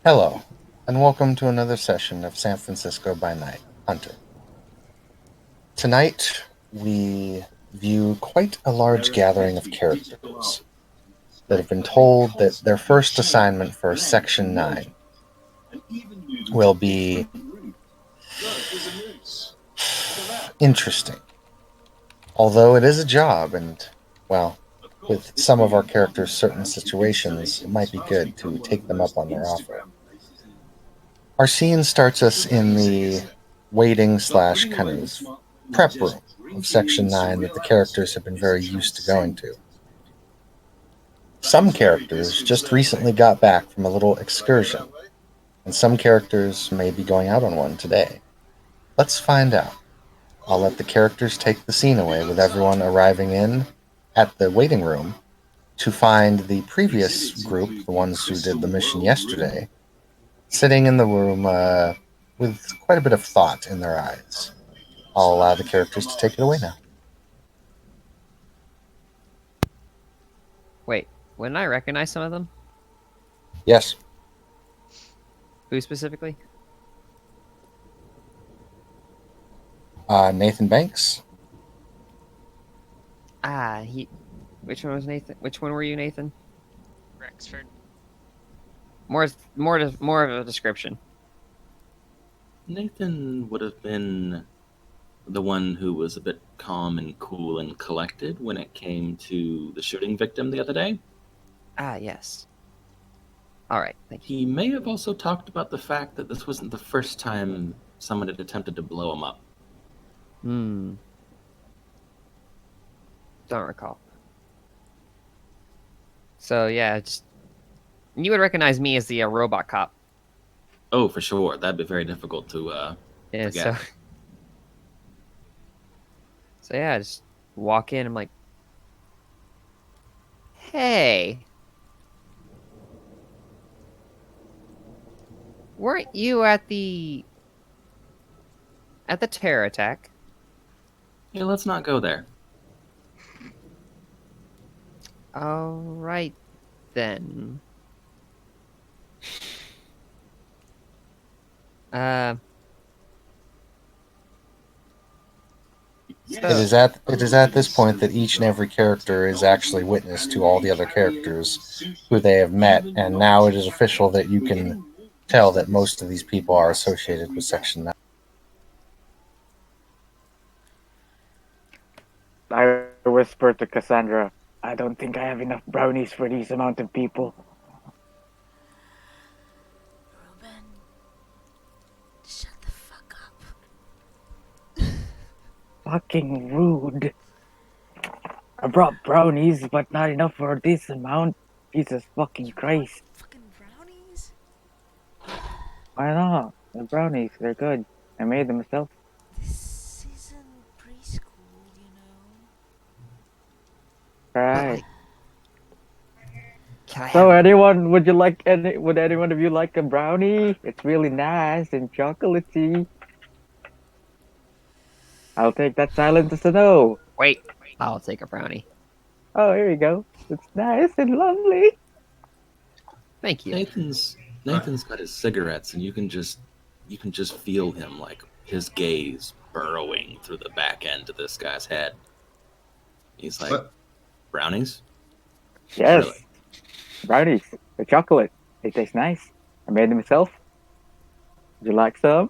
Hello, and welcome to another session of San Francisco by Night Hunter. Tonight, we view quite a large gathering of characters that have been told that their first assignment for Section 9 will be interesting. Although it is a job, and, well, with some of our characters' certain situations, it might be good to take them up on their offer. Our scene starts us in the waiting slash kind of prep room of Section 9 that the characters have been very used to going to. Some characters just recently got back from a little excursion, and some characters may be going out on one today. Let's find out. I'll let the characters take the scene away with everyone arriving in at the waiting room to find the previous group, the ones who did the mission yesterday, sitting in the room with quite a bit of thought in their eyes. I'll allow the characters to take it away now. Wait, wouldn't I recognize some of them? Yes. Who specifically? Nathan Banks. He. Which one was Nathan? Which one were you, Nathan? Rexford. More of a description. Nathan would have been the one who was a bit calm and cool and collected when it came to the shooting victim the other day. Yes. All right, thank you. He may have also talked about the fact that this wasn't the first time someone had attempted to blow him up. Don't recall. So yeah, you would recognize me as the robot cop. Oh, for sure. That'd be very difficult to Yeah. forget. So yeah, I just walk in. I'm like, hey, weren't you at the terror attack? Hey, let's not go there. All right then. It is at this point that each and every character is actually witness to all the other characters who they have met, and now it is official that you can tell that most of these people are associated with Section 9. I whispered to Cassandra, I don't think I have enough brownies for these amount of people. Ruben, shut the fuck up. Fucking rude. I brought brownies, but not enough for this amount. Jesus fucking Christ. Fucking brownies? Why not? The brownies, they're good. I made them myself. This isn't preschool, you know. Right. Can I So have... would anyone of you like a brownie? It's really nice and chocolatey. I'll take that silence as a no. Wait, I'll take a brownie. Oh, here you go. It's nice and lovely. Thank you. Nathan's got his cigarettes, and you can just feel him, like his gaze burrowing through the back end of this guy's head. He's like, What? brownies? Yes. Really? Brownies. They're chocolate. They taste nice. I made them myself. Would you like some?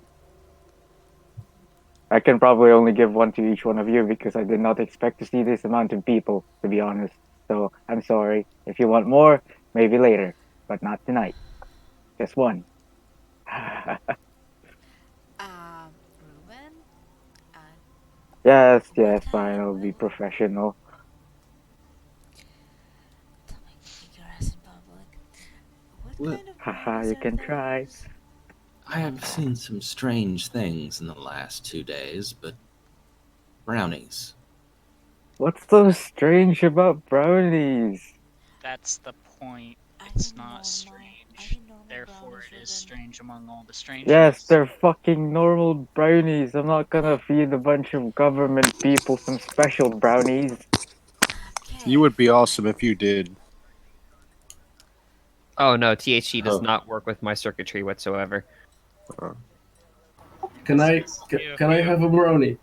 I can probably only give one to each one of you because I did not expect to see this amount of people, to be honest. So I'm sorry. If you want more, maybe later, but not tonight. Just one. Ruben? Yes, fine. I'll be professional. Don't make me kick your ass in public. What What? kind of Haha, brownies you are can try. those? I have seen some strange things in the last 2 days, but brownies. What's so strange about brownies? That's the point. Are It's they not normal? Are strange. they normal Therefore, brownies, it is Ruben? strange among all the strangeness. Yes, they're fucking normal brownies. I'm not gonna feed a bunch of government people some special brownies. Okay. You would be awesome if you did. Oh no, THC does Oh. not work with my circuitry whatsoever. Can I have a brownie?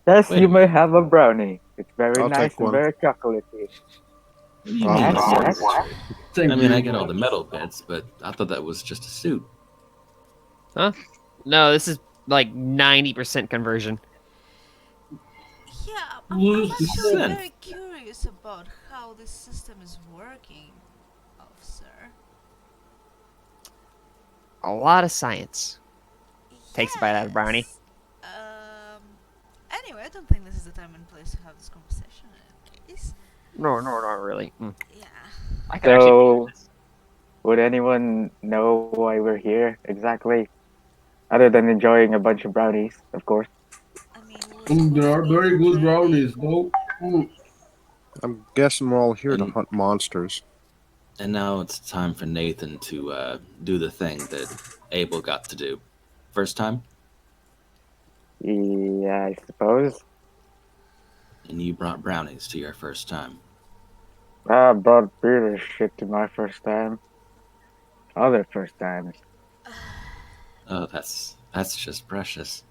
Yes, Wait a you may minute. have a brownie. It's very I'll nice take and one. very chocolatey. What do you Um, mean Yes, circuitry? Thank I mean, you. I get all the metal bits, but I thought that was just a suit. Huh? No, this is like 90% conversion. Yeah, Well, I'm this is actually synth. very curious about how this system is working, officer. A lot of science. Takes a bite out of brownie. Yes. Anyway, I don't think this is the time and place to have this conversation. In any case, No, not really. yeah. I could actually. So, would anyone know why we're here exactly? Other than enjoying a bunch of brownies, of course. I mean, was There are very good training? brownies, though. I'm guessing we're all here to And- hunt monsters. And now it's time for Nathan to do the thing that Abel got to do. First time, Yeah, I suppose. and you brought brownies to your first time. I brought beer shit to my first time. Other first times. Oh, that's just precious.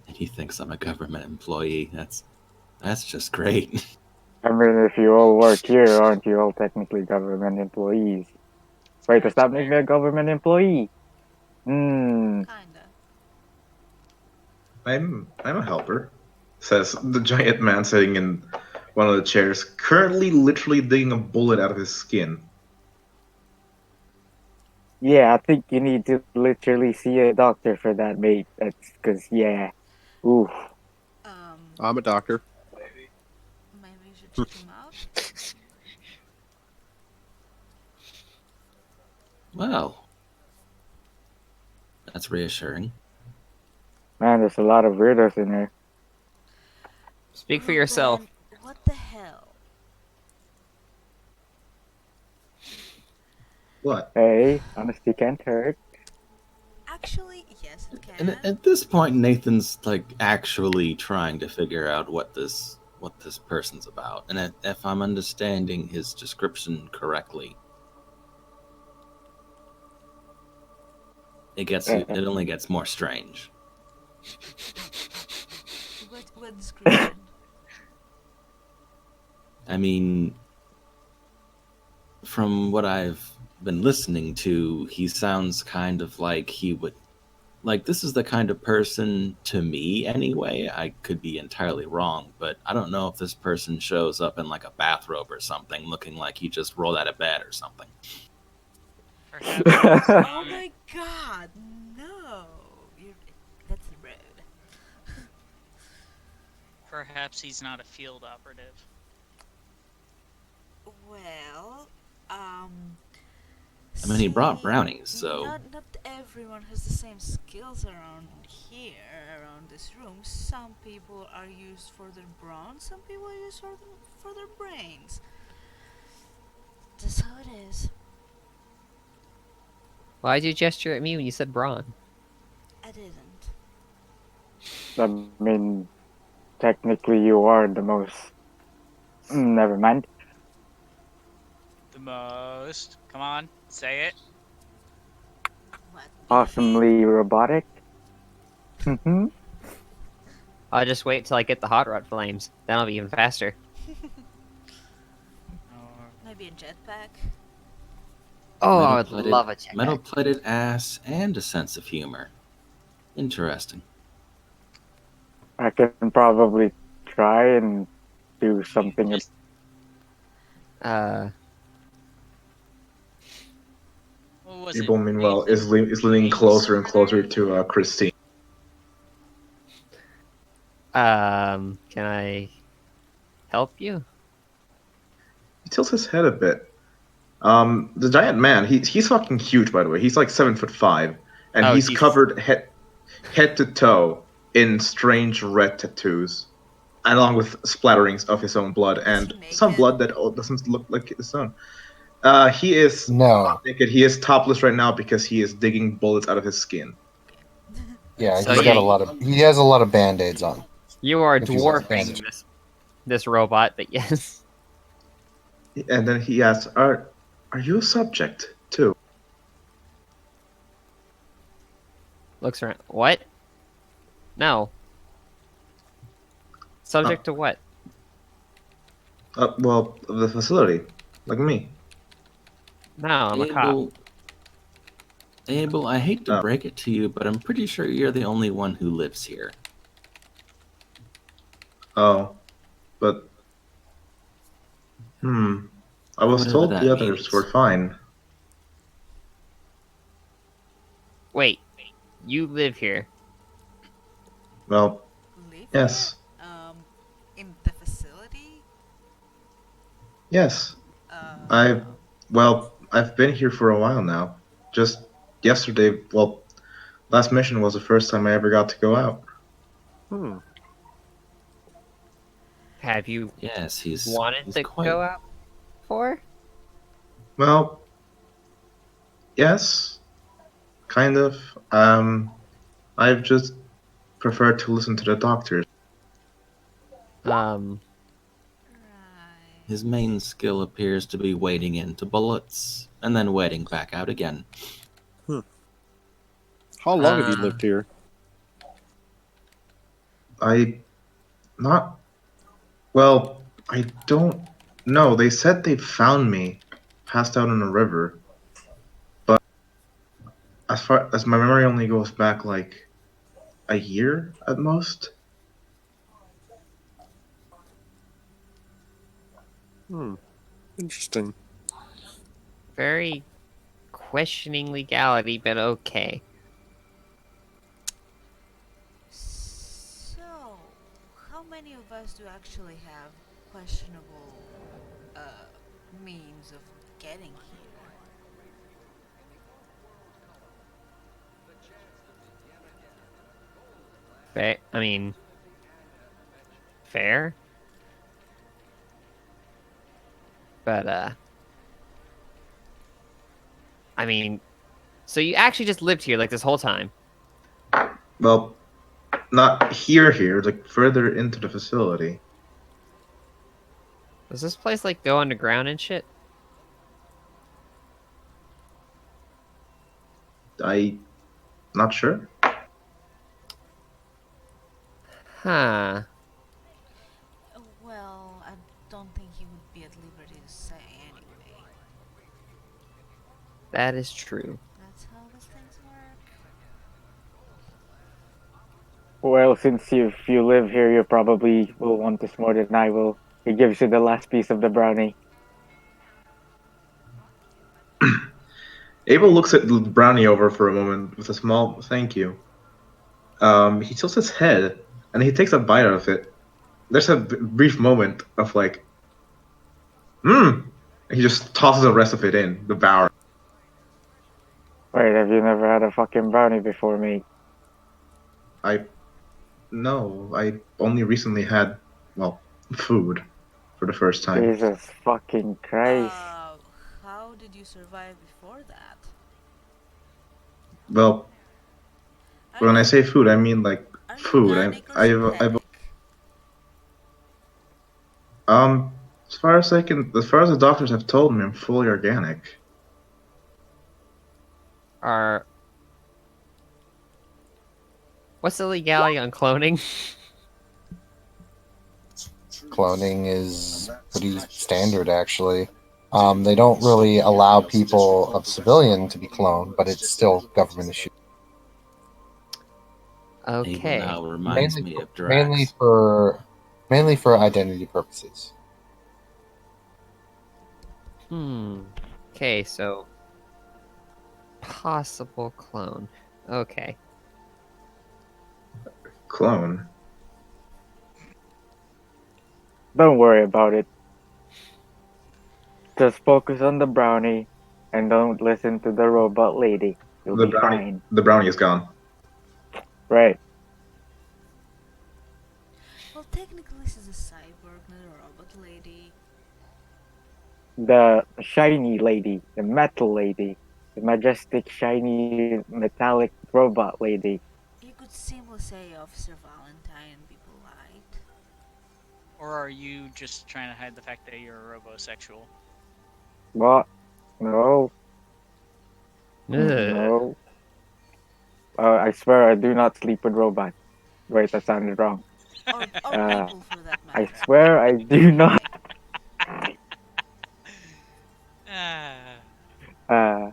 And he thinks I'm a government employee. That's just great. I mean, if you all work here, aren't you all technically government employees? Wait, does that make me a government employee? Hmm. Kinda. I'm a helper, says the giant man sitting in one of the chairs, currently literally digging a bullet out of his skin. Yeah, I think you need to literally see a doctor for that, mate. That's because, yeah. Oof. I'm a doctor. Maybe you should check him out. Well, that's reassuring. Man, there's a lot of weirdos in here. Speak for Well yourself. then, what the hell? What? Hey, honesty can't hurt. Actually, yes, it can. And at this point, Nathan's like actually trying to figure out what this person's about. And if I'm understanding his description correctly, it only gets more strange. What description? I mean, from what I've been listening to, he sounds kind of like he would. Like, this is the kind of person, to me anyway, I could be entirely wrong, but I don't know if this person shows up in like a bathrobe or something, looking like he just rolled out of bed or something. Perhaps Oh my god, no! That's rude. perhaps he's not a field operative. Well, I mean, he brought see, brownies, so Not everyone has the same skills around here, around this room. Some people are used for their brawn, some people are used for their brains. That's how it is. Why'd you gesture at me when you said brawn? I didn't. I mean, technically you are the most... Never mind. The most. Come on, say it. What? Awesomely robotic. Mm-hmm. I'll just wait till I get the hot rod flames. Then I'll be even faster. Maybe a jetpack? Oh, I would metal-plated- love a jetpack. metal-plated ass and a sense of humor. Interesting. I can probably try and do something. Just- What was People, it? meanwhile, is leaning closer and closer to Christine. Can I help you? He tilts his head a bit. The giant man, he's fucking huge, by the way. He's like 7'5", and Oh, he's Jesus. covered head to toe in strange red tattoos, along with splatterings of his own blood and he some naked? blood that doesn't look like his own. He is No. not naked. He is topless right now because he is digging bullets out of his skin. Yeah, So he has a lot of band-aids on. You are If you want dwarfing bandage. this robot, but yes. And then he asks, Are you a subject too? Looks around. What? No. Subject to what? Well, of the facility, like me. No, I'm a cop. Abel, I hate to Oh. break it to you, but I'm pretty sure you're the only one who lives here. Oh, but I was Whatever told the that others means. were fine. Wait, you live here. Well, Live yes, here? In the facility? yes. Uh, I've been here for a while now. Just yesterday, last mission was the first time I ever got to go out. Hmm. Have you Yes, he's wanted to quite. go out for? Well, yes, kind of. I've just preferred to listen to the doctors. Um, right. His main skill appears to be wading into bullets and then wading back out again. How long have you lived here? Not well. I don't know. They said they found me passed out in a river, but as far as my memory only goes back like a year at most. Interesting. very questioning legality, but okay. So, how many of us do actually have questionable means of getting here? I mean, fair. But, I mean, so you actually just lived here like this whole time? Well, not here, like further into the facility. Does this place, like, go underground and shit? Not sure. Huh. Well, I don't think he would be at liberty to say anyway. That is true. That's how these things work. Well, since if you live here, you probably will want this more than I will. He gives you the last piece of the brownie. Abel looks at the brownie over for a moment with a small thank you. He tilts his head and he takes a bite out of it. There's a brief moment of like, And he just tosses the rest of it in, devour. Wait, have you never had a fucking brownie before, mate? No, I only recently had, food for the first time. Jesus fucking Christ. How did you survive before that? Well, Are when I you say food, I mean like are you food. organic or synthetic? As far as as far as the doctors have told me, I'm fully organic. What's the legality on cloning? Cloning is pretty standard, actually. They don't really allow people of civilian to be cloned, but it's still government issue. Abel Okay. now reminds me of Drax. Mainly for identity purposes. Okay, so possible clone. Okay. Clone. Don't worry about it. Just focus on the brownie and don't listen to the robot lady. You'll be fine. The brownie is gone. Right. Well, technically, this is a cyborg, not a robot lady. The shiny lady, the metal lady, the majestic, shiny, metallic robot lady. You could simply say Officer Valentine and be polite. Or are you just trying to hide the fact that you're a robosexual? What? No, Ugh. no. I swear I do not sleep with robots. Wait, that sounded wrong. Or people for that I matter. swear I do not. Ah, Uh,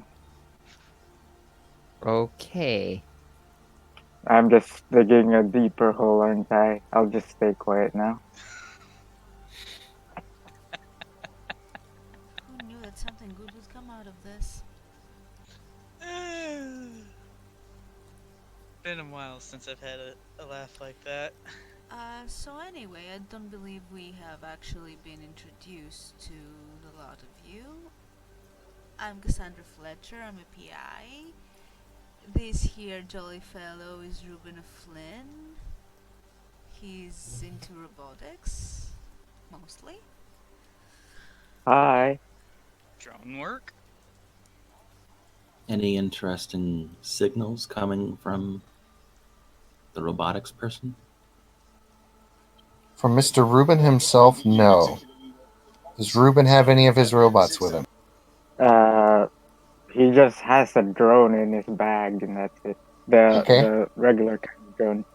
Okay. I'm just digging a deeper hole, aren't I? I'll just stay quiet now. Who knew that something good would come out of this? been a while since I've had a laugh like that. So anyway, I don't believe we have actually been introduced to the lot of you. I'm Cassandra Fletcher, I'm a PI. This here jolly fellow is Ruben Flynn. He's into robotics, mostly. Hi. Drone work? Any interesting signals coming from the robotics person? From Mr. Rubin himself, no. Does Rubin have any of his robots with him? Uh, he just has a drone in his bag, and that's it. Okay. The regular kind of drone.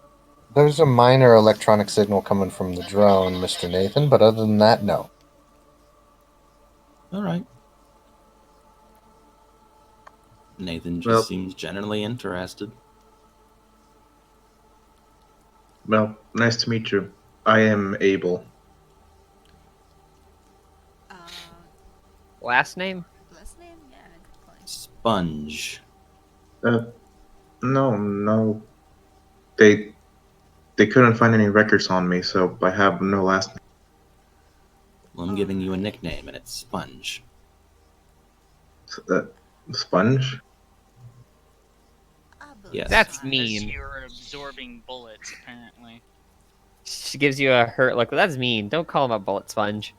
There's a minor electronic signal coming from the drone, Mr. Nathan, but other than that, no. All right. Nathan just Well, seems generally interested. well, nice to meet you. I am Abel. Uh, Last name? last name? Yeah, good point. Sponge. No. They couldn't find any records on me, so I have no last name. Well, I'm giving you a Alright. nickname, and it's Sponge. Sponge? I believe Yes. That's fine. Because mean. you're absorbing bullets, apparently. She gives you a hurt look. That's mean. Don't call him a bullet sponge.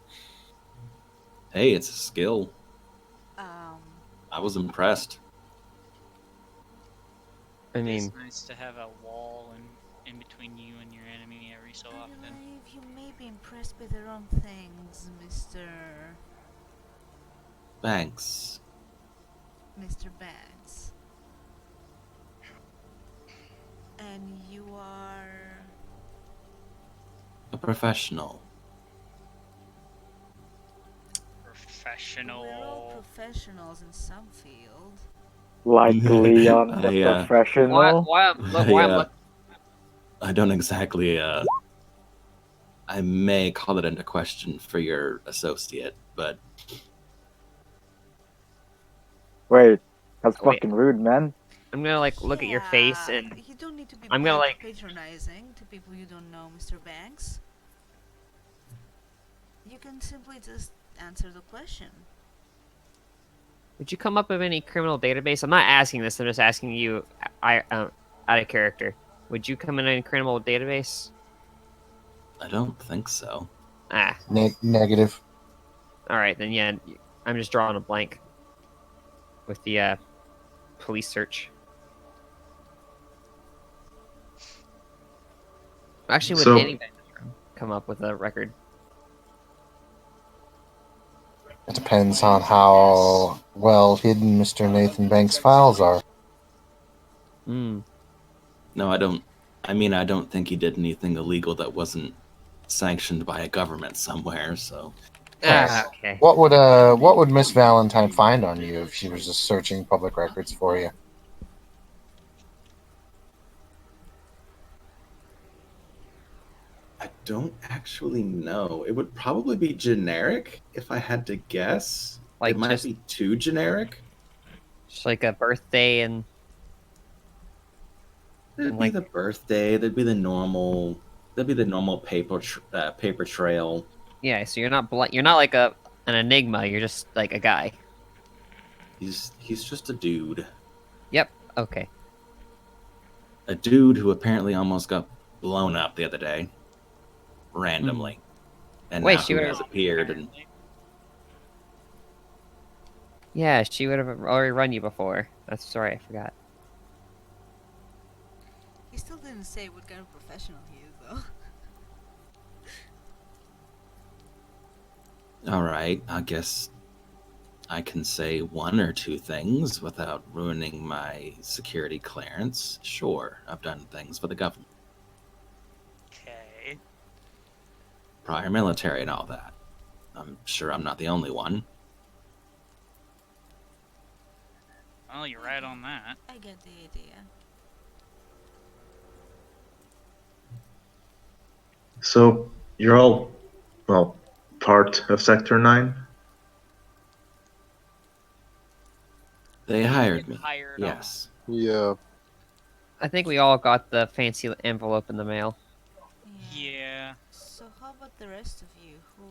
Hey, it's a skill. Um, I was impressed. I It mean, is nice to have a wall in between you and your enemy every so I often. believe you may be impressed by the wrong things, Thanks. Mr. Banks. And you are... A professional. We're all Professional. professionals in some field. Like Leon the I, professional. I don't exactly, I may call it into question for your associate, but Wait, that's Wait. fucking rude, man. I'm gonna look at your face Yeah, and you don't need to be I'm gonna, patronizing to people you don't know, Mr. Banks. You can simply just answer the question. would you come up with any criminal database? I'm not asking this. I'm just asking you. Out of character. Would you come in any criminal database? I don't think so. Ah, Negative. all right then. Yeah, I'm just drawing a blank with the police search. Actually, would So- anybody in this room come up with a record? It depends on how well hidden Mr. Nathan Banks' files are. Hmm. No, I don't. I mean, I don't think he did anything illegal that wasn't sanctioned by a government somewhere, so. Ah, okay. What would Miss Valentine find on you if she was just searching public records for you? I don't actually know. It would probably be generic if I had to guess. Like it might just- be too generic. Just like a birthday and There'd And, be like- the birthday. There'd be the normal. There'd be the normal paper trail. yeah. So you're not you're not like an enigma. You're just like a guy. He's just a dude. Yep. Okay. A dude who apparently almost got blown up the other day, randomly, and Wait, now she who would've- has appeared and Apparently. Yeah, she would have already run you before. That's sorry, I forgot. He still didn't say what kind of professional he is, though. all right. I guess I can say one or two things without ruining my security clearance. Sure, I've done things for the government, Okay. prior military and all that. I'm sure I'm not the only one. Well, you're right on that. I get the idea. So you're all, well, part of Sector 9? They hired me. Hired Yes. Yeah. I think we all got the fancy envelope in the mail. Yeah. So how about the rest of you who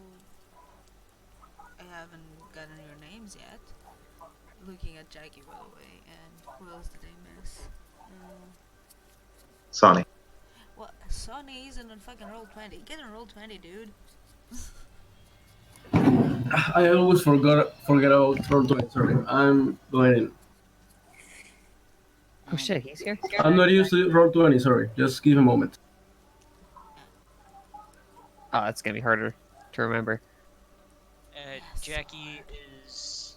I haven't gotten your names yet? Looking at Jackie, by the way, and who else did I miss? Sonny. What? Sonny isn't on fucking roll 20. Get on roll 20, dude. I always forget about roll 20. Sorry, I'm going in. Oh shit, he's here? I'm not used to roll 20. Sorry, just give a moment. Oh, that's gonna be harder to remember. Jackie is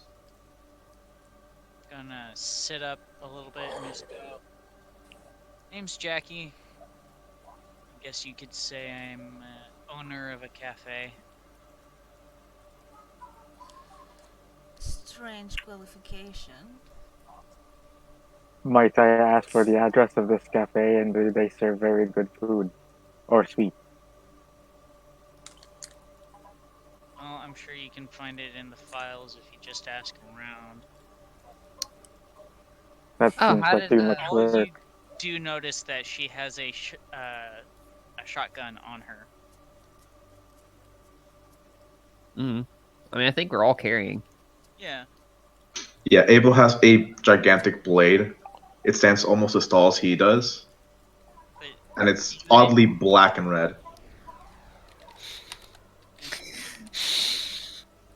gonna sit up a little bit and just go, name's Jackie. I guess you could say I'm owner of a cafe. Strange qualification. Might I ask for the address of this cafe and do they serve very good food? Or sweet? Well, I'm sure you can find it in the files if you just ask around. That Oh, seems how like did too much All you work. do notice that she has a shotgun on her. I mean, I think we're all carrying. Yeah. Yeah, Abel has a gigantic blade. It stands almost as tall as he does, But and it's oddly black and red.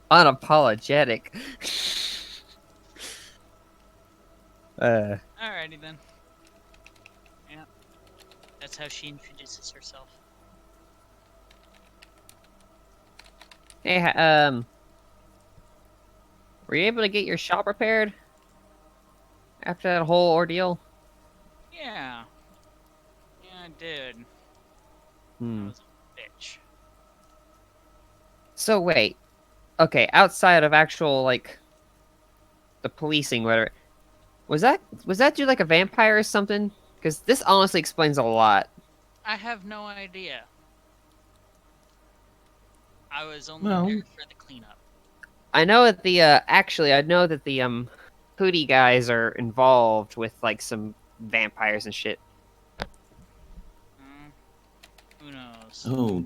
Unapologetic. Alrighty then. Yeah. That's how she introduces herself. Hey, were you able to get your shop repaired after that whole ordeal? Yeah. Yeah, I did. I was a bitch. So wait, okay, outside of actual like the policing, whatever, was that dude like a vampire or something? Because this honestly explains a lot. I have no idea. I was only Well, there for the cleanup. I know that I know that the Hootie guys are involved with like some vampires and shit. Who knows? oh,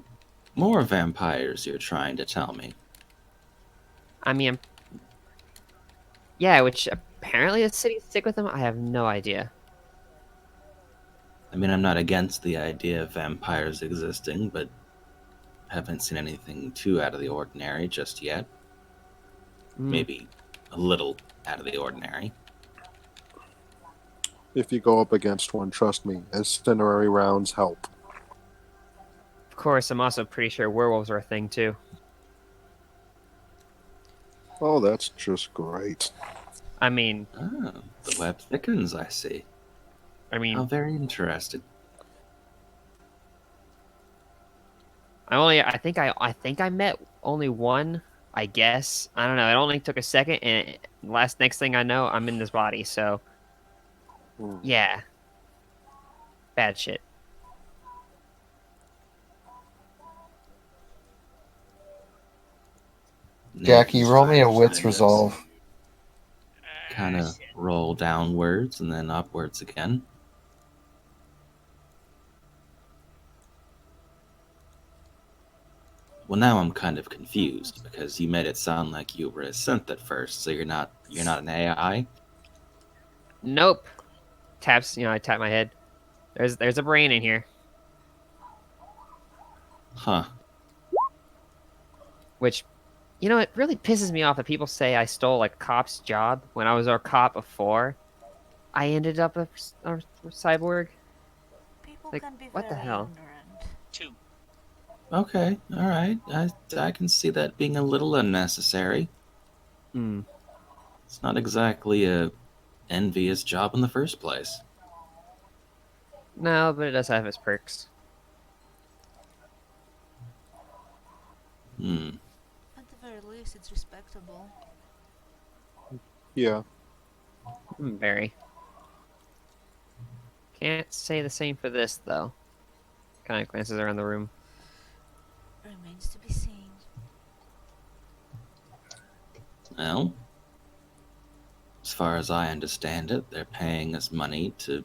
more vampires you're trying to tell me. I mean, yeah, which apparently the city's sick with them. I have no idea. I mean, I'm not against the idea of vampires existing, but haven't seen anything too out of the ordinary just yet. Maybe a little out of the ordinary. If you go up against one, trust me, incinerary rounds help. Of course, I'm also pretty sure werewolves are a thing too. Oh, that's just great. I mean, Oh, the web thickens, I see. I How very interesting. I think I met only one. I guess I don't know. It only took a second, and next thing I know, I'm in this body. So, yeah, bad shit. Jackie, roll me a wits resolve. Kind of roll downwards and then upwards again. Well, now I'm kind of confused because you made it sound like you were a synth at first, so you're not an AI. Nope. Taps. I tap my head. There's a brain in here. Huh. Which, it really pisses me off that people say I stole like a cop's job when I was a cop before. I ended up a cyborg. People Like, can be what the very hell? ignorant. Two. Okay, all right. I can see that being a little unnecessary. It's not exactly a envious job in the first place. No, but it does have its perks. Hmm. At the very least, it's respectable. Yeah. Very. Can't say the same for this, though. Kind of glances around the room. Remains to be seen. Well, as far as I understand it, they're paying us money to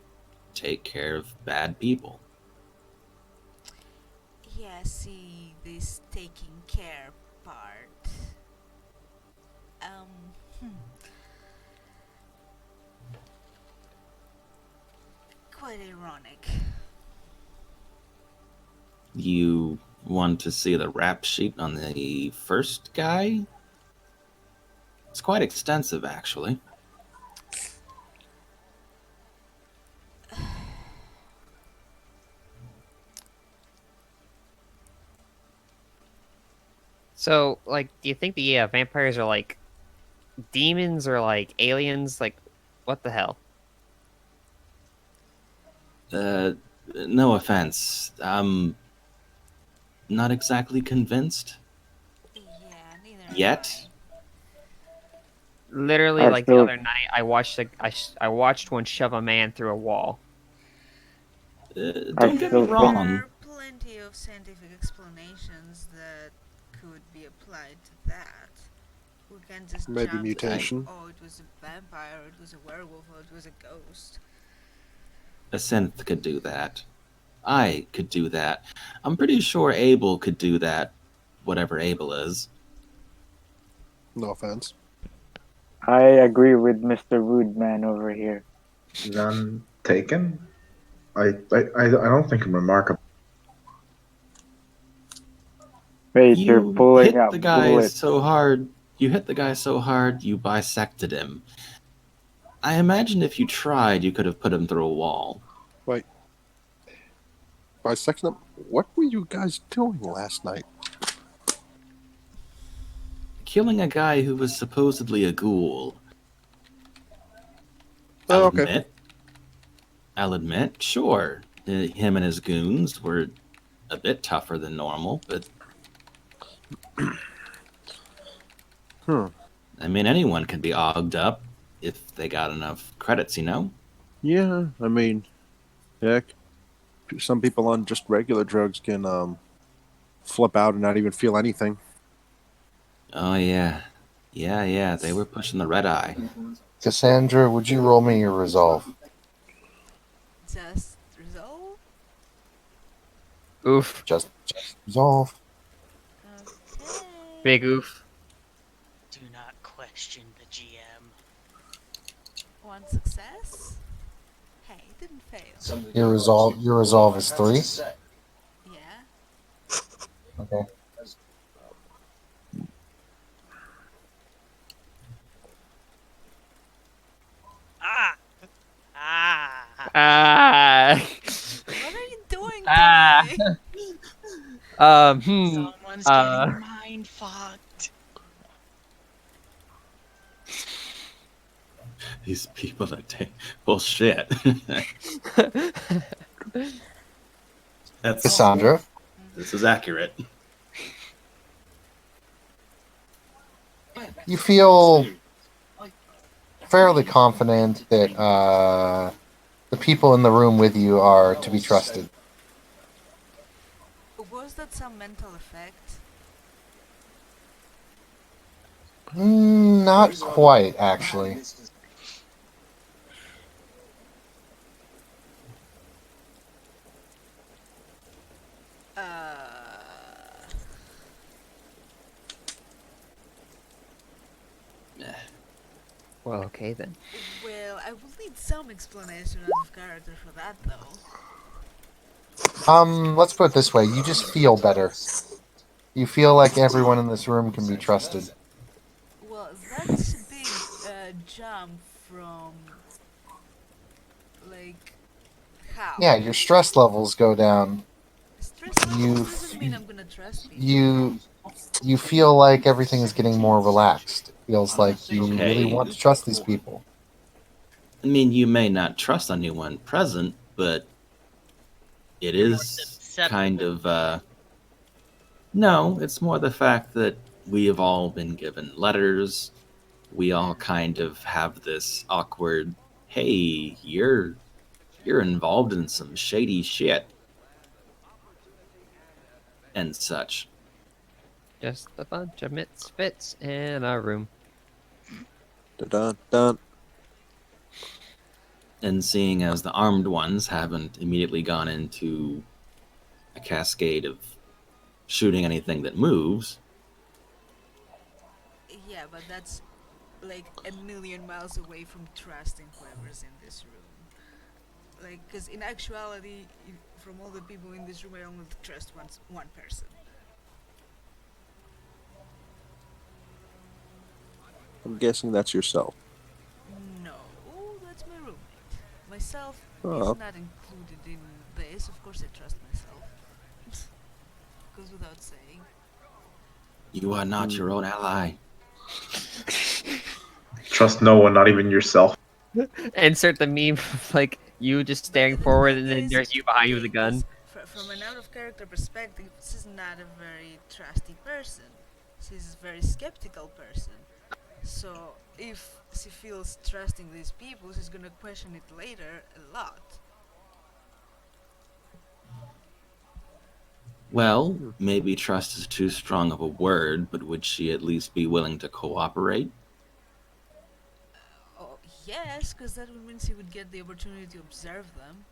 take care of bad people. Yeah, see this taking care part. Hmm. Quite ironic. You want to see the rap sheet on the first guy? It's quite extensive, actually. So, like, do you think the vampires are like demons or like aliens? Like, what the hell? No offense. I'm not exactly convinced Yeah, neither am yet. Literally, I like the still, other night, I watched one shove a man through a wall. I Don't get me still There think, wrong. are plenty of scientific explanations that could be applied to that. We can't just Maybe jump to saying, mutation. oh, it was a vampire, or it was a werewolf, or it was a ghost. A synth could do that. I could do that. I'm pretty sure Abel could do that, whatever Abel is. No offense. I agree with Mr. Woodman over here. None taken. I don't think I'm remarkable. Wait, you're You pulling hit out the guy so bullets. hard. You hit the guy so hard, you bisected him. I imagine if you tried, you could have put him through a wall. Wait. Bisecting them? What were you guys doing last night? Killing a guy who was supposedly a ghoul. Oh, I'll okay. admit. I'll admit, sure. Him and his goons were a bit tougher than normal, but Hmm. I mean, anyone can be ogged up if they got enough credits, you know? Yeah, I mean, heck, some people on just regular drugs can flip out and not even feel anything. Oh, yeah. Yeah, they were pushing the red eye. Cassandra, would you roll me your resolve? Just resolve? Oof, Just resolve. Okay. big oof. Do not question the GM. One success? Hey, it didn't fail. Your resolve is 3. Yeah. Okay. Ah! Ah! Ah, What are you doing Ah. to me? Someone's getting mind fucked. These people that take bullshit. That's Cassandra, this is accurate. you feel fairly confident that the people in the room with you are to be trusted. Was that some mental effect? Not quite, actually. Well, okay then. Well, I will need some explanation out of character for that, though. Let's put it this way. You just feel better. You feel like everyone in this room can be trusted. Well, that's a big jump from, like, how? Yeah, your stress levels go down. Stress levels You doesn't mean I'm gonna trust people. You feel like everything is getting more relaxed. It feels like you really Okay. want to trust these people. I mean, you may not trust anyone present, but it is kind Acceptable. of. No, it's more the fact that we have all been given letters. We all kind of have this awkward, hey, you're involved in some shady shit and such. Just a bunch of misfits in a room. Dun dun. And seeing as the armed ones haven't immediately gone into a cascade of shooting anything that moves, Yeah, but that's like a million miles away from trusting whoever's in this room. Like, because in actuality, from all the people in this room, I only trust one person. I'm guessing that's yourself. No, that's my roommate. Myself Oh. is not included in this. Of course, I trust myself. Goes without saying. you are not your own ally. Trust no one, not even yourself. Insert the meme of like you just staring The forward, thing and then is, there's you behind you with a okay, gun. 'cause from an out of character perspective, this is not a very trusty person. She's a very skeptical person. So if she feels trusting these people, she's gonna question it later a lot. Well, maybe trust is too strong of a word, but would she at least be willing to cooperate? Oh yes, because that would mean she would get the opportunity to observe them.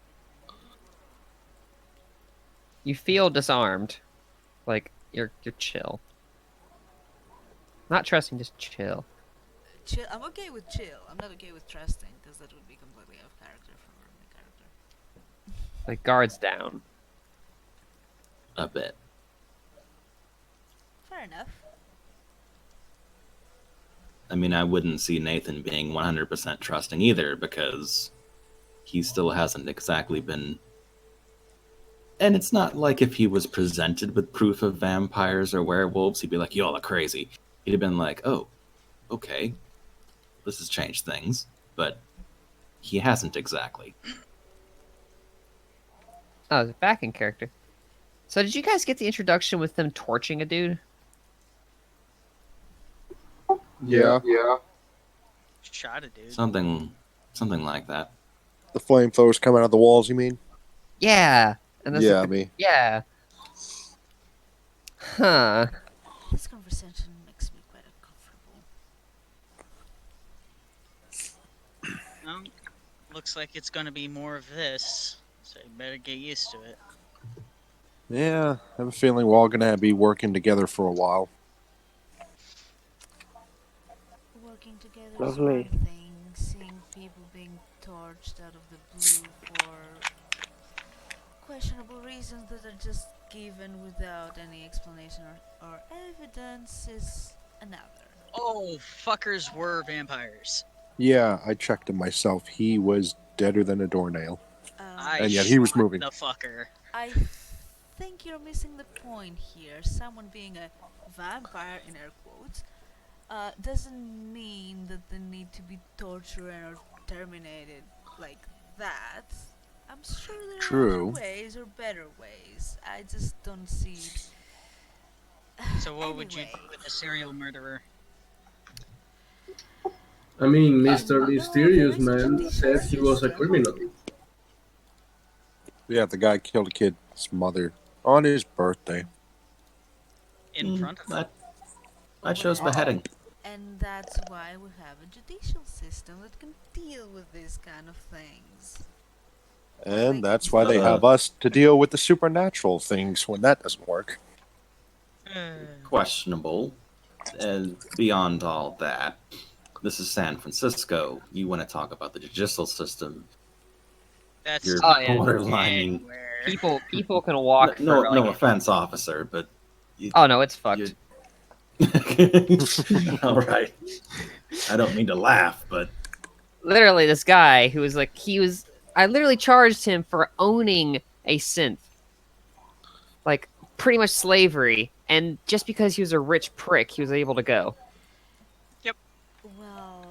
You feel disarmed, like you're chill, not trusting, just chill. Chill. I'm okay with chill. I'm not okay with trusting, because that would be completely off character from my character. Like guards down. A bit. Fair enough. I mean, I wouldn't see Nathan being 100% trusting either, because he still hasn't exactly been. And it's not like if he was presented with proof of vampires or werewolves, he'd be like, y'all are crazy. He'd have been like, oh, okay, this has changed things. But he hasn't exactly. Oh, it's a backing character. So did you guys get the introduction with them torching a dude? Yeah. Shot a dude. Something like that. The flamethrowers come out of the walls, you mean? Yeah. And that's Yeah, like, me. yeah. Huh. This conversation makes me quite uncomfortable. Well, looks like it's gonna be more of this, so you better get used to it. Yeah, I have a feeling we're all gonna be working together for a while. Working together Lovely. is one thing. Seeing people being torched out of the blue for questionable reasons that are just given without any explanation or evidence is another. Oh, fuckers were vampires. Yeah, I checked him myself. He was deader than a doornail. I And yet he was shot moving. the fucker. I think you're missing the point here. Someone being a vampire, in air quotes, doesn't mean that they need to be tortured or terminated like that. I'm sure there are True. other ways or better ways. I just don't see it. So what would you Anyway. do with a serial murderer? I mean, Mr. No, Mysterious there is a Man judicial said he was a system. criminal. Yeah, the guy killed a kid's mother on his birthday. In front of them. I chose beheading. And that's why we have a judicial system that can deal with these kind of things. And that's why they have us to deal with the supernatural things when that doesn't work. Questionable. And beyond all that, this is San Francisco. You want to talk about the judicial system? That's You're Oh, yeah. borderlining. anywhere. People can walk. No, for, no like, offense, officer, but Oh no, it's fucked. you- all right. I don't mean to laugh, but Literally, this guy who was like, I literally charged him for owning a synth, like pretty much slavery, And just because he was a rich prick, he was able to go. Well,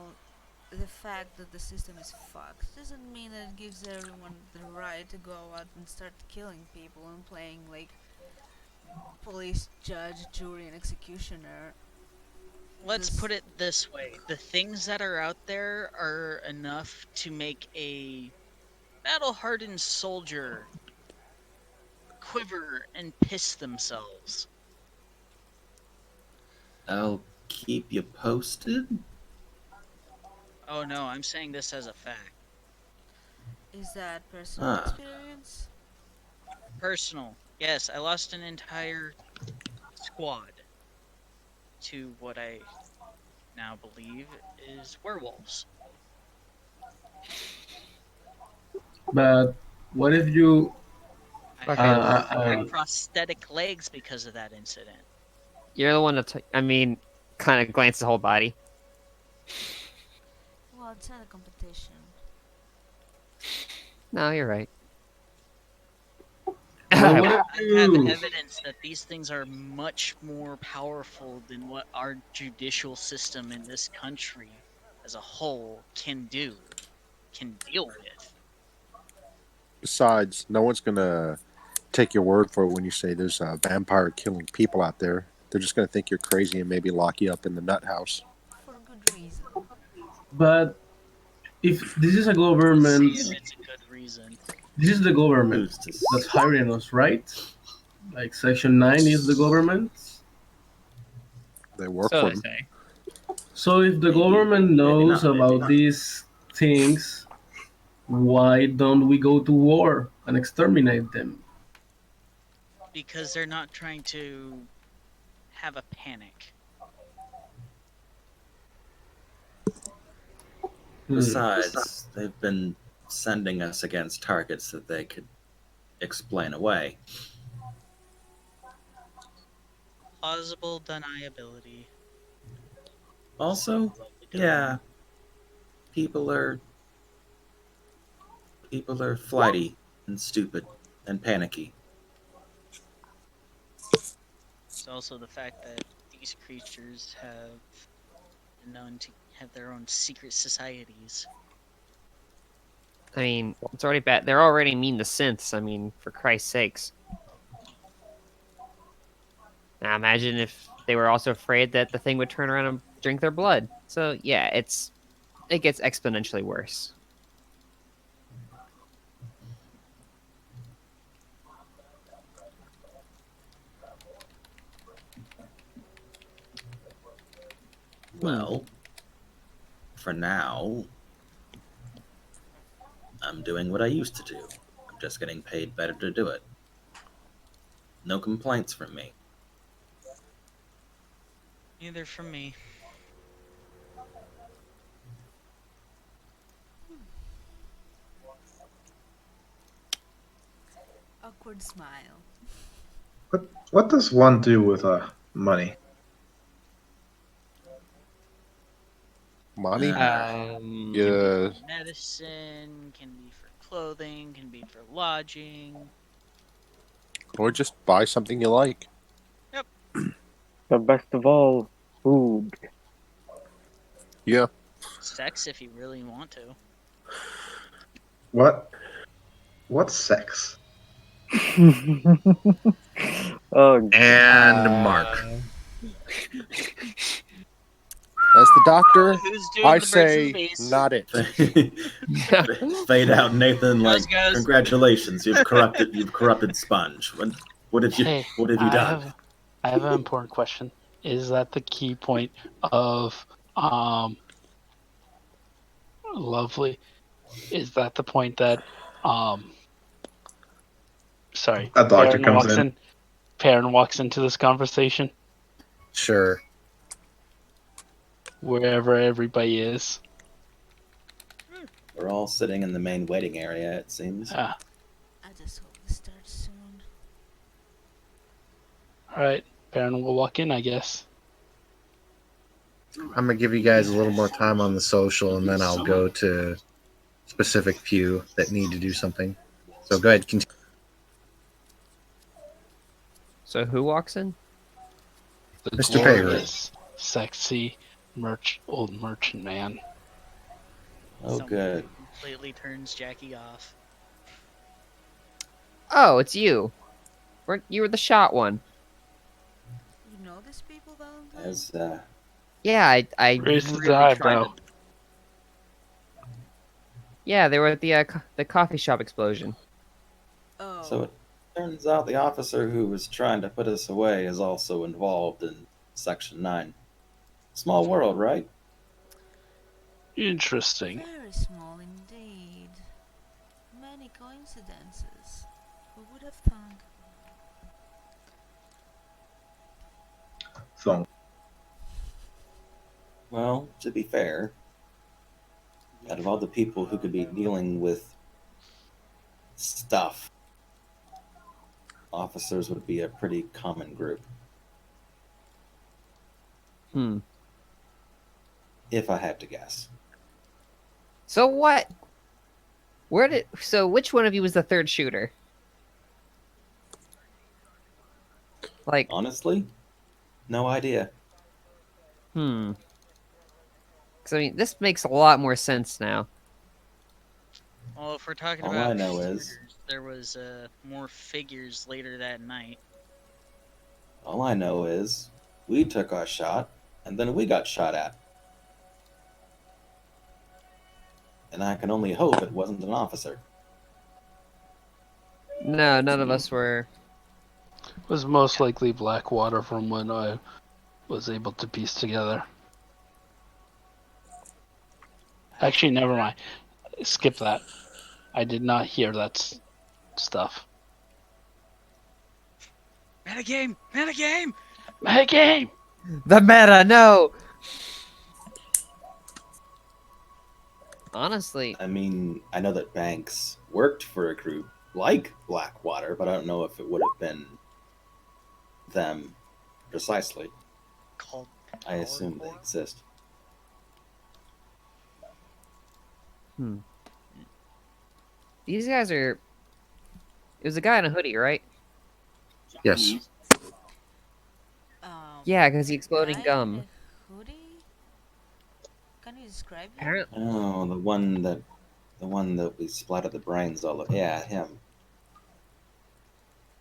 the fact that the system is fucked doesn't mean that it gives everyone the right to go out and start killing people and playing like police, judge, jury, and executioner. Let's This- put it this way: the things that are out there are enough to make a battle-hardened soldier quiver and piss themselves. I'll keep you posted. Oh no, I'm saying this as a fact. Is that personal Ah. experience? Personal. Yes, I lost an entire squad to what I now believe is werewolves. But what if you? I Okay, have Uh, prosthetic legs because of that incident. you're the one that, kind of glances the whole body. Well, it's not a competition. No, you're right. well, what if I have you? evidence that these things are much more powerful than what our judicial system in this country as a whole can do, can deal with. Besides, no one's gonna take your word for it when you say there's a vampire killing people out there. They're just gonna think you're crazy and maybe lock you up in the nut house. For good reason. But if this is a We'll see government, if it's a good reason. this is the government Who's to that's hiring us, right? Like Section 9 is the government. They work So for they them. say. So if the Maybe- government maybe knows not, maybe about not. these things, why don't we go to war and exterminate them? Because they're not trying to have a panic. Besides, they've been sending us against targets that they could explain away. Plausible deniability. Also, What we don't yeah, know. people are flighty and stupid and panicky. It's also the fact that these creatures have been known to have their own secret societies. I mean, it's already bad. They're already mean to synths. I mean, for Christ's sakes. Now imagine if they were also afraid that the thing would turn around and drink their blood. So yeah, it gets exponentially worse. Well, for now, I'm doing what I used to do. I'm just getting paid better to do it. No complaints from me. Neither from me. Awkward smile. What does one do with money? Money? Uh, Yeah. Medicine, can be for clothing, can be for lodging. Or just buy something you like. The best of all, food. Yeah. Sex if you really want to. What? What's sex? Oh, And Mark. As the doctor, Who's doing I the birds say and the bees? not it. Fade out, Nathan. Like, Goes. congratulations, you've corrupted Sponge. What have you Hey, done? I have an important question. Is that the key point of Lovely? Is that the point that sorry, A doctor comes in. Perrin walks into this conversation Sure. wherever everybody is. We're all sitting in the main waiting area, it seems. Ah, I just hope this starts soon. all right. Perrin will walk in, I guess. I'm gonna give you guys a little more time on the social, and then I'll go to specific few that need to do something. So go ahead, continue. So who walks in? The Mr. Payroll. glorious, sexy old merchant man. Oh, Someone good. completely turns Jackie off. Oh, it's you. You were the shot one. You know these people, Valentine? As Yeah, I Raises the really tried eyebrow. to. Yeah, they were at the coffee shop explosion. Oh. so it turns out the officer who was trying to put us away is also involved in Section 9. Small world, right? Interesting. Very small indeed. Many coincidences. Who would have thunk? So Well, to be fair, out of all the people who could be dealing with stuff, officers would be a pretty common group, Hmm. if I had to guess. So what? So which one of you was the third shooter? Like, Honestly, no idea. Because I mean, this makes a lot more sense now. Well, if we're talking All about I know figures, is, there was more figures later that night. we took our shot, and then we got shot at. And I can only hope it wasn't an officer. No, none of us were. It was most likely Blackwater from what I was able to piece together. Actually, never mind. Skip that. I did not hear that stuff. Metagame! Metagame! Metagame! The meta, no! Honestly, I mean, I know that Banks worked for a group like Blackwater, but I don't know if it would have been them precisely. Called I assume they exist. these guys are. It was a guy in a hoodie, right? Yes. Yeah, because the exploding Guy gum. in a hoodie? Can you describe him? Apparently, Oh, the one that we splattered the brains all over. Yeah, him.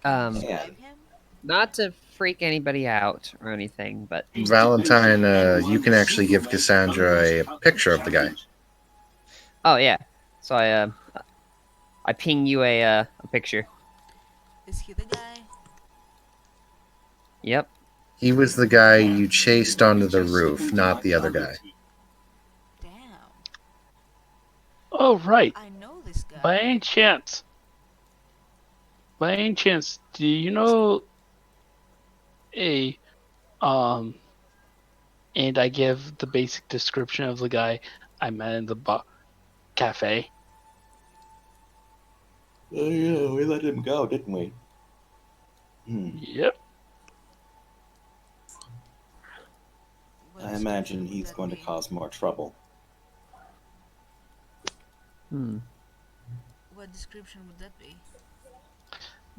Can you Man. describe him? not to freak anybody out or anything, but Valentine, you can actually give Cassandra a picture of the guy. oh yeah. So I ping you a picture. Is he the guy? Yep. He was the guy you chased onto the roof, not the other guy. Damn. Oh, right. I know this guy. By any chance, do you know a and I give the basic description of the guy I met in the cafe. Oh yeah, we let him go, didn't we? Yep. What I imagine description would he's that going to be? cause more trouble. What description would that be?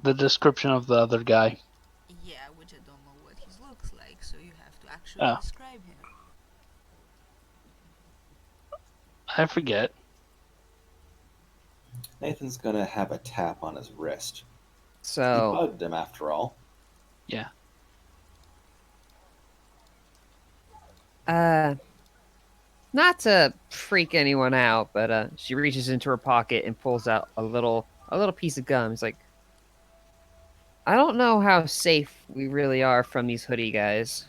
The description of the other guy. Yeah, which I don't know what he looks like, so you have to actually describe him. I forget. Nathan's gonna have a tap on his wrist. He So bugged him after all. Yeah. not to freak anyone out, but she reaches into her pocket and pulls out a little piece of gum. It's like, I don't know how safe we really are from these hoodie guys.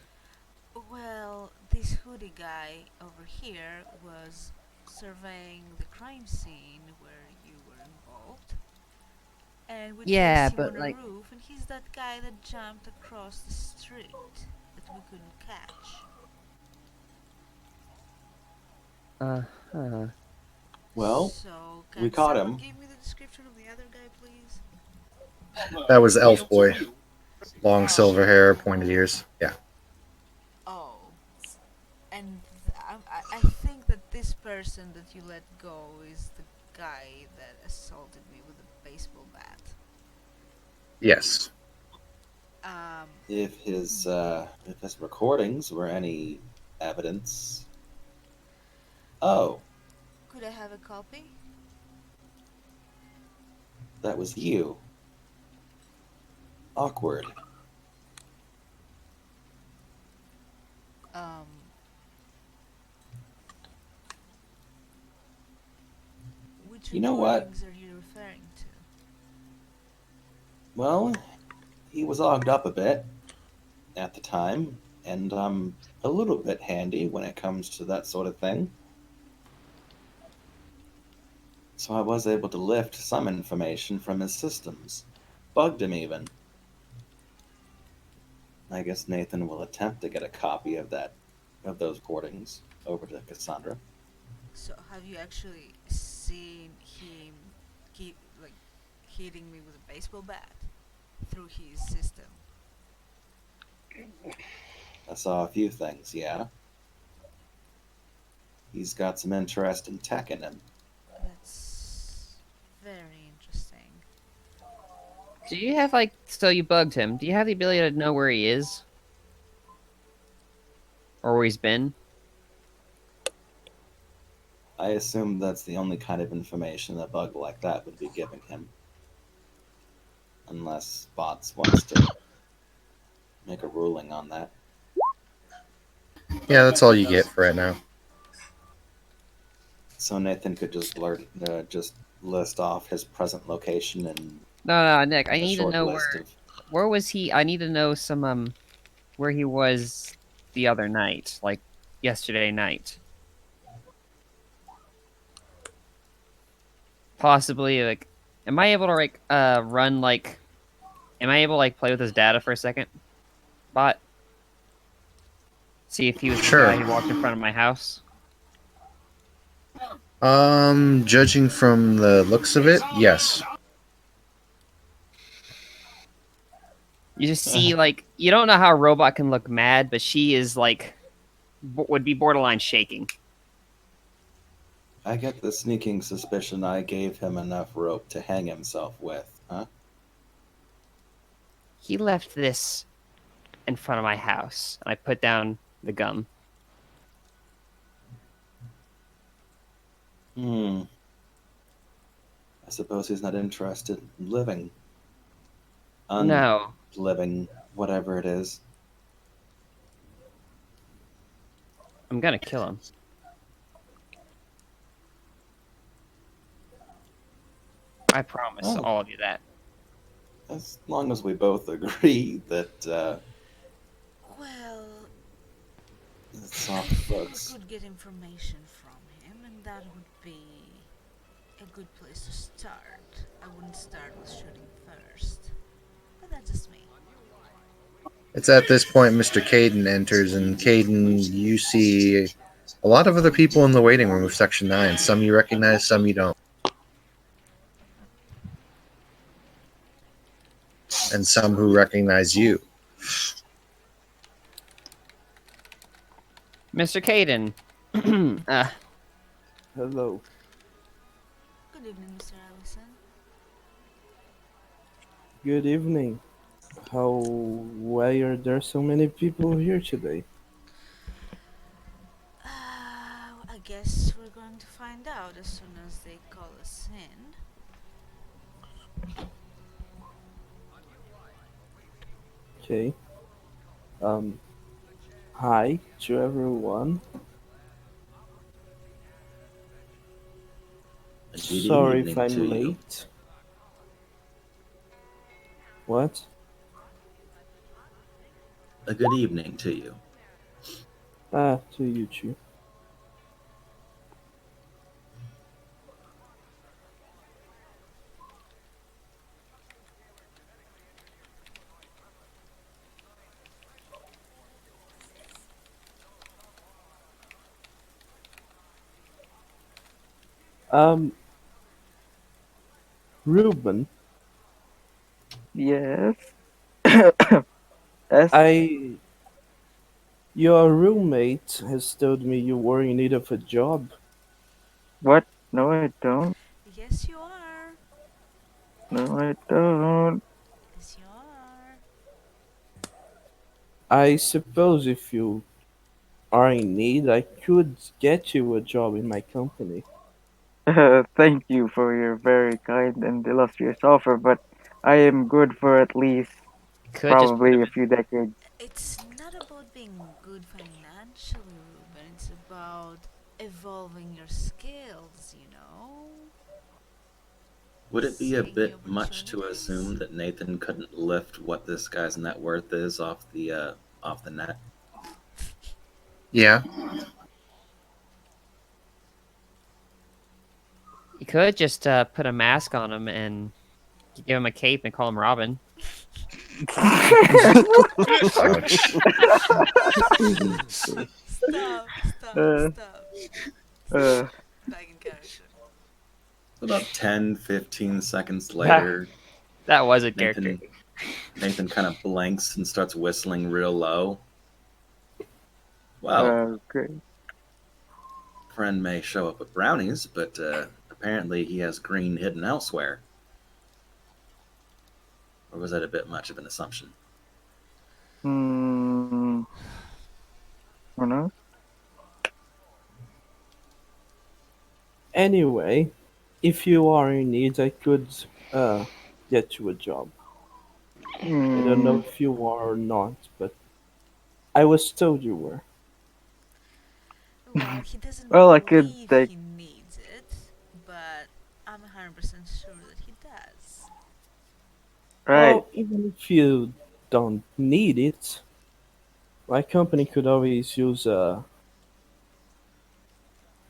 Well, this hoodie guy over here was surveying the crime scene where you were involved. And we Yeah, placed him but, on like- a roof, and he's that guy that jumped across the street that we couldn't catch. Well, So, can we caught someone him. give me the description of the other guy, please? That was Elf Boy. Long silver hair, pointed ears. Yeah. Oh. And I think that this person that you let go is the guy that assaulted me with a baseball bat. Yes. Um, If his recordings were any evidence. Oh, could I have a copy? that was you. Awkward. Um, which You know what? recordings are you referring to? Well, he was ogged up a bit at the time, and I'm a little bit handy when it comes to that sort of thing. So I was able to lift some information from his systems. Bugged him even. I guess Nathan will attempt to get a copy of those recordings over to Cassandra. So have you actually seen him keep like hitting me with a baseball bat through his system? I saw a few things, yeah. He's got some interesting tech in him. That's very interesting. Do you have like so you bugged him? Do you have the ability to know where he is or where he's been? I assume that's the only kind of information a bug like that would be giving him. Unless Bots wants to make a ruling on that. Yeah, that's all you get for right now. So Nathan could just list off his present location and No, Nick. I a need to short know list of. where was he? I need to know some where he was the other night, like yesterday night. Possibly like, am I able to like run like, am I able to like play with his data for a second? Bot. See if he was the guy Sure. who walked in front of my house. Judging from the looks of it, yes. You just see like you don't know how a robot can look mad, but she is like would be borderline shaking. I get the sneaking suspicion I gave him enough rope to hang himself with, huh? He left this in front of my house, and I put down the gum. Hmm. I suppose he's not interested in living. No, Unliving, whatever it is. I'm gonna kill him. I promise Oh, all of you that. as long as we both agree that Well, it's soft we bugs. could get information from him, and that would be a good place to start. I wouldn't start with shooting first, but that's just me. It's at this point Mr. Caden enters, and Caden, you see a lot of other people in the waiting room of Section 9. Some you recognize, some you don't. And some who recognize you. Mr. Caden. Hello. Good evening, Mr. Allison. Good evening. Why are there so many people here today? I guess we're going to find out as soon as they call us in. Okay. Um, Hi to everyone. A good Sorry if evening to I'm you. late. What? A good evening to you. To you too. Um, Ruben, Yes. Yes. I your roommate has told me you were in need of a job. What? No, I don't. Yes, you are. No, I don't. Yes, you are. I suppose if you are in need, I could get you a job in my company. Thank you for your very kind and illustrious offer, but I am good for at least Could just put him probably a few decades. It's not about being good financially, Ruben. It's about evolving your skills, you know? Would it be a Seeing new bit much to opportunities. assume that Nathan couldn't lift what this guy's net worth is off the net? Yeah. You could just put a mask on him and give him a cape and call him Robin. Ouch. Stop, stop, uh, stop. uh, Back in character. About 10, 15 seconds That later, that was a character. Nathan Nathan kind of blinks and starts whistling real low. Well, great. friend may show up with brownies, but apparently he has green hidden elsewhere. Or was that a bit much of an assumption? Hmm. Who knows? Anyway, if you are in need, I could uh, get you a job. I don't know Hmm. if you are or not, but I was told you were. Well, he doesn't Well, I could believe take. he needs it, but I'm 100% sure that he does. Right. Well, even if you don't need it, my company could always use a.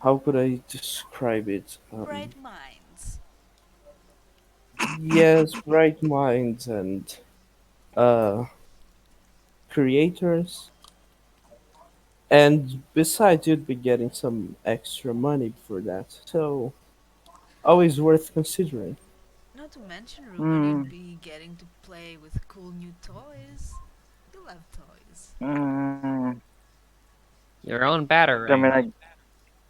How could I describe it? Bright minds. Yes, bright minds and uh, creators. And besides, you'd be getting some extra money for that. So, always worth considering. Not to mention, Ruben, Hmm. you'd be getting to play with cool new toys. You love toys. Hmm. Your own I mean, batarang.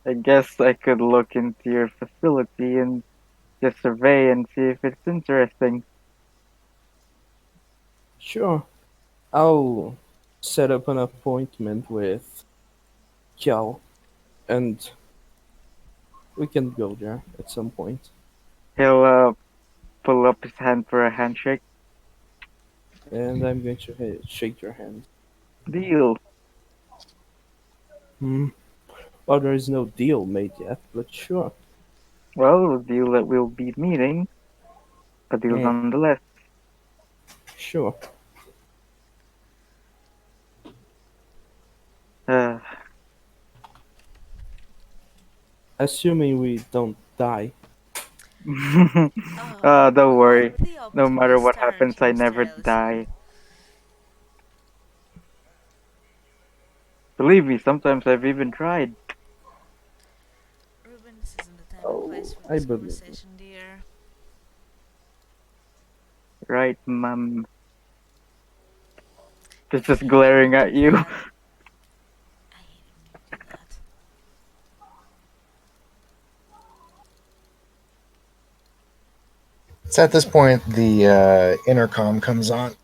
I guess I could look into your facility and just survey and see if it's interesting. Sure, I'll set up an appointment with Kiao and we can go there at some point. He'll pull up his hand for a handshake. And I'm going to shake your hand. Deal. Hmm. Well, there is no deal made yet, but sure. Well, a deal that we'll be meeting, a deal Hmm. nonetheless. Sure. Uh, Assuming we don't die. don't Let worry. the No matter optimist what happens, I Tarantino never tells you. die. Believe me, sometimes I've even tried. Ruben, this isn't the time and place Oh, for I this believe you. conversation, dear. Right, mum. I Just hate it when glaring you at do you. that. I hate it when you do that. It's at this point the intercom comes on.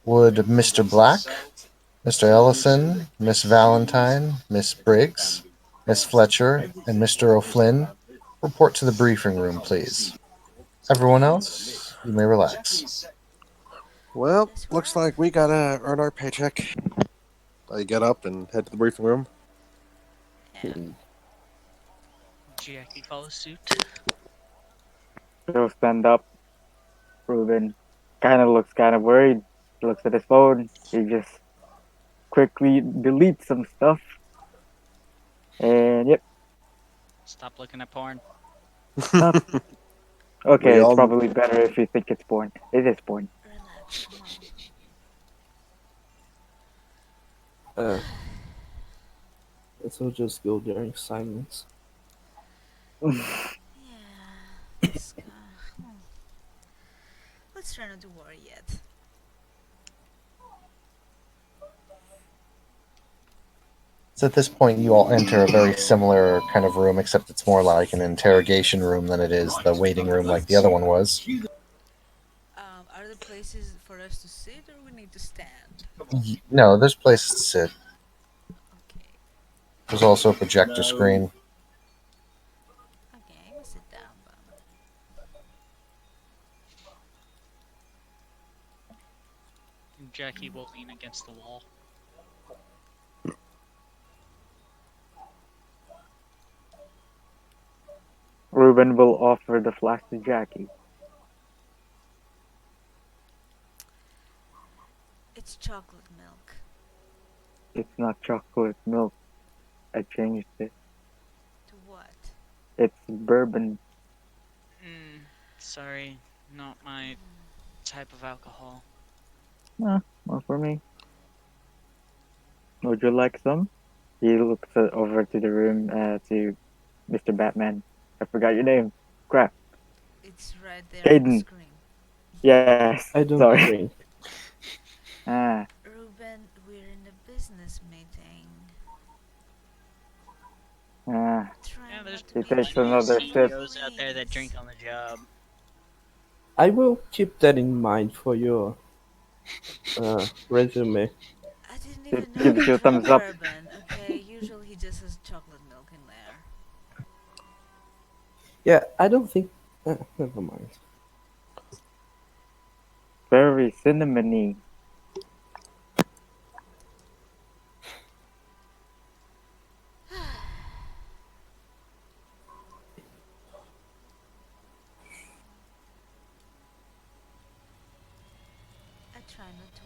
Would Mr. Black, Mr. Ellison, Miss Valentine, Miss Briggs, Miss Fletcher, and Mr. O'Flynn report to the briefing room, please? Everyone else, you may relax. Well, This looks work? like we gotta earn our paycheck. I get up and head to the briefing room. Yeah. Jackie follows suit. He'll stand up. Ruben kind of looks kind of worried. He looks at his phone. He just quickly deletes some stuff. And yep, Stop looking at porn. not We okay. It's all probably better if you think it's porn. It is porn. Relax, come on. Uh, so just go there in silence. Yeah, this guy. Let's try not to worry yet. So at this point, you all enter a very similar kind of room, except it's more like an interrogation room than it is the waiting room like the other one was. Are there places for us to sit or we need to stand? No, there's places to sit. Okay. There's also a projector screen. Okay, I'm gonna sit down then. Jackie will lean against the wall. Ruben will offer the flask to Jackie. It's chocolate milk. It's not chocolate milk. I changed it. To what? It's bourbon. Sorry, not my type of alcohol. Nah, not for me. Would you like some? He looks over to the room to Mr. Batman. I forgot your name. Crap. It's right there on the Aiden. screen. Yes. I don't Sorry. drink. Ah. Ruben, we're in a business meeting. Ah. Try Yeah, there's not to He be takes too another sip. CEOs out there that drink on the job. I will keep that in mind for your resume. I didn't It even know gives he you a drank thumbs up. bourbon. Okay, usually he just has chocolate milk in there. Yeah, I don't think. Never mind. Very cinnamony. I try not to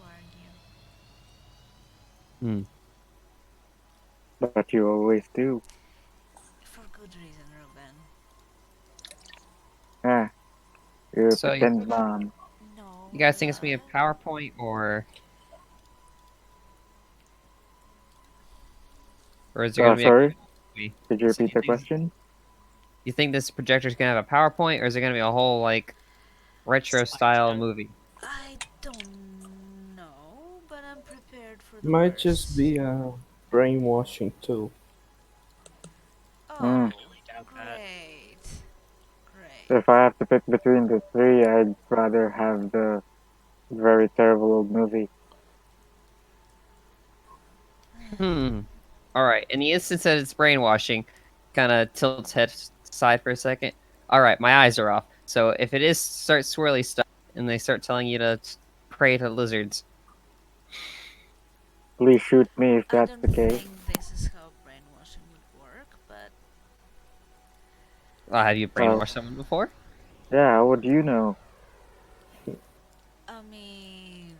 argue. But you always do. For good reason, Ruben. Ah. You So pretend mom. No. you guys think it's gonna be a PowerPoint or is it gonna be a Sorry? movie? Could you repeat the question? You think this projector's gonna have a PowerPoint, or is it gonna be a whole like retro style movie? I don't know, but I'm prepared for the Might worst. just be a brainwashing tool. Oh, doubt that. great. Great. If I have to pick between the three, I'd rather have the very terrible old movie. All right. In the instance that it's brainwashing, kind of tilts head aside for a second. All right, my eyes are off. So if it is start swirly stuff and they start telling you to pray to lizards, Please shoot me if I that's don't the case. think this is how brainwashing would work, but have you brainwashed someone before? Yeah, how would you know? I mean,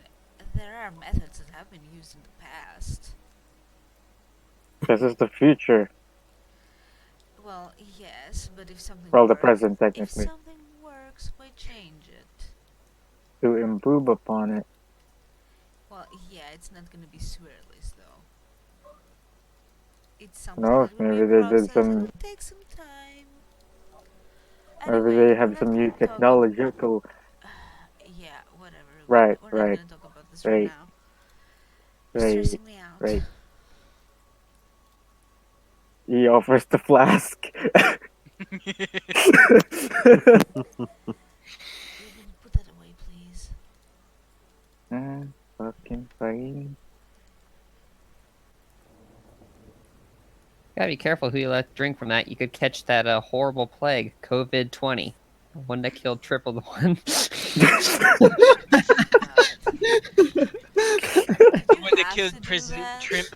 there are methods that have been used in the past. This is the future. Well, yes, but if something Well, the works, present, if technically. something works, why change it? To improve upon it. Well, yeah, it's not gonna be swirlies though. It's something No, that will maybe be they did processed. some. It'll take some time. Maybe Anyway, they we're have not some gonna new talk technological. Yeah, whatever. Ruben. Right, We're not right, gonna talk about this right right, now. You're right, stressing me out. right. He offers the flask. Ruben, put that away, please. Fucking fine. Gotta be careful who you let drink from that. You could catch that horrible plague, COVID-20, the one that killed triple the one. The one that have killed to do President that? Trump.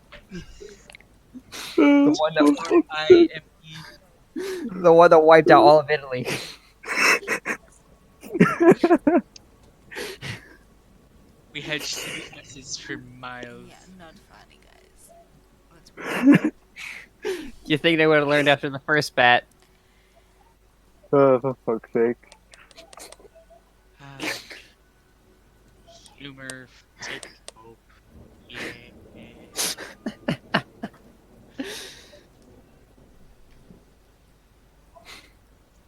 The one that IME. the one that wiped out all of Italy. We had CSs for miles. Yeah, not funny, guys. Let's move. You think they would have learned after the first bat? Oh, for fuck's sake. Humor takes hope. Yeah.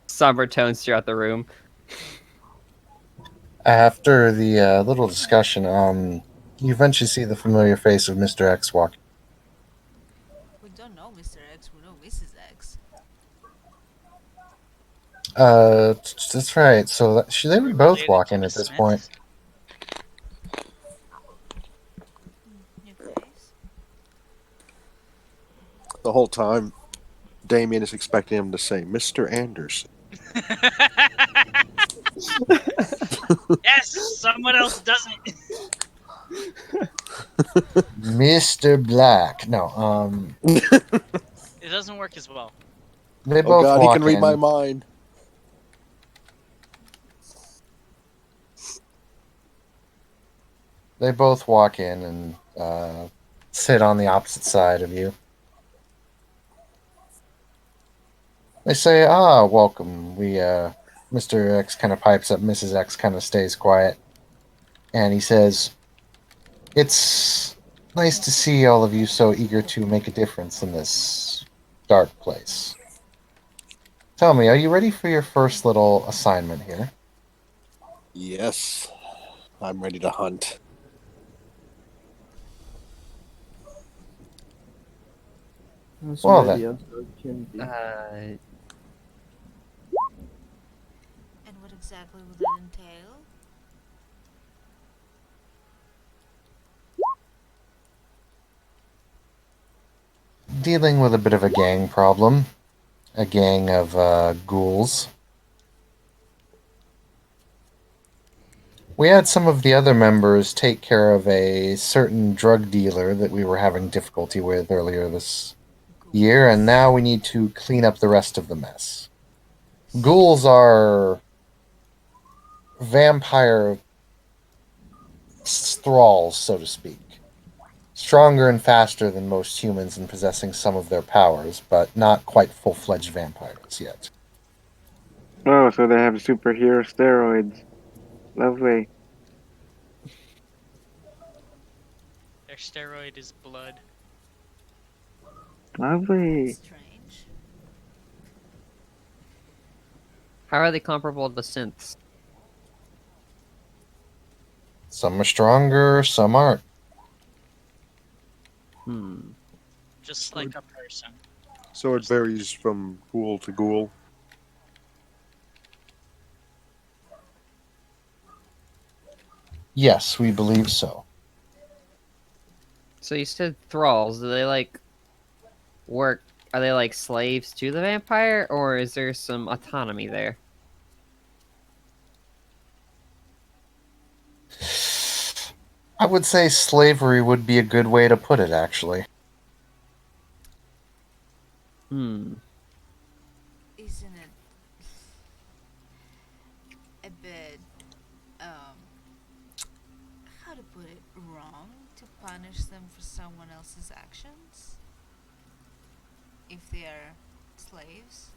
Somber tones throughout the room. After the little discussion, you eventually see the familiar face of Mr. X walking. Would Mr. X, we know Mrs. X. That's right. So they would both Related walk to in at Miss this point. Smith? New face. The whole time, Damien is expecting him to say, Mr. Anderson. Yes, someone else doesn't. Mr. Black. No, It doesn't work as well. they Oh both god, he can walk read my in. mind. They both walk in and sit on the opposite side of you. They say, "Ah, welcome." Mr. X kind of pipes up. Mrs. X kind of stays quiet, and he says, "It's nice to see all of you so eager to make a difference in this dark place. Tell me, are you ready for your first little assignment here?" Yes, I'm ready to hunt. As Well ready then, as I can be. And what exactly will that entail? dealing with a bit of a gang problem, a gang of ghouls. We had some of the other members take care of a certain drug dealer that we were having difficulty with earlier this year, and now we need to clean up the rest of the mess. Ghouls are vampire thralls, so to speak. Stronger and faster than most humans in possessing some of their powers, but not quite full fledged vampires yet. Oh, so they have superhero steroids. Lovely. Their steroid is blood. Lovely. Strange. How are they comparable to synths? Some are stronger, some aren't. Just like a person. So it varies from ghoul to ghoul. Yes, we believe so. So you said thralls. Do they like work? Are they like slaves to the vampire, or is there some autonomy there? I would say slavery would be a good way to put it, actually. Hmm. Isn't it a bit, how to put it, wrong to punish them for someone else's actions? If they are slaves?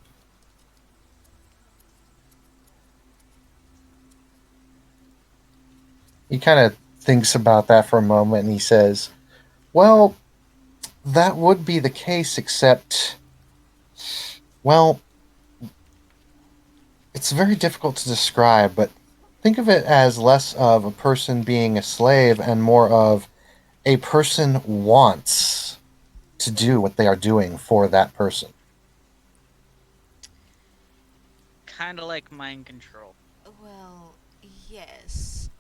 He kind of thinks about that for a moment and he says, "Well, that would be the case, except, well, it's very difficult to describe, but think of it as less of a person being a slave and more of a person wants to do what they are doing for that person." Kind of like mind control. Well, yes.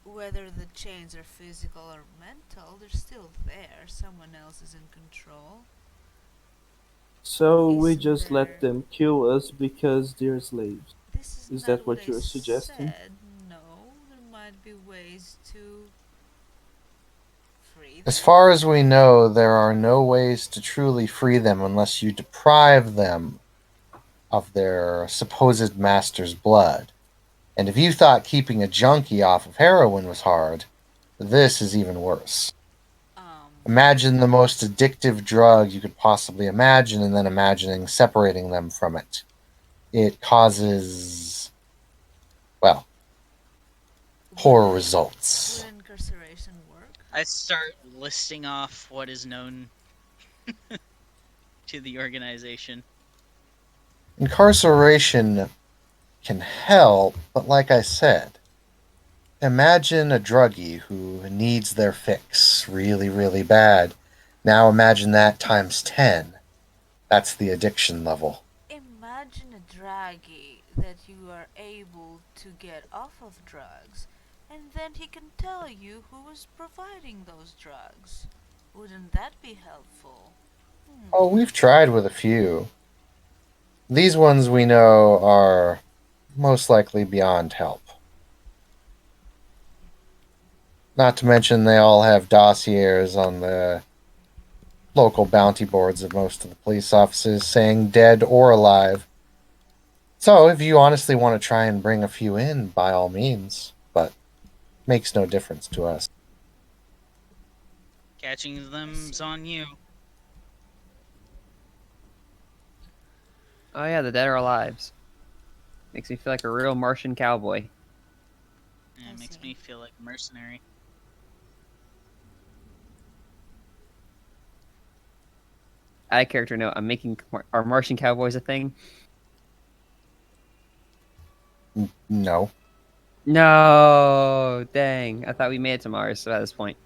Whether the chains are physical or mental, they're still there. Someone else is in control. So we Isn't just let there? them kill us because they're slaves. This is Is not that what what I you're suggesting? said. No, there might be ways to free As them. far as we know, there are no ways to truly free them unless you deprive them of their supposed master's blood. And if you thought keeping a junkie off of heroin was hard, this is even worse. Um, Imagine the most addictive drug you could possibly imagine and then imagining separating them from it. It causes, well, horror results. would incarceration work? I start listing off what is known to the organization. Incarceration can help, but like I said, imagine a druggie who needs their fix really, really bad, Now imagine that times 10. That's the addiction level. Imagine a draggy that you are able to get off of drugs, and then he can tell you who is providing those drugs. Wouldn't that be helpful? Oh, we've tried with a few. These ones we know are most likely beyond help. Not to mention, they all have dossiers on the local bounty boards of most of the police offices saying dead or alive. So, if you honestly want to try and bring a few in, by all means, but makes no difference to us. Catching them's on you. Oh yeah, the dead or alives. Makes me feel like a real Martian cowboy. And I it makes see. me feel like a mercenary. I character note: I'm making our Martian cowboys a thing. No. No, dang! I thought we made it to Mars at this point.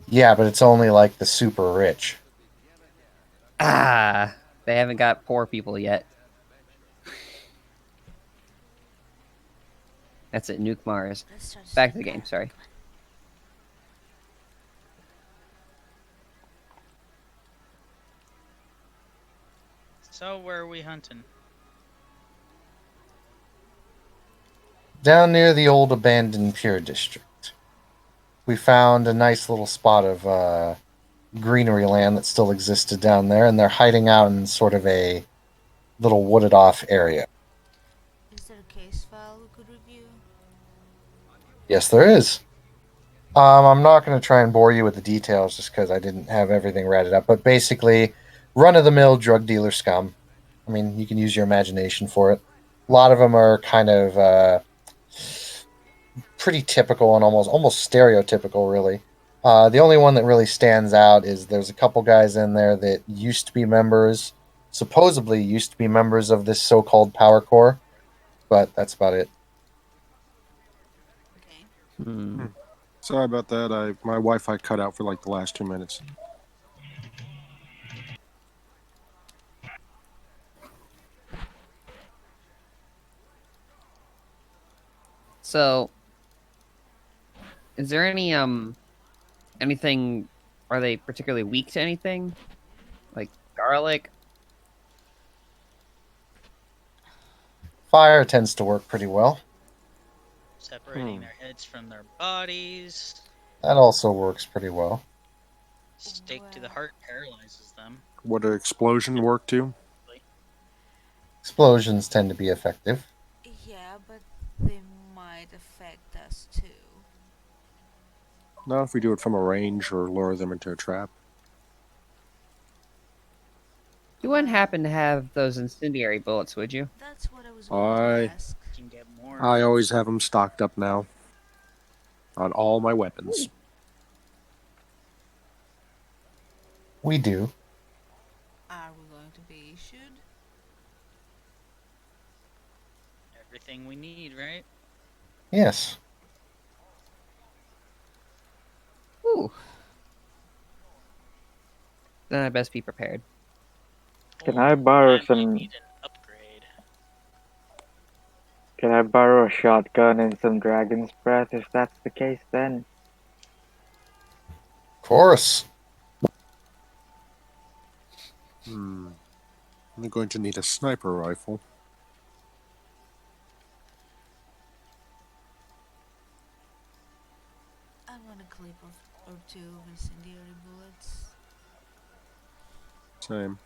Yeah, but it's only like the super rich. Ah, they haven't got poor people yet. That's it. Nuke Mars. Let's try to Back sleep to the game. better. Sorry. Come on. So where are we hunting? Down near the old abandoned Pier district, we found a nice little spot of greenery land that still existed down there, and they're hiding out in sort of a little wooded off area. Is there a case file we could review? Yes, there is. I'm not going to try and bore you with the details just because I didn't have everything ratted up, but basically, run of the mill drug dealer scum. I mean, you can use your imagination for it. A lot of them are kind of pretty typical and almost stereotypical, really. The only one that really stands out is there's a couple guys in there that used to be members, supposedly used to be members of this so-called power core, but that's about it. Okay. Hmm. Sorry about that. My Wi-Fi cut out for like the last 2 minutes. So, is there anything? Are they particularly weak to anything? Like garlic? Fire tends to work pretty well. Separating their heads from their bodies. That also works pretty well. Stake to the Well, heart paralyzes them. Would an explosion work too? Explosions tend to be effective. yeah, but they might affect us too. Not if we do it from a range or lure them into a trap. You wouldn't Well, happen to have those incendiary bullets, would you? that's what I was going to I ask. You can get more. I always have them stocked up now on all my weapons. We do. Are we going to be issued? Everything we need, right? Yes. Ooh. Then I best be prepared. Can Oh, I borrow might some? need an upgrade. Can I borrow a shotgun and some dragon's breath? If that's the case, then Of course. I'm going to need a sniper rifle. I want a clip or two of incendiary bullets. Same.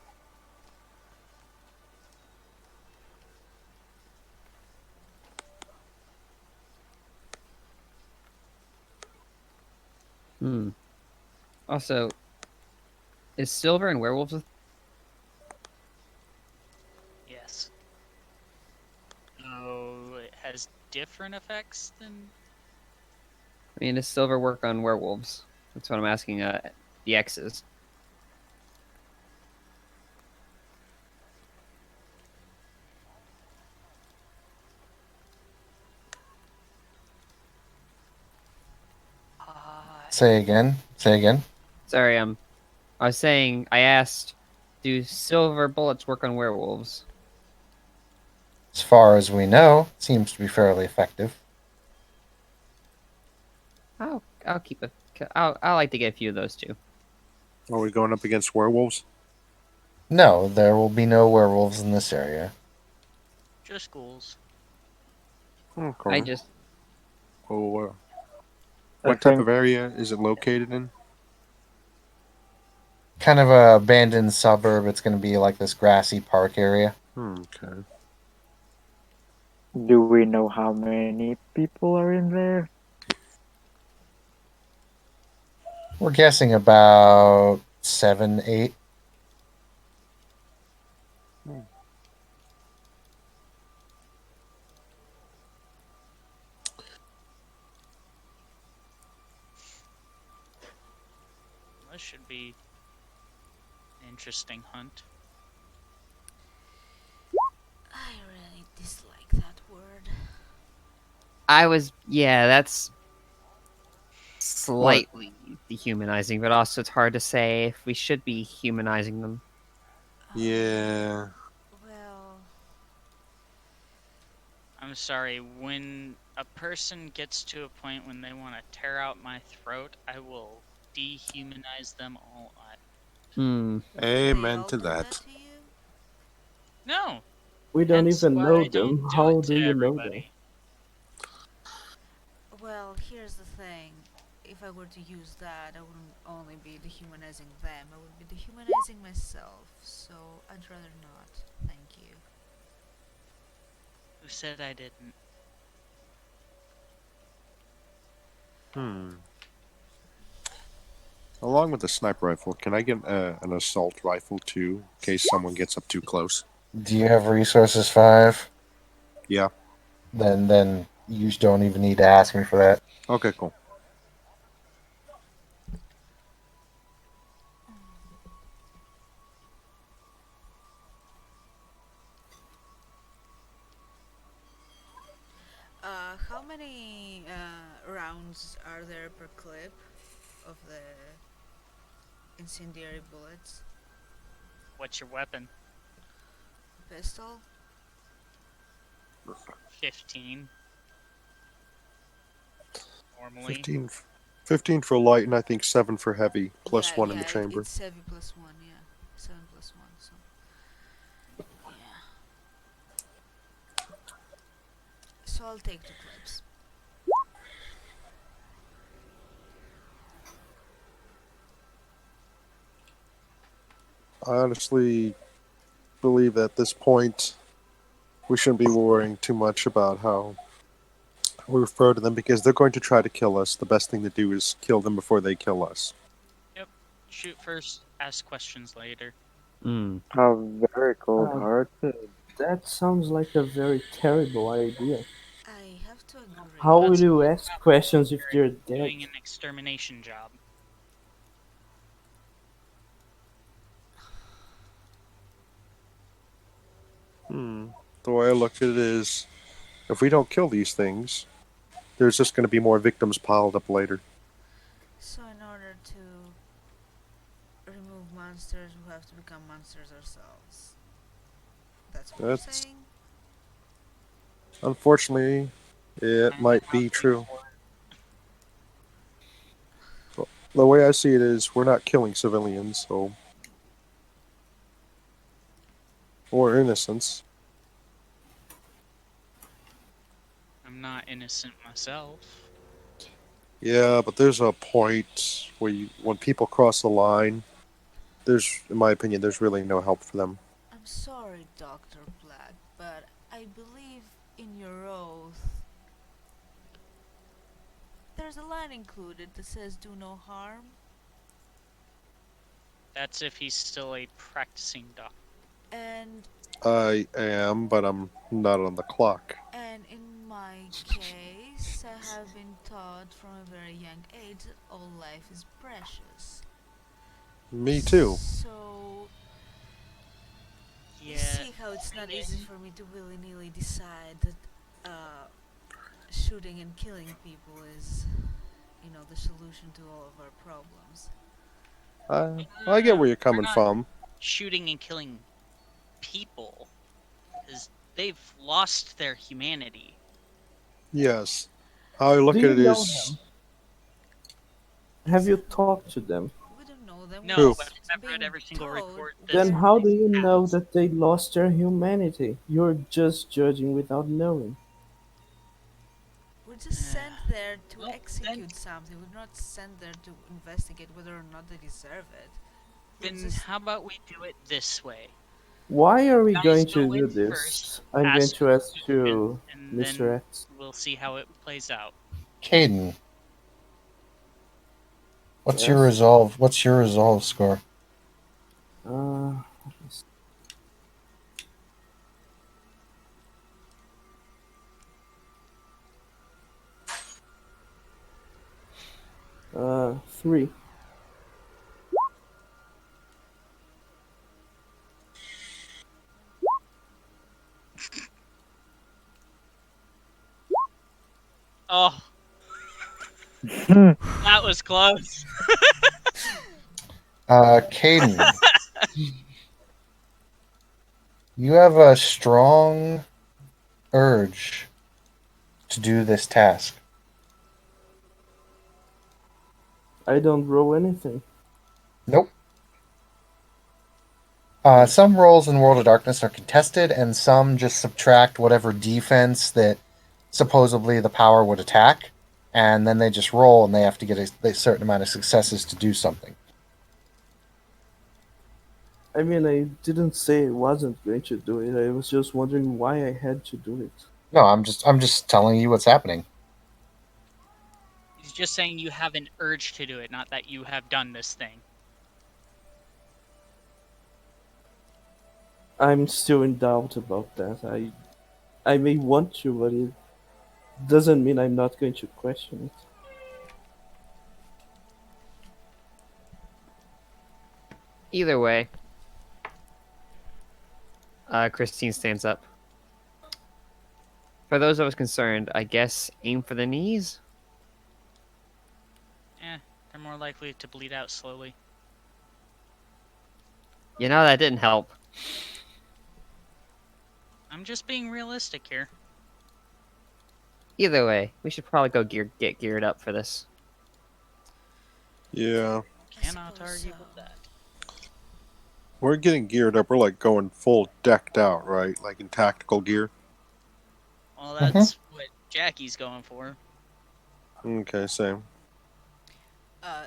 Hmm. Also, is silver and werewolves? Yes. Oh, it has different effects than. I mean, does silver work on werewolves? That's what I'm asking. The X's. Say again. Say again. Sorry, I was saying I asked, do silver bullets work on werewolves? As far as we know, it seems to be fairly effective. I'll keep a. I like to get a few of those too. Are we going up against werewolves? No, there will be no werewolves in this area. Just ghouls. Okay. I just Oh, I what type think of area is it located in? Kind of a abandoned suburb. It's going to be like this grassy park area. Okay. do we know how many people are in there? We're guessing about 7, 8. This should be an interesting hunt. I really dislike that word. yeah, that's What? slightly dehumanizing, but also it's hard to say if we should be humanizing them. Yeah. Well, I'm sorry, when a person gets to a point when they want to tear out my throat, I will dehumanize them all. Hmm. they Amen all to do that that. to you? No, We don't hence even why know I don't them. do How it do to you know them? everybody. Well, here's the thing. If I were to use that, I wouldn't only be dehumanizing them, I would be dehumanizing myself, so I'd rather not. Thank you. Who said I didn't? Hmm. Along with the sniper rifle, can I get an assault rifle too, in case someone gets up too close? Do you have resources 5? Yeah. Then you don't even need to ask me for that. Okay, cool. How many rounds are there per clip of the incendiary bullets? What's your weapon? Pistol? 15. Normally. 15 for light, and I think 7 for heavy, plus yeah, 1 in yeah, the chamber. it's 7 plus 1, yeah. 7 plus 1, so. Yeah. So I'll take 2 clips. I honestly believe at this point we shouldn't be worrying too much about how we refer to them because they're going to try to kill us. The best thing to do is kill them before they kill us. Yep. Shoot first, ask questions later. Hmm. How very Uh, cold-hearted. that sounds like a very terrible idea. I have to How agree. will That's you ask questions if you're they're dead? doing an extermination job. The way I look at it is, if we don't kill these things, there's just going to be more victims piled up later. So in order to remove monsters, we have to become monsters ourselves. That's what you're That's saying? unfortunately, it Kinda might how be things true. work. The way I see it is, we're not killing civilians, so or innocents. I'm not innocent myself. Yeah, but there's a point where when people cross the line, in my opinion, there's really no help for them. I'm sorry, Dr. Black, but I believe in your oath. There's a line included that says do no harm. That's if he's still a practicing doctor. And I am, but I'm not on the clock. and in my case, I have been taught from a very young age that all life is precious. Me too. So you Yeah. see how it's not easy for me to willy-nilly decide that shooting and killing people is, the the solution to all of our problems. I get where you're We're coming not from. shooting and killing people because they've lost their humanity. Yes. How I look Do at you it know is, them? Have you talked to them? We don't know them. No, Who? We're but just I've read being every single told report Then that's they're how do you know passed. that they lost their humanity? You're just judging without knowing. we're just sent there to Well, then, execute something. We're not sent there to investigate whether or not they deserve it. We're then just how about we do it this way? Why are we Guys, going go to do in first, this? I'm going ask to ask questions, you, and Mr. then X. we'll see how it plays out. Caden, what's your Yes? resolve? What's your resolve score? Uh, 3. Oh, that was close. Caden, you have a strong urge to do this task. I don't roll anything. Nope. Some rolls in World of Darkness are contested, and some just subtract whatever defense that supposedly the power would attack, and then they just roll, and they have to get a certain amount of successes to do something. I mean, I didn't say I wasn't going to do it. I was just wondering why I had to do it. No, I'm just telling you what's happening. He's just saying you have an urge to do it, not that you have done this thing. I'm still in doubt about that. I may want to, but it doesn't mean I'm not going to question it. Either way, Christine stands up. For those of us concerned, I guess aim for the knees? They're more likely to bleed out slowly. You know, that didn't help. I'm just being realistic here. Either way, we should probably go get geared up for this. Yeah, Cannot suppose argue so. with that. we're getting geared up. We're like going full decked out, right? Like in tactical gear. Well, that's what Jackie's going for. Okay, same.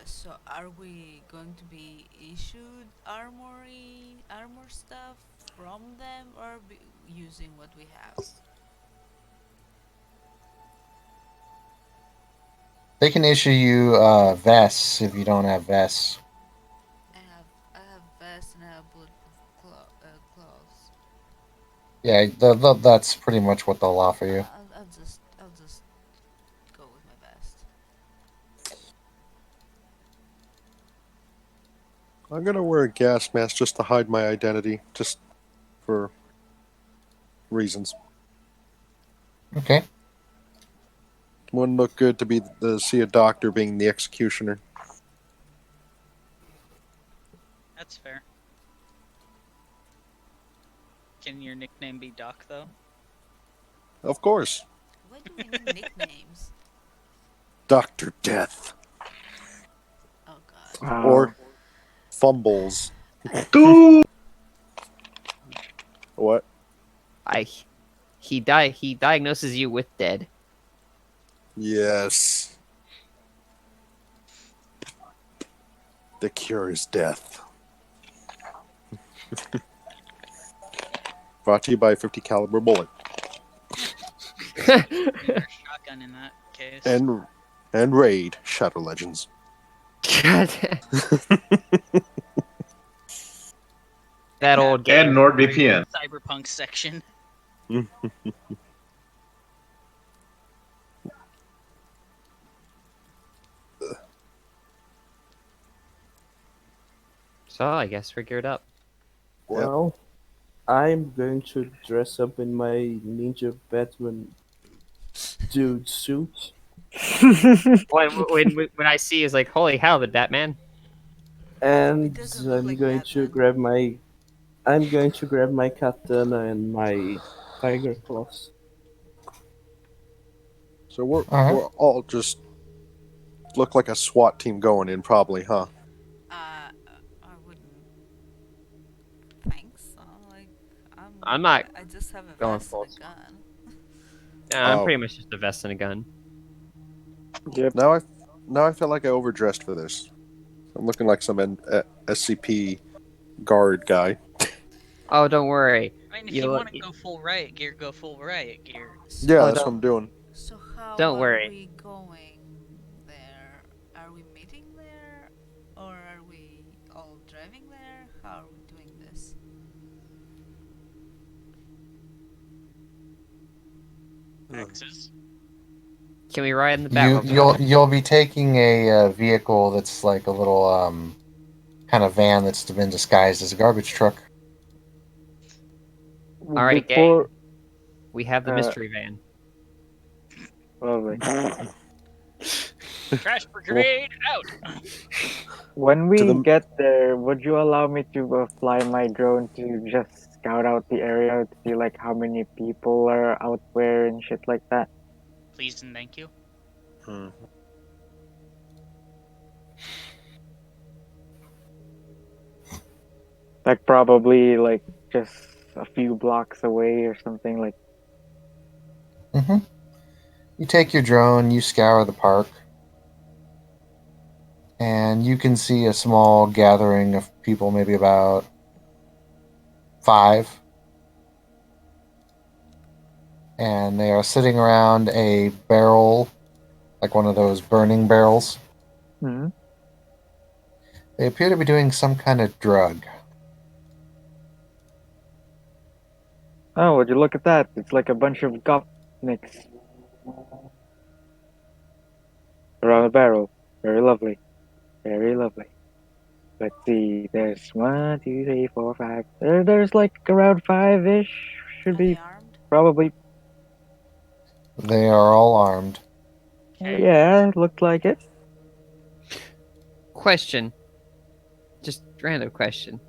So are we going to be issued armor stuff from them, or using what we have? They can issue you vests if you don't have vests. I have vest and I have bulletproof clothes. Yeah, that's pretty much what they'll offer you. I'll just go with my vest. I'm gonna wear a gas mask just to hide my identity, just for reasons. Okay. Wouldn't look good to see a doctor being the executioner. That's fair. Can your nickname be Doc, though? Of course, Why do we need nicknames? Doctor Death Oh god. Wow. or Fumbles. Dude! What? He diagnoses you with dead. Yes. The cure is death. Brought to you by a 50 caliber bullet Or shotgun in that case. and Raid Shadow Legends. God. That old game. And NordVPN. Cyberpunk section. So I guess we're geared up. Well, I'm going to dress up in my Ninja Batman dude suit. When I see is like, holy hell, the Batman. And doesn't look like Batman. I'm going to grab my katana and my tiger claws. So we're All right. we're all just look like a SWAT team going in, probably, huh? I wouldn't think so. Like, I'm not I just have a going vest and full a SWAT. gun. I'm Oh, pretty much just a vest and a gun. Yep. now I feel like I overdressed for this. I'm looking like some SCP guard guy. Oh, don't worry. I mean, if You you look. want to go full riot gear, go full riot gear. Yeah, Oh, that's what don't I'm doing. So how don't are worry. we going there? Are we meeting there, or are we all driving there? How are we doing this? Axes. Can we ride in the You Batmobile? you'll be taking a vehicle that's like a little kind of van that's been disguised as a garbage truck. All right, gang. Before, We have the uh, mystery van. lovely. Trash brigade out. When To we the get there, would you allow me to fly my drone to just scout out the area to see like how many people are out where and shit like that? Please and thank you. Hmm. Like probably like just a few blocks away or something like. hmm You take your drone, you scour the park, and you can see a small gathering of people, maybe about 5, and they are sitting around a barrel, like one of those burning barrels. Hmm. They appear to be doing some kind of drug. Oh, would you look at that? It's like a bunch of gopniks around a barrel. Very lovely. Very lovely. Let's see. There's 1, 2, 3, 4, 5. There's like around 5-ish. Should Are they be armed? probably. They are all armed. Okay. Yeah, looked like it. Question. Just random question.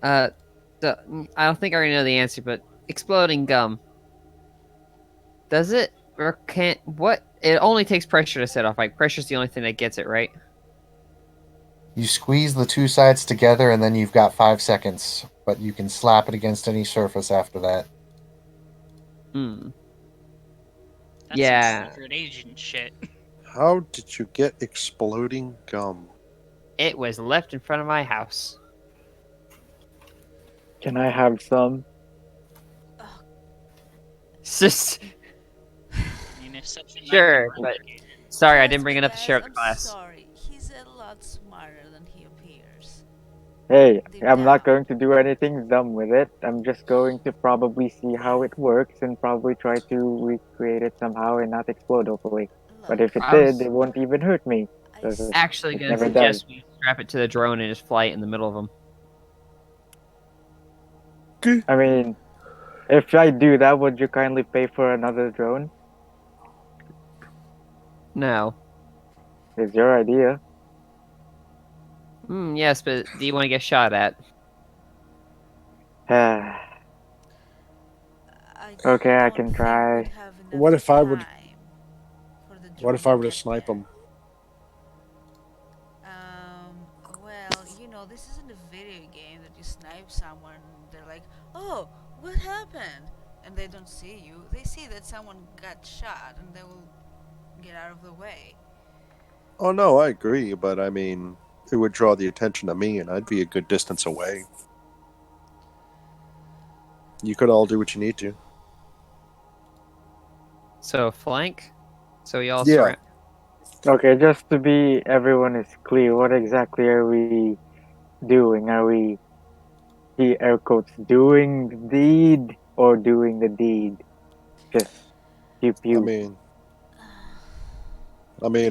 Uh, I don't think I already know the answer, but exploding gum. Does it or can't? What? It only takes pressure to set off. Like pressure's the only thing that gets it, right? You squeeze the two sides together, and then you've got 5 seconds, but you can slap it against any surface after that. Hmm. That's some Yeah. secret agent shit. How did you get exploding gum? It was left in front of my house. Can I have some? Sis, I mean, if such a sure, nightmare but indicated. sorry, I Trust didn't bring me, enough to guys, share with the I'm class. sorry. He's a lot smarter than he appears. Hey, Deep I'm not down. going to do anything dumb with it. I'm just going to probably see how it works and probably try to recreate it somehow and not explode, hopefully. But Look, if it I did, was it won't even hurt me. I Because it, actually it gonna never does. suggest we strap it to the drone and just fly it in the middle of them. I mean, if I do that, would you kindly pay for another drone? No. It's your idea. Yes, but do you want to get shot at? Okay, I I don't can think we'd try. have enough What if I would? time for the What drone if I to were to get snipe there. them? Well, this isn't a video game that you snipe someone, they're like, oh, what happened? And they don't see you. They see that someone got shot and they will get out of the way. Oh no, I agree, but I mean, it would draw the attention to me, and I'd be a good distance away. You could all do what you need to. So flank. So we all Yeah, surround. Okay, just to be everyone is clear, what exactly are we doing? Are we, the air quotes, doing the deed or doing the deed? Just pew I pew. mean,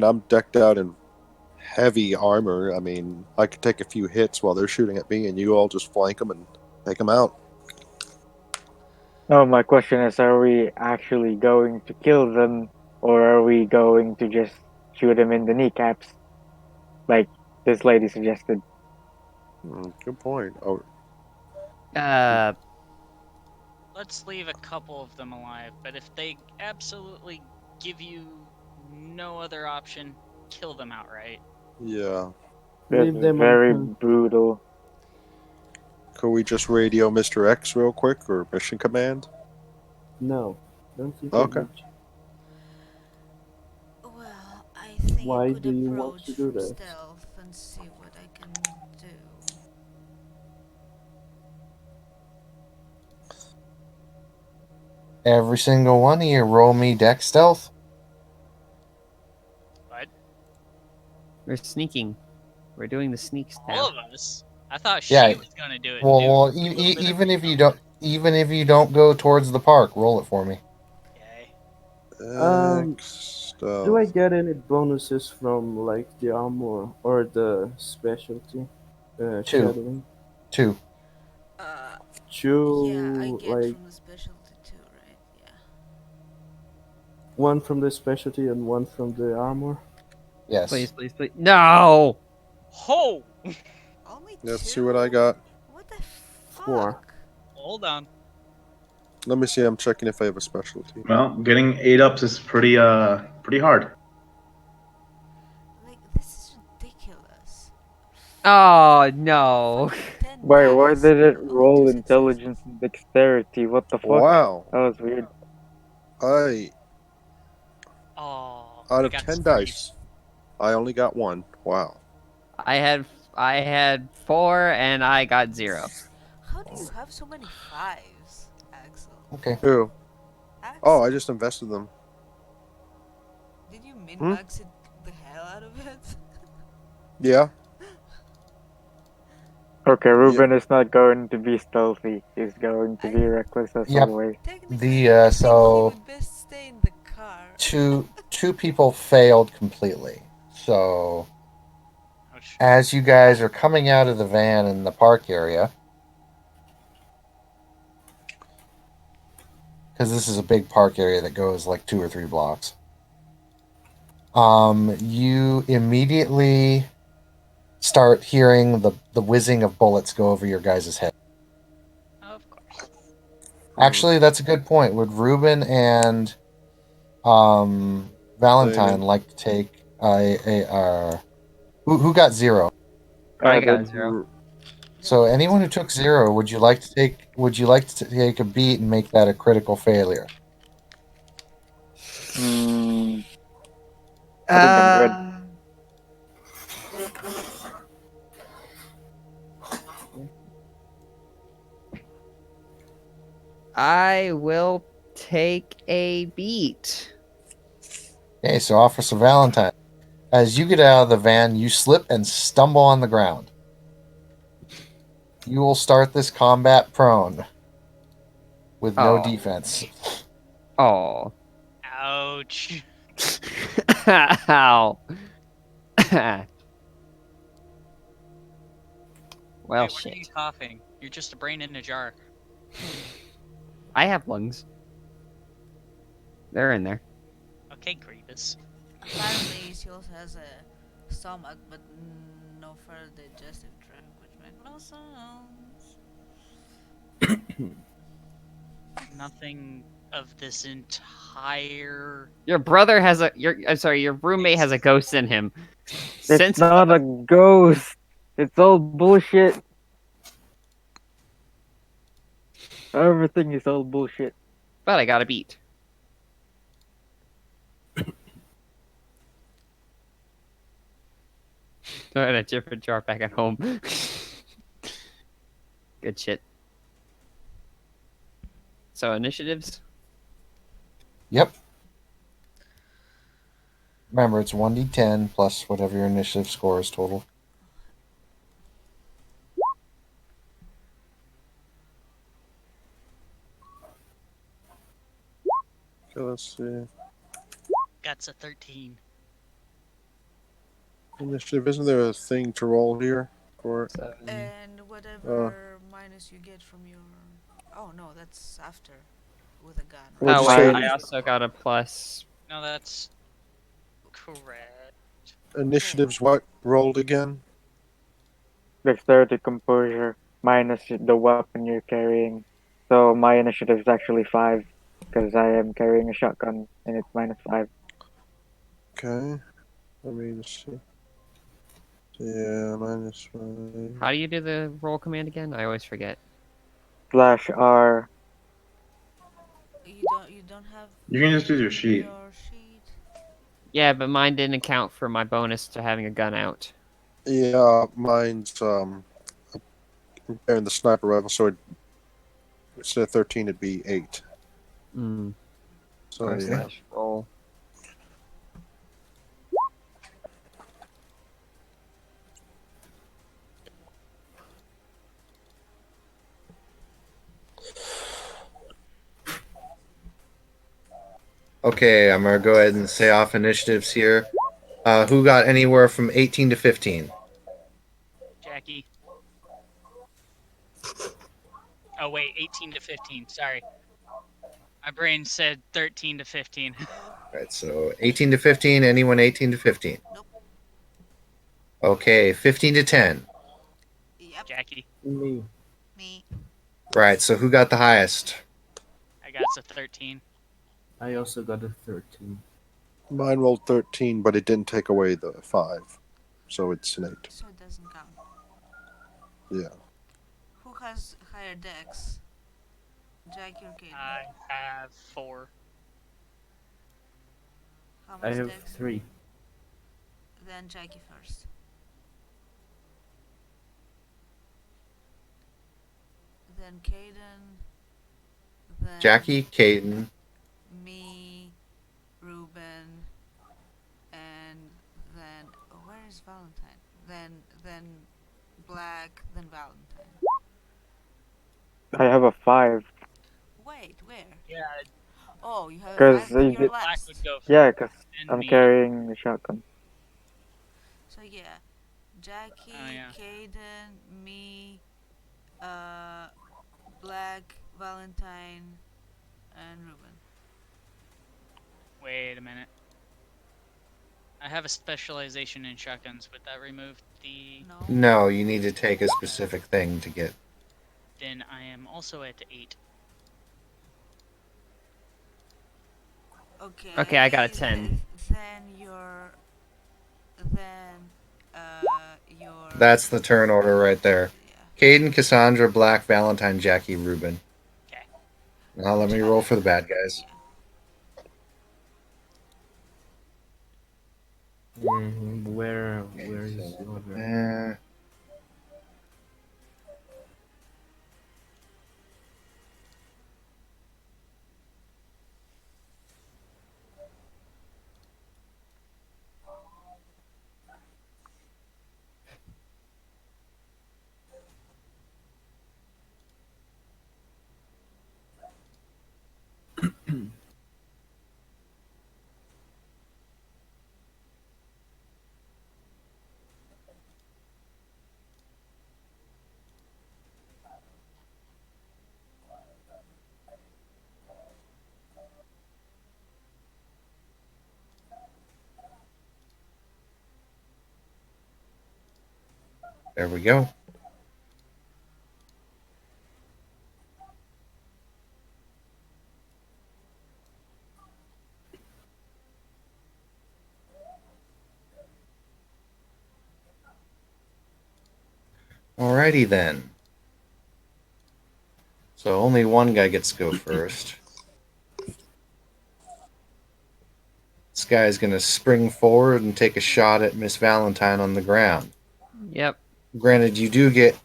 I'm decked out in heavy armor. I mean, I could take a few hits while they're shooting at me, and you all just flank them and take them out. No, my question is, are we actually going to kill them or are we going to just shoot him in the kneecaps, like this lady suggested? Good point. Oh, Uh, Let's leave a couple of them alive, but if they absolutely give you no other option, kill them outright. yeah. That's Leave them very unconscious. brutal. Could we just radio Mr. X real quick or mission command? No, don't think of Okay. it. Well, I think Why I could do you want approach to do from that? stealth and see what I can do. Every single one of you roll me deck stealth. But we're sneaking. We're doing the sneaks all now. of us, I thought Yeah. she was gonna do it. Well, Do a little bit of even if you don't go towards the park, roll it for me. Okay. Do I Stealth. get any bonuses from like the armor or the specialty Two. shadowing? 2. Uh, yeah, I Two, get like from the specialty too, right? Yeah. one from the specialty and one from the armor. Yes. Please, please, please. No! Ho! Only Let's see two? what I got. What the fuck? 4. Hold on. Let me see. I'm checking if I have a specialty. Well, getting 8-ups is pretty hard. Like, this is ridiculous. Oh no! Fucking 10 Wait, why dice, did it only roll 2 intelligence successes. and dexterity? What the fuck? Wow. That was weird. Oh, Out I of got 10 screwed. dice, I only got 1. Wow. I had 4 and I got 0. How do you have so many 5s, Axel? Okay. Who? Axel, Oh, I just invested them. did you min-max it the hell out of it? Yeah. Okay, Ruben is not going to be stealthy. He's going to be I- reckless as Yep. always. Technically, The I think he so would best stay in the car. two people failed completely. So Ouch. as you guys are coming out of the van in the park area, because this is a big park area that goes like 2 or 3 blocks, you immediately start hearing the whizzing of bullets go over your guys' head. Of course. Actually, that's a good point. Would Ruben and Valentine Damon. like to take who got 0? I did. got 0. So anyone who took 0, would you like to take a beat and make that a critical failure? I think I'm good. I will take a beat. Okay, so Officer Valentine, as you get out of the van, you slip and stumble on the ground. You will start this combat prone with no Oh. defense. Oh. Ouch. Ow. Well, Wait, why are you shit. coughing? You're just a brain in a jar. I have lungs. They're in there. Okay, Grievous. Apparently, she also has a stomach, but no further digestive tract, which makes no sense. Nothing of this entire. Your brother has your roommate has a ghost in him. It's not a ghost. It's all bullshit. Everything is all bullshit. But I got a beat. Throwing a different jar back at home. Good shit. So initiatives? Yep. Remember, it's 1d10 plus whatever your initiative score is total. Okay, let's see. That's a 13. Initiative. Isn't there a thing to roll here for it? And whatever minus you get from your. Oh no, that's after with a gun. What'd Oh you wait, say? I also got a plus No, that's correct. Initiatives what rolled again? Dexterity, composure, minus the weapon you're carrying. So my initiative is actually 5 because I am carrying a shotgun and it's -5. Okay. Let me just see. Yeah, -5. How do you do the roll command again? I always forget. /R. You don't have You can just use your it in sheet. your sheet. Yeah, but mine didn't account for my bonus to having a gun out. Yeah, mine's comparing the sniper rifle, so instead of 13, it'd be 8. Mm. So R yeah. slash roll. Okay, I'm gonna go ahead and say off initiatives here. Who got anywhere from 18 to 15? Jackie. Oh wait, 18 to 15. Sorry, my brain said 13 to 15. Right, so 18 to 15. Anyone 18 to 15? Nope. Okay, 15 to 10. Yep. Jackie, Me. Me. Right, so who got the highest? I got a 13. I also got a 13. Mine rolled 13, but it didn't take away the 5. So it's an 8. So it doesn't count. Yeah. Who has higher dex? Jackie or Kaden? I have 4. How I much have dex? 3. Then Jackie first. Then Kaden. Then Jackie, Caden, me, Ruben, and then where is Valentine? Then Black, then Valentine. I have a 5 Wait, where? Yeah, Oh, you have a because 5, but you're Black last. would go yeah, because and I'm me. carrying the shotgun. So yeah, Jackie, Oh, yeah. Kaden, me, Black, Valentine, and Ruben. Wait a minute. I have a specialization in shotguns. Would that remove the? No. No, you need to take a specific thing to get. Then I am also at 8. Okay. Okay, I got a 10. Then you're. Then you're. That's the turn order right there. Yeah. Caden, Cassandra, Black, Valentine, Jackie, Ruben. Okay. Now let me roll for the bad guys. Yeah. Where is So, the order? there we go. Alrighty then. So only one guy gets to go first. This guy's gonna spring forward and take a shot at Miss Valentine on the ground. Yep. Granted, you do get,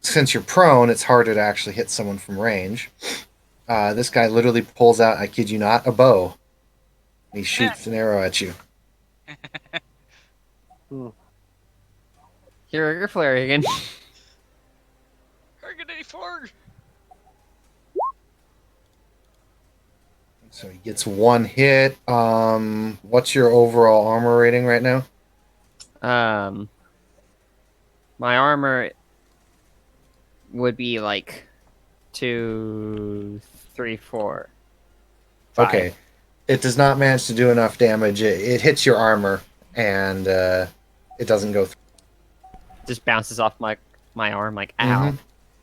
since you're prone, it's harder to actually hit someone from range. This guy literally pulls out, I kid you not, a bow. He shoots an arrow at you. You're Flarigan. Hergany Ford. So he gets one hit. What's your overall armor rating right now? My armor would be like 2, 3, 4, 5. Okay. It does not manage to do enough damage. It hits your armor, and it doesn't go through. Just bounces off my arm like ow.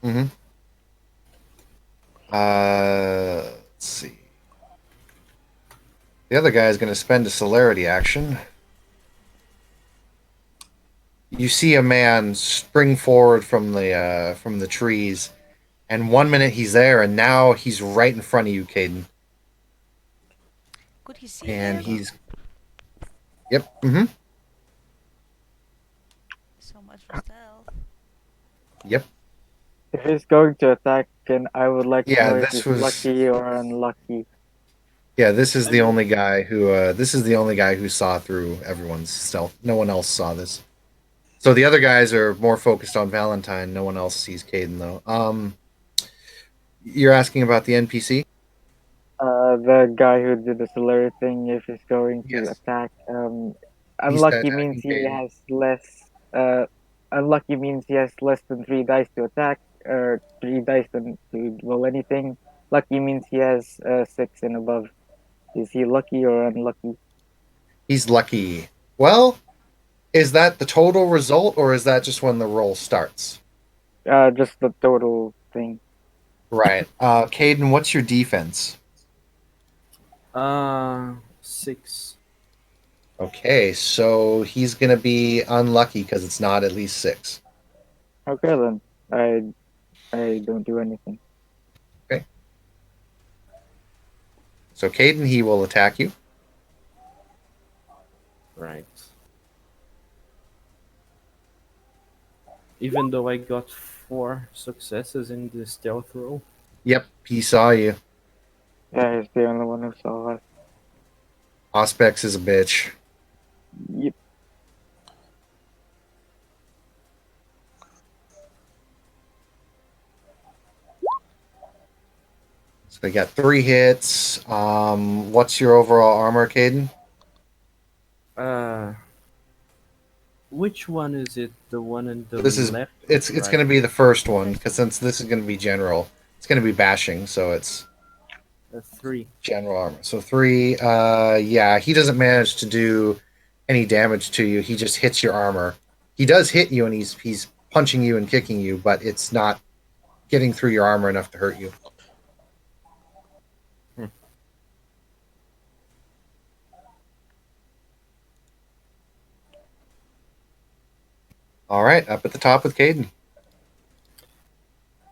Mm-hmm. Mm-hmm. Let's see. The other guy is going to spend a celerity action. You see a man spring forward from the trees, and 1 minute he's there, and now he's right in front of you, Caden. Could he see And him? he's yep. Mm-hmm. So much for stealth. Yep. If he's going to attack, then I would like to Yeah, know if this he's was lucky or unlucky. yeah, this is I the mean, only guy who saw through everyone's stealth. No one else saw this. So the other guys are more focused on Valentine. No one else sees Caden though. You're asking about the NPC? The guy who did the Solari thing, if he's going to Yes. attack, He's unlucky means attacking he Caden. has less. Uh, Unlucky means he has less than 3 dice to attack, or 3 dice to roll anything. Lucky means he has 6 and above. Is he lucky or unlucky? He's lucky. Well, is that the total result, or is that just when the roll starts? Just the total thing. Right. Caden, what's your defense? 6. Okay, so he's gonna be unlucky because it's not at least 6. Okay then. I don't do anything. Okay. So Caden, he will attack you. Right. Even though I got 4 successes in the stealth roll. Yep, he saw you. Yeah, he's the only one who saw us. Auspex is a bitch. Yep. So they got 3 hits. What's your overall armor, Caden? Uh, which one is it? The one in the This is left? it's right? going to be the first one because since this is going to be general, it's going to be bashing, so it's 3. general armor. So 3. Yeah, he doesn't manage to do any damage to you. He just hits your armor. He does hit you, and he's punching you and kicking you, but it's not getting through your armor enough to hurt you. All right, up at the top with Caden.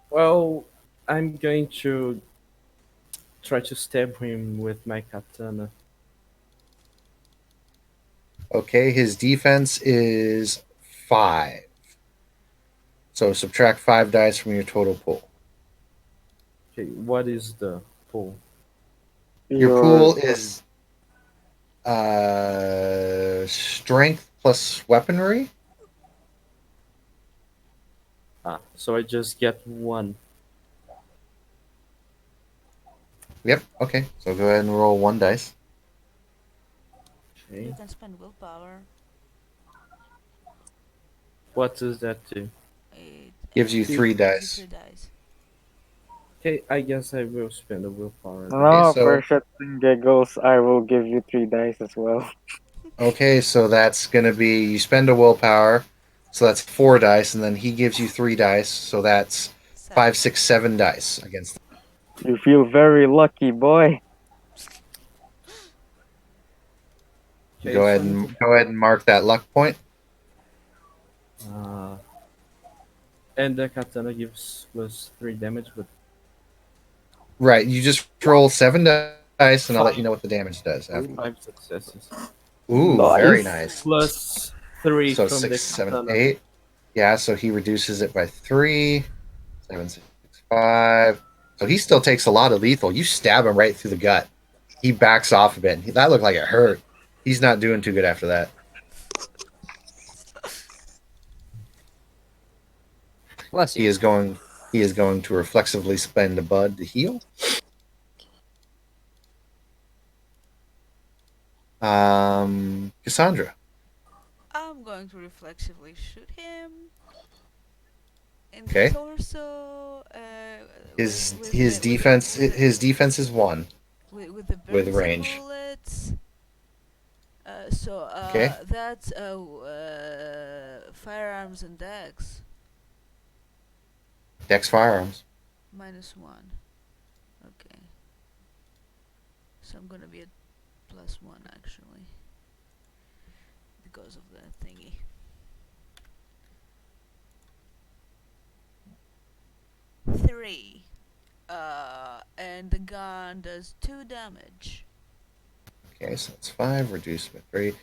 Well, I'm going to try to stab him with my katana. Okay, his defense is 5. So subtract 5 dice from your total pool. Okay, what is the pool? Your pool is strength plus weaponry. So I just get 1. Yep. Okay. So go ahead and roll 1 dice. Okay. You can spend willpower. What does that do? It Gives you 3 gives you dice. 3 dice. Okay, I guess I will spend a willpower. then. No, so- for shits and giggles, I will give you 3 dice as well. Okay, so that's gonna be you spend a willpower, so that's 4 dice, and then he gives you 3 dice, so that's 5, 6, 7 dice against. You feel very lucky, boy. Okay, Go ahead and mark that luck point. And the katana gives +3 damage, but Right. You just roll 7 dice, and I'll let you know what the damage does after. 5 successes. Ooh, very nice. +3 So from 6, the 7, katana. 8. Yeah, so he reduces it by 3. 7, 6, 5. So he still takes a lot of lethal. You stab him right through the gut. He backs off a bit. That looked like it hurt. He's not doing too good after that. Bless you. He is going to reflexively spend a bud to heal. Cassandra. I'm going to reflexively shoot him in Okay. the torso. His with his the- defense his defense is 1. with the with burns range. bullet. Okay. That's firearms and dex Dex firearms. -1. Okay. So I'm gonna be at +1 actually because of the thingy. 3. And the gun does 2 damage. Okay, so it's 5 reduced by 3.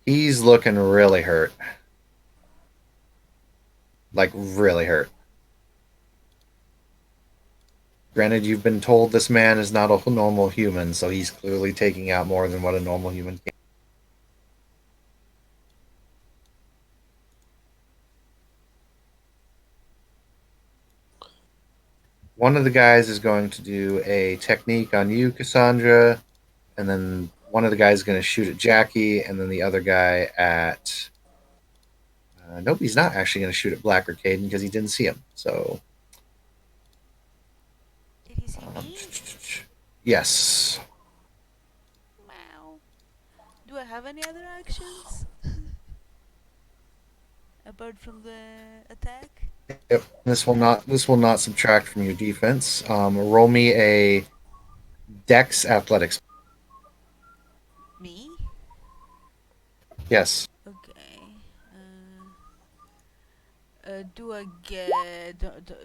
He's looking really hurt. Like, really hurt. Granted, you've been told this man is not a normal human, so he's clearly taking out more than what a normal human can. One of the guys is going to do a technique on you, Cassandra, and then one of the guys is going to shoot at Jackie, and then the other guy at. Nope, he's not actually going to shoot at Black or Caden because he didn't see him. So. Did he see me? Yes. Wow. Do I have any other actions? Apart from the attack? Yep. This will not subtract from your defense. Roll me a Dex Athletics. Me? Yes. Okay. Do I get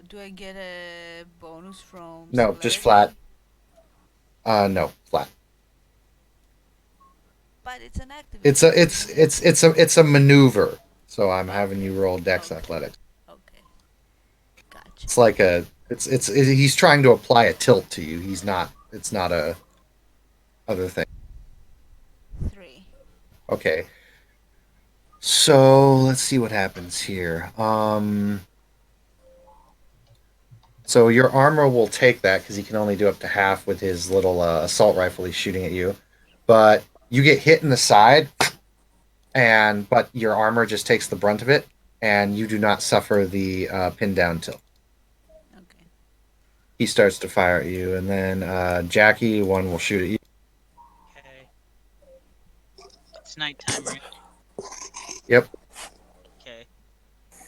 do I get a bonus from? No, just celerity? flat. No, flat. But it's an active. It's a maneuver. So I'm having you roll Dex Okay. Athletics. Okay. Gotcha. It's like he's trying to apply a tilt to you. He's not. It's not a other thing. 3. Okay. So let's see what happens here. So your armor will take that because he can only do up to half with his little assault rifle he's shooting at you. But you get hit in the side, but your armor just takes the brunt of it, and you do not suffer the pin down tilt. Okay. He starts to fire at you, and then Jackie, one will shoot at you. Okay. It's nighttime, right? Yep. Okay.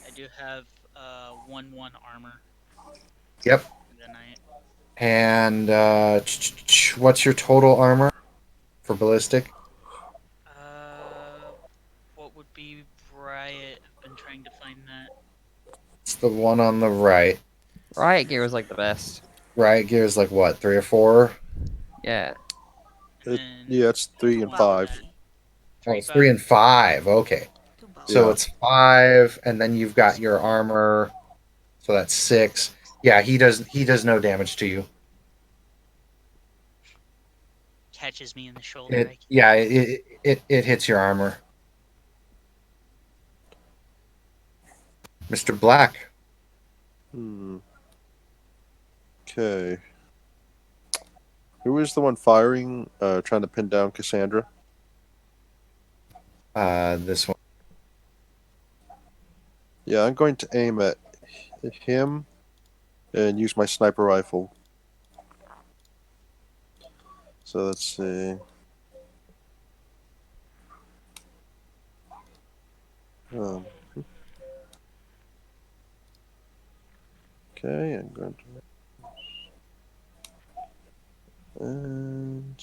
I do have 1/1 armor Yep. for the night. And what's your total armor for ballistic? What would be Riot? I've been trying to find that. It's the one on the right. Riot gear was like the best. Riot gear is like what, 3 or 4? Yeah. And then Yeah, it's 3 and 5. Bounty. Oh, it's 3 and 5. Okay. 2 bounty. So Yeah. it's 5, and then you've got your armor. So that's 6. Yeah, he does no damage to you. catches me in the shoulder. It hits your armor. Mr. Black. Okay. Who is the one firing, trying to pin down Cassandra? This one. Yeah, I'm going to aim at him and use my sniper rifle. So let's see. Okay, I'm going to. And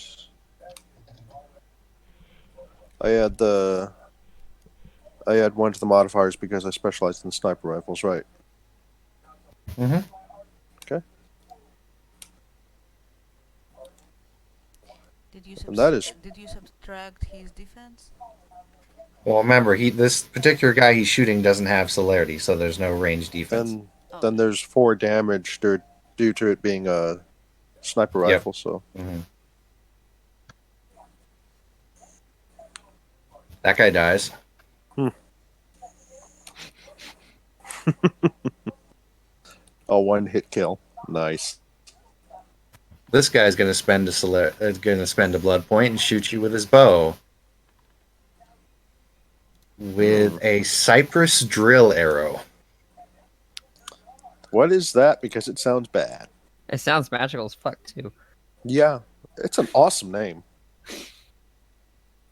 I add 1 to the modifiers because I specialized in sniper rifles, right? Mm-hmm. Okay. Did you And that is subtract his defense? Well, remember, this particular guy he's shooting doesn't have celerity, so there's no range defense. then there's 4 damage due to it being a sniper rifle. So Mm-hmm. That guy dies. a 1-hit kill. Nice. This guy's going to spend a blood point and shoot you with his bow. With a cypress drill arrow. What is that? Because it sounds bad. It sounds magical as fuck too. Yeah, it's an awesome name.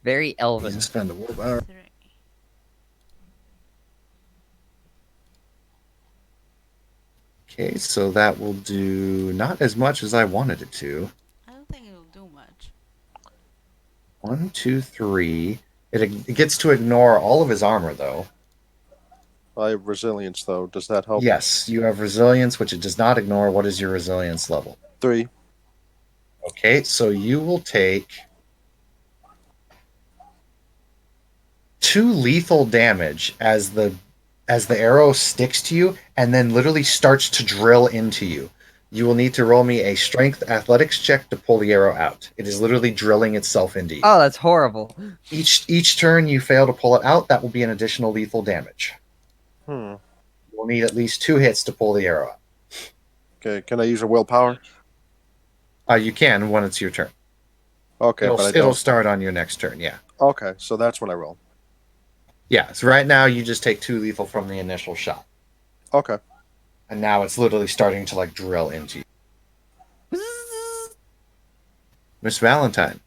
Very Needs elven. to spend a willpower. 3. Okay, so that will do not as much as I wanted it to. I don't think it'll do much. 1, 2, 3. It gets to ignore all of his armor, though. I have resilience, though. Does that help? Yes, you have resilience, which it does not ignore. What is your resilience level? 3. Okay, so you will take 2 lethal damage as the arrow sticks to you and then literally starts to drill into you. You will need to roll me a strength athletics check to pull the arrow out. It is literally drilling itself into you. Oh, that's horrible. Each turn you fail to pull it out, that will be an additional lethal damage. You'll need at least 2 hits to pull the arrow out. Okay, can I use a willpower? You can when it's your turn. Okay, but I It'll don't. start on your next turn, yeah. Okay, so that's when I roll. Yeah, so right now you just take 2 lethal from the initial shot. Okay. And now it's literally starting to like drill into you. Miss Valentine.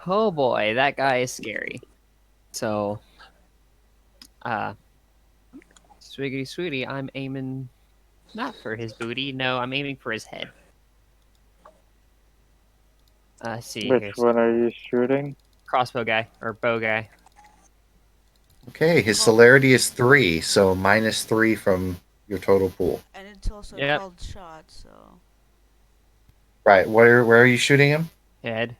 Oh boy, that guy is scary. So, swiggity sweetie, I'm aiming not for his booty. No, I'm aiming for his head. See, Which here's one are you shooting? crossbow guy or bow guy. Okay, his celerity is 3, so -3 from your total pool. And it's also Yep. called shot, so. Right, where are you shooting him? Head.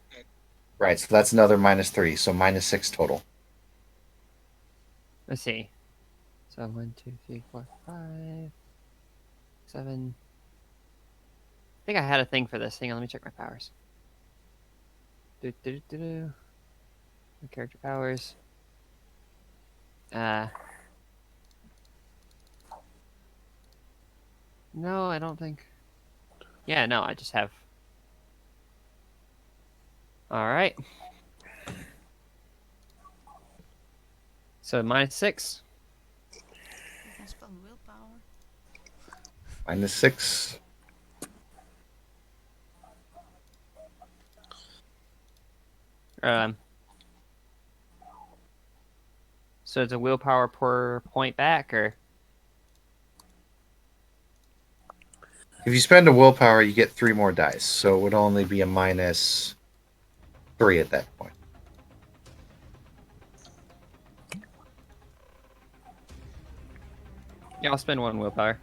Right, so that's another -3, so -6 total. Let's see. So 1, 2, 3, 4, 5, 7. I think I had a thing for this. Hang on, let me check my powers. My character powers. No, I don't think. Yeah, no, I just have. All right. So -6. You can spell willpower. -6. So it's a willpower per point back, or If you spend a willpower, you get 3 more dice, so it would only be a -3 at that point. yeah, I'll spend 1 willpower.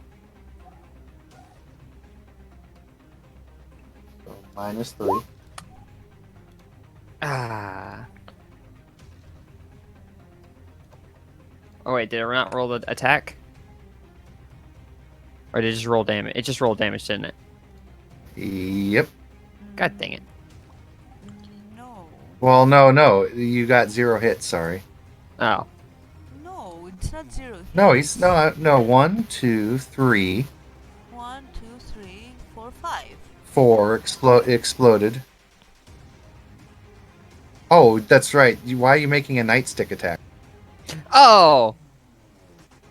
So -3. Ah. Oh wait, did it not roll the attack? Or did it just roll damage? It just rolled damage, didn't it? Yep. God dang it. No. Well, no, you got 0 hits. Sorry. Oh. No, it's not 0 hits. No, he's no 1, 2, 3, 1, 2, 3, 4, 5. 4 exploded. Oh, that's right. Why are you making a nightstick attack? Oh.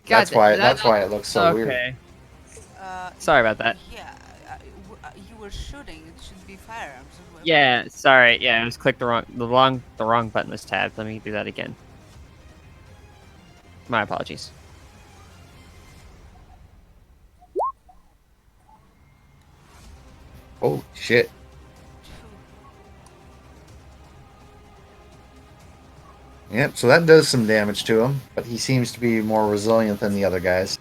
God, That's why it looks so weird. Okay. Sorry about that. Yeah, you were shooting. It should be firearms. and weapons. Yeah, sorry. Yeah, I just clicked the wrong button was tabbed. Let me do that again. My apologies. Oh shit. Yep, so that does some damage to him, but he seems to be more resilient than the other guys.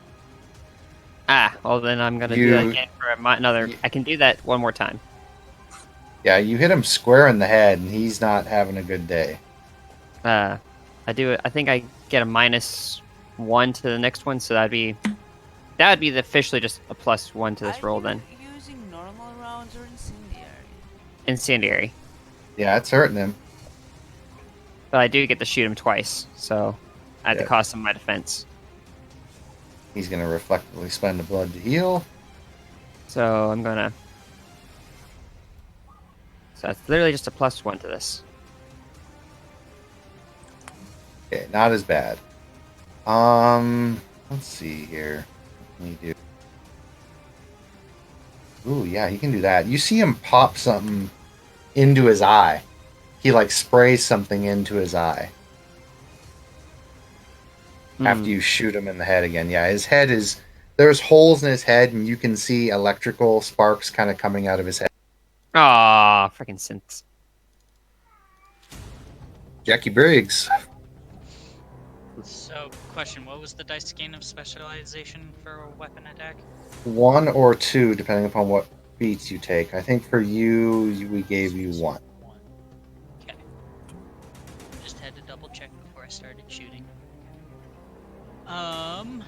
Ah, well then I'm gonna do that again for another. I can do that one more time. Yeah, you hit him square in the head, and he's not having a good day. I do it. I think I get a -1 to the next one, so that would be officially just a +1 to this roll then. Are you using normal rounds or incendiary? Incendiary. Yeah, it's hurting him. But I do get to shoot him twice, so at the cost of my defense. He's going to reflectively spend the blood to heal. So I'm gonna. So that's literally just a +1 to this. Okay, not as bad. Let's see here. What can we do? Ooh, yeah, he can do that. You see him pop something into his eye, he like sprays something into his eye after you shoot him in the head again. Yeah, his head is there's holes in his head, and you can see electrical sparks kind of coming out of his head. Aw, freaking synths. Jackie Briggs. So, question: what was the dice gain of specialization for a weapon attack? 1 or 2, depending upon what feats you take. I think for you, we gave you 1. One. Okay. Just had to double check before I started shooting. And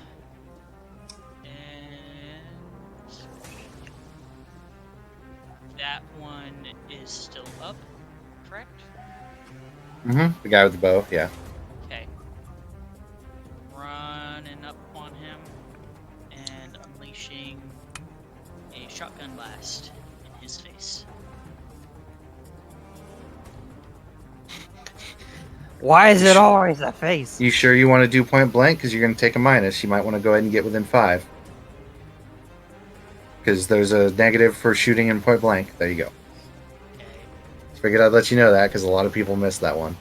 that one is still up, correct? Mm-hmm. The guy with the bow, yeah. Okay. Running up on him and unleashing a shotgun blast in his face. Why is it always a face? You sure you want to do point blank? Because you're going to take a minus. You might want to go ahead and get within 5. Because there's a negative for shooting in point blank. There you go. Okay. Figured I'd let you know that because a lot of people miss that one.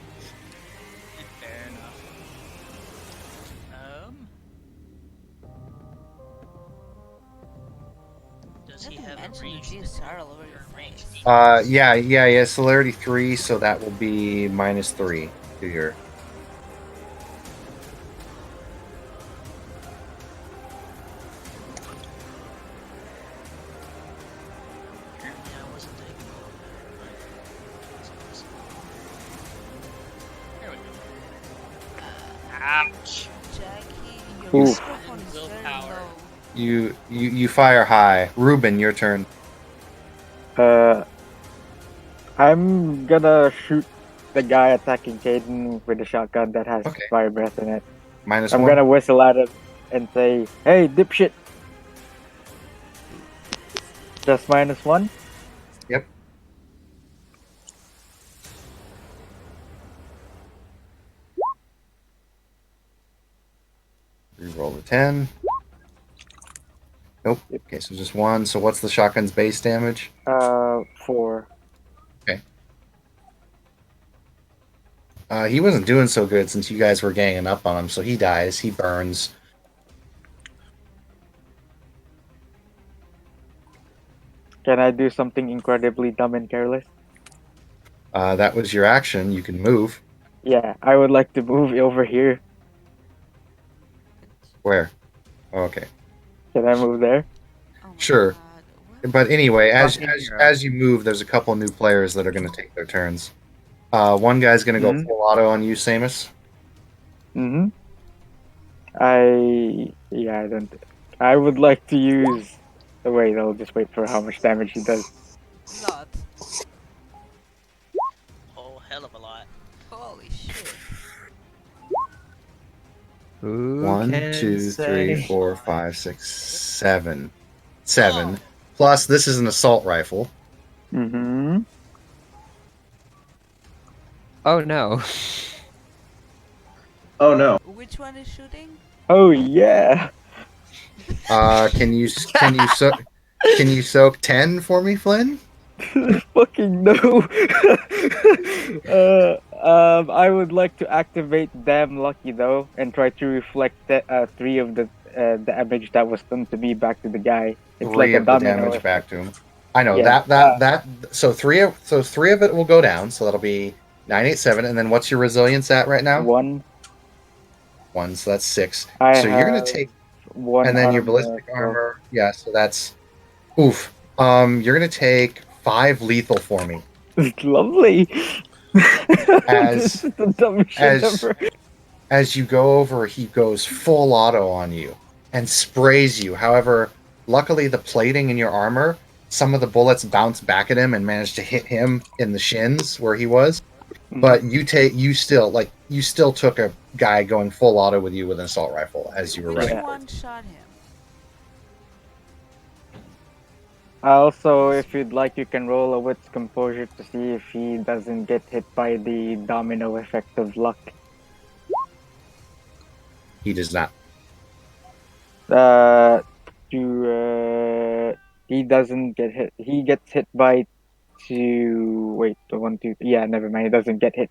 Fair enough. Does he Didn't have a mention range? the GSR all over your face. Yeah. Celerity 3, so that will be -3 to your. Apparently I wasn't taking all of that, but there we go. Ouch. Jackie, your Ooh. microphone is very Willpower. low. You fire high. Ruben, your turn. I'm gonna shoot the guy attacking Caden with the shotgun that has Okay. fire breath in it. I'm -1. gonna whistle at him and say, "Hey, dipshit!" Just -1. Yep. Reroll the 10. Nope. Okay, so just 1. So what's the shotgun's base damage? 4. He wasn't doing so good since you guys were ganging up on him, so he dies. He burns. Can I do something incredibly dumb and careless? That was your action. You can move. Yeah, I would like to move over here. Where? Oh, okay. Can I move there? Oh my Sure. God, what? But anyway, Fucking hero. as you move, there's a couple new players that are going to take their turns. One guy's going to go Mhm. full auto on you, Samus. Mm-hmm. I don't. I would like to use. Oh, wait, I'll just wait for how much damage he does. Lot. Oh, hell of a lot. Holy shit. Who 1, can 2, 3, say? 4, 5, 6, 7. 7. Plus, this is an assault rifle. Mm-hmm. Oh no. Oh no. Which one is shooting? Oh yeah. Can you soak 10 for me, Flynn? Fucking no. I would like to activate Damn Lucky though, and try to reflect 3 of the damage that was done to me back to the guy. It's 3 like a of the domino damage effect. back to him. I know Yeah. that. So three of it will go down. So that'll be 987. And then what's your resilience at right now? 1. 1. So that's 6. I So you're gonna have take, 1 and then your armor, ballistic so- armor. Yeah. So that's oof. You're gonna take 5 lethal for me. It's lovely. As- This is the dumbest shit as- ever. As you go over, he goes full auto on you and sprays you. However, luckily the plating in your armor, some of the bullets bounce back at him and manage to hit him in the shins where he was. But you still took a guy going full auto with you with an assault rifle as you were Which running. Yeah. one shot him? Also, if you'd like, you can roll a wit's composure to see if he doesn't get hit by the domino effect of luck. He does not. He doesn't get hit. He gets hit by to wait. The 1, 2. Yeah, never mind. It doesn't get hit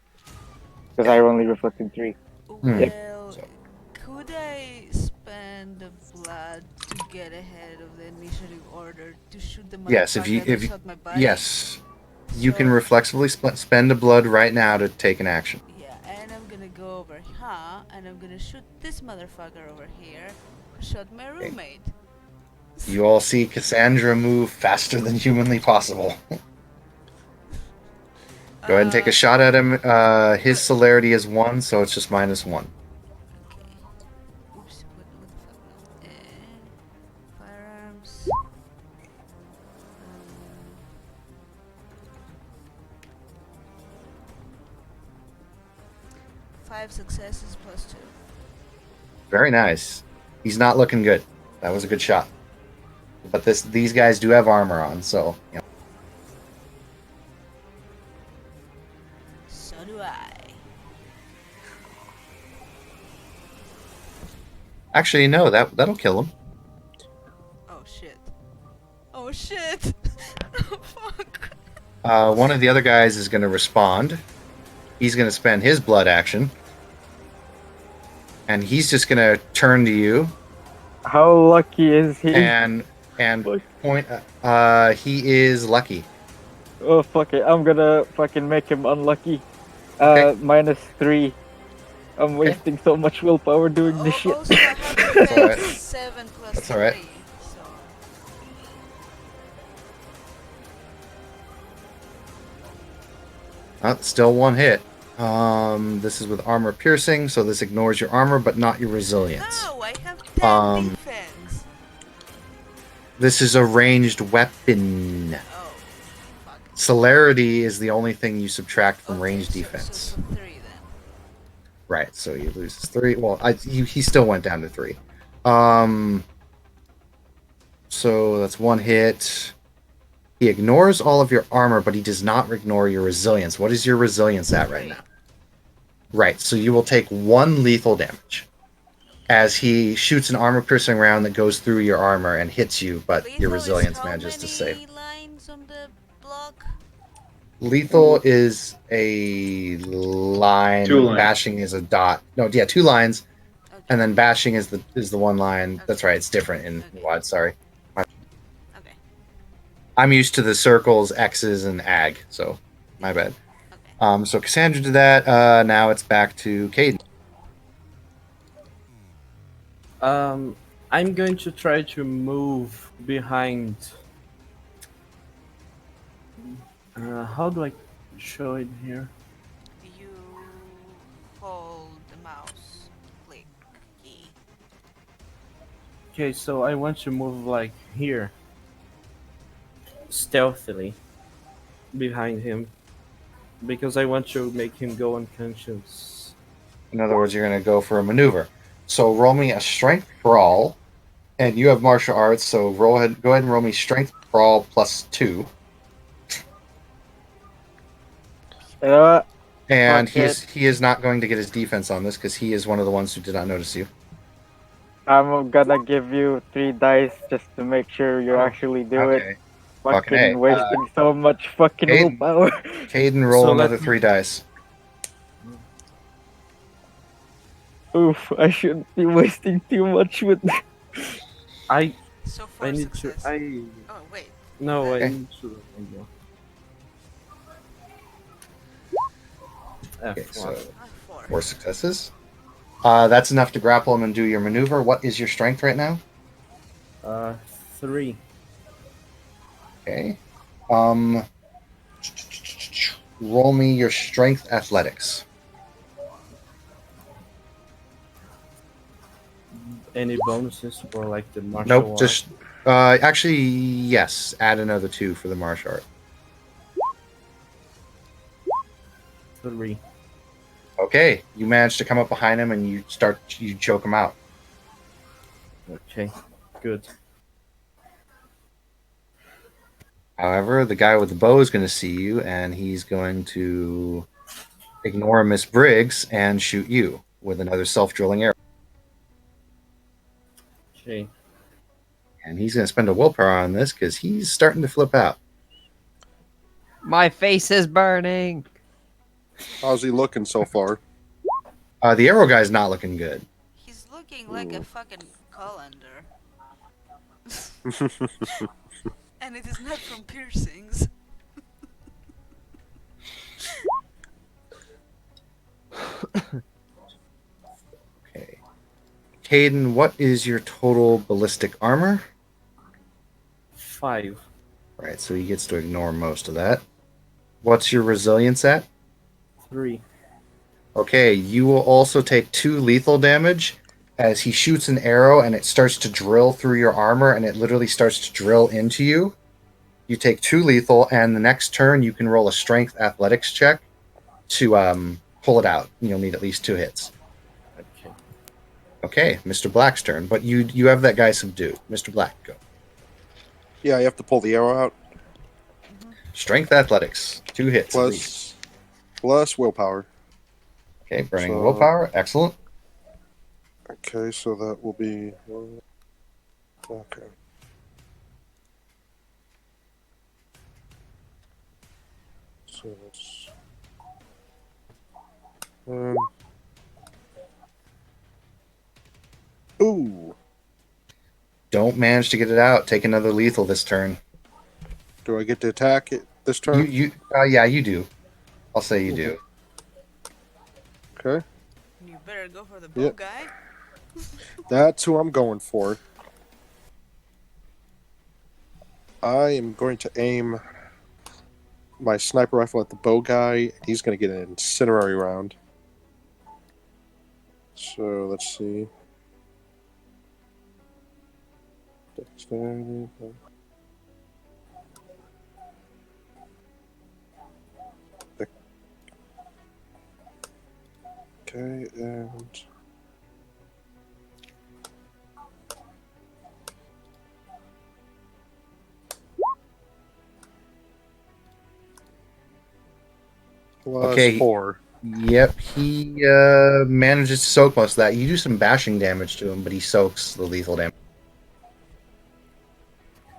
because I only reflected 3. Well, So- could I spend the blood to get ahead of the initiative order to shoot the Yes, motherfucker that shot my buddy? yes, you can So- reflexively spend a blood right now to take an action. Yeah, and I'm gonna go over here and I'm gonna shoot this motherfucker over here who shot my roommate. You all see Cassandra move faster than humanly possible. Go ahead and take a shot at him. His celerity is 1, so it's just -1. Okay. Oops, what the fuck? Firearms. 5 successes plus 2. Very nice. He's not looking good. That was a good shot. But these guys do have armor on, so you know. So do I. Actually, no, that'll kill him. Oh shit. Oh shit! Oh fuck. One of the other guys is going to respond. He's going to spend his blood action, and he's just going to turn to you How lucky is he? and Fuck. point. He is lucky. Oh fuck it! I'm gonna fucking make him unlucky. Okay. -3. I'm wasting so much willpower doing this shit. Also, I have That's defense alright. 7 plus That's 3. alright. So. Still one hit. This is with armor piercing, so this ignores your armor but not your resilience. No, I have 10 defense. This is a ranged weapon. Oh, fuck. Celerity is the only thing you subtract from Okay, ranged so defense. 3 then. Right, so he loses 3. Well, he still went down to 3. So that's 1 hit. He ignores all of your armor, but he does not ignore your resilience. What is your resilience at right now? Right, so you will take 1 lethal damage as he shoots an armor-piercing round that goes through your armor and hits you, but your Lethal is resilience how manages to save. many lines on the block? Lethal is a line. 2 lines. Bashing is a dot. No, yeah, 2 lines, Okay. and then bashing is the 1 line. Okay. That's right. It's different in Okay. WoD. Sorry, Okay. I'm used to the circles, X's, and ag. So my bad. Okay. So Cassandra did that. Now it's back to Caden. I'm going to try to move behind. How do I show it here? You hold the mouse click key. Okay, so I want to move like here, stealthily, behind him, because I want to make him go unconscious. In other words, you're going to go for a maneuver. So roll me a strength crawl, and you have martial arts. So go ahead and roll me strength crawl +2. You know what? And Fuck he is not going to get his defense on this because he is one of the ones who did not notice you. I'm gonna give you 3 dice just to make sure you actually do it. Okay. Fucking A. wasting so much fucking Caden. willpower. Caden, roll So another let me- 3 dice. Oof, I shouldn't be wasting too much with I So far, I need to success. Oh wait. no I Okay. need to. Okay, F1. so 4. 4 successes. That's enough to grapple him and do your maneuver. What is your strength right now? 3. Okay. Roll me your strength athletics. Any bonuses for like the martial Nope, art? just actually yes. Add another 2 for the martial art. 3. Okay, you manage to come up behind him and you choke him out. Okay, good. However, the guy with the bow is going to see you and he's going to ignore Miss Briggs and shoot you with another self-drilling arrow. Okay. And he's going to spend a willpower on this because he's starting to flip out. My face is burning. How's he looking so far? The arrow guy's not looking good. He's looking like a fucking colander. And it is not from piercings. Okay. Caden, what is your total ballistic armor? 5. Right, so he gets to ignore most of that. What's your resilience at? 3. Okay, you will also take 2 lethal damage as he shoots an arrow and it starts to drill through your armor and it literally starts to drill into you. You take 2 lethal, and the next turn you can roll a strength athletics check to pull it out. You'll need at least 2 hits. Okay. Okay, Mr. Black's turn, but you have that guy subdued. Mr. Black, go. Yeah, you have to pull the arrow out. Strength athletics, 2 hits. At least. Plus willpower. Okay, burning So- willpower, excellent. Okay, so that will be... Okay. So that's... Ooh! Don't manage to get it out. Take another lethal this turn. Do I get to attack it this turn? Yeah, you do. I'll say you do. Okay. You better go for the bow Yep. guy. That's who I'm going for. I am going to aim my sniper rifle at the bow guy. He's going to get an incendiary round. So let's see. Dexterity. Okay, and plus Okay. 4. Yep, he manages to soak most of that. You do some bashing damage to him, but he soaks the lethal damage.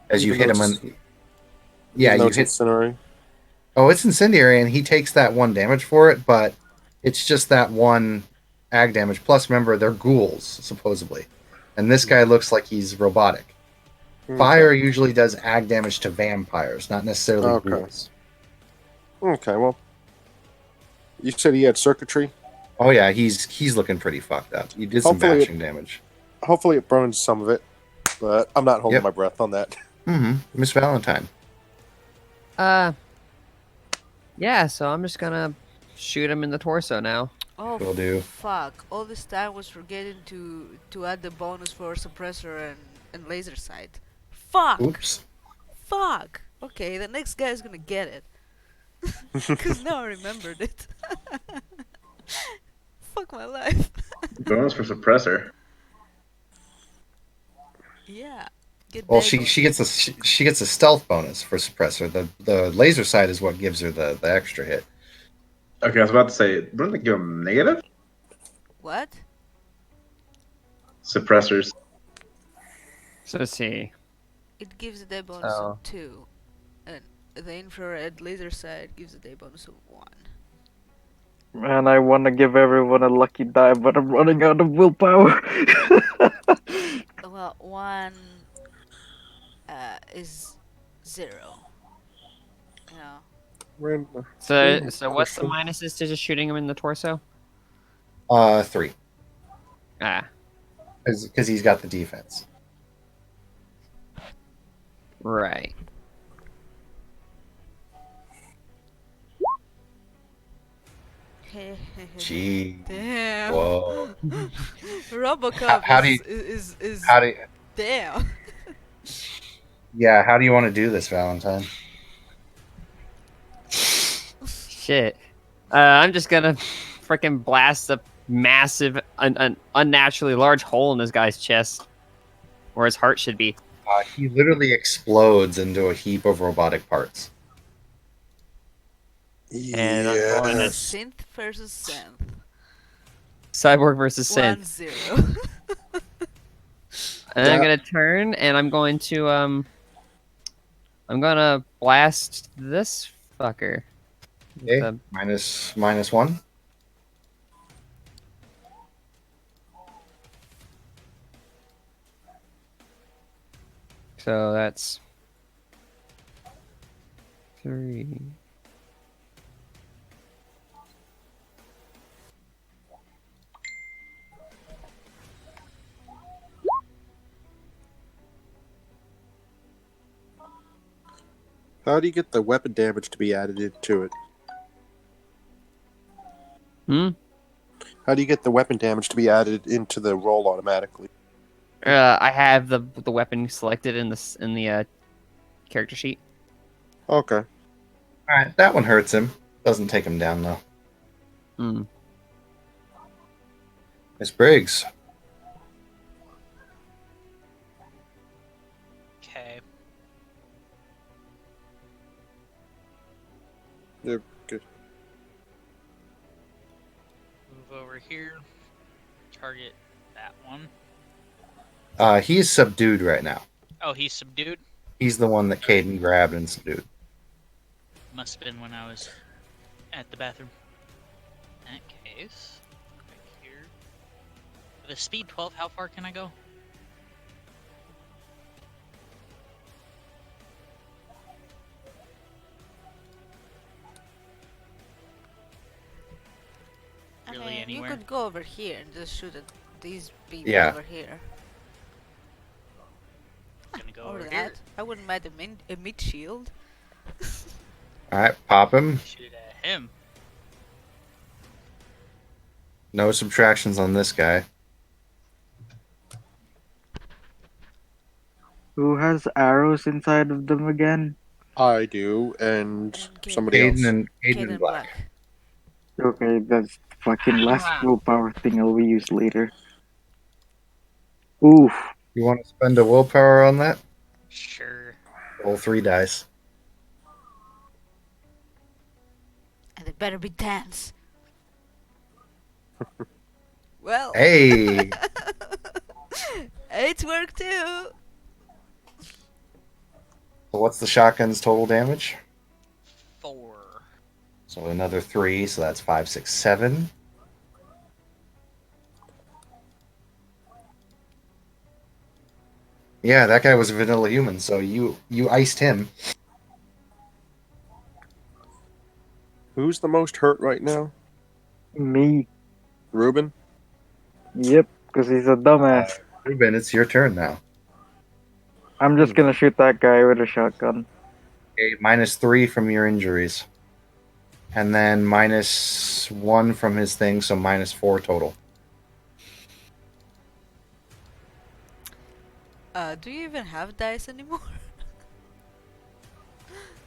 As you Even hit though him it's- on... Yeah, Even though you it's hit... incendiary. Oh, it's incendiary, and he takes that 1 damage for it, but it's just that 1 ag damage. Plus, remember, they're ghouls, supposedly. And this guy looks like he's robotic. Fire usually does ag damage to vampires, not necessarily Okay. ghouls. Okay, well. You said he had circuitry? Oh yeah, he's looking pretty fucked up. You did some Hopefully bashing damage. Hopefully it burns some of it. But I'm not holding Yep. my breath on that. Mm-hmm. Miss Valentine. Yeah, so I'm just gonna shoot him in the torso now. Oh, Will do. fuck. All this time was forgetting to add the bonus for suppressor and laser sight. Fuck! Oops. Fuck! Okay, the next guy is gonna get it. Because now I remembered it. Fuck my life. Bonus for suppressor. Yeah. Get Well, that she bonus. she gets a stealth bonus for suppressor. The laser sight is what gives her the extra hit. Okay, I was about to say, wouldn't they give him negative? What? Suppressors. So let's see. It gives a day bonus Oh. of 2. And the infrared laser sight gives a day bonus of 1. Man, I want to give everyone a lucky die, but I'm running out of willpower. Well, 1 is 0. You know. So what's the minuses to just shooting him in the torso? 3, Ah, because he's got the defense. right. Gee. Damn. Whoa. Robocop How do you- is How do you, damn. how do you want to do this, Valentine? Shit. I'm just gonna freaking blast a massive, an unnaturally large hole in this guy's chest, where his heart should be. He literally explodes into a heap of robotic parts. And I'm going to Synth versus synth. cyborg versus synth. 1-0. And I'm gonna turn, and I'm going to blast this fucker. Okay, The- minus 1. So that's 3. How do you get the weapon damage to be added into it? Hmm. How do you get the weapon damage to be added into the roll automatically? I have the weapon selected in the character sheet. Okay. All right, that one hurts him. Doesn't take him down though. Hmm. Miss Briggs. Okay. Yep, good. Move over here. Target that one. He's subdued right now. Oh, he's subdued? He's the one that Caden grabbed and subdued. Must have been when I was at the bathroom. In that case, right here. With a speed 12, how far can I go? I Really mean, anywhere? you could go over here and just shoot at these people Yeah. over here. Gonna go Or over that. here. I wouldn't mind a mid shield. All right, pop him. Shoot at him. No subtractions on this guy. Who has arrows inside of them again? I do, and And somebody Caden else. and Caden Kid and in Black. Okay, that's the fucking last willpower thing I'll use later. Oof. You want to spend a willpower on that? Sure. Roll 3 dice. And it better be dance. Well, Hey, it's worked too. so what's the shotgun's total damage? 4. So another 3, so that's 5, 6, 7. Yeah, that guy was a vanilla human, so you iced him. Who's the most hurt right now? Me. Ruben? Yep, because he's a dumbass. Ruben, it's your turn now. I'm just gonna shoot that guy with a shotgun. Okay, -3 from your injuries. And then -1 from his thing, so -4 total. Do you even have dice anymore?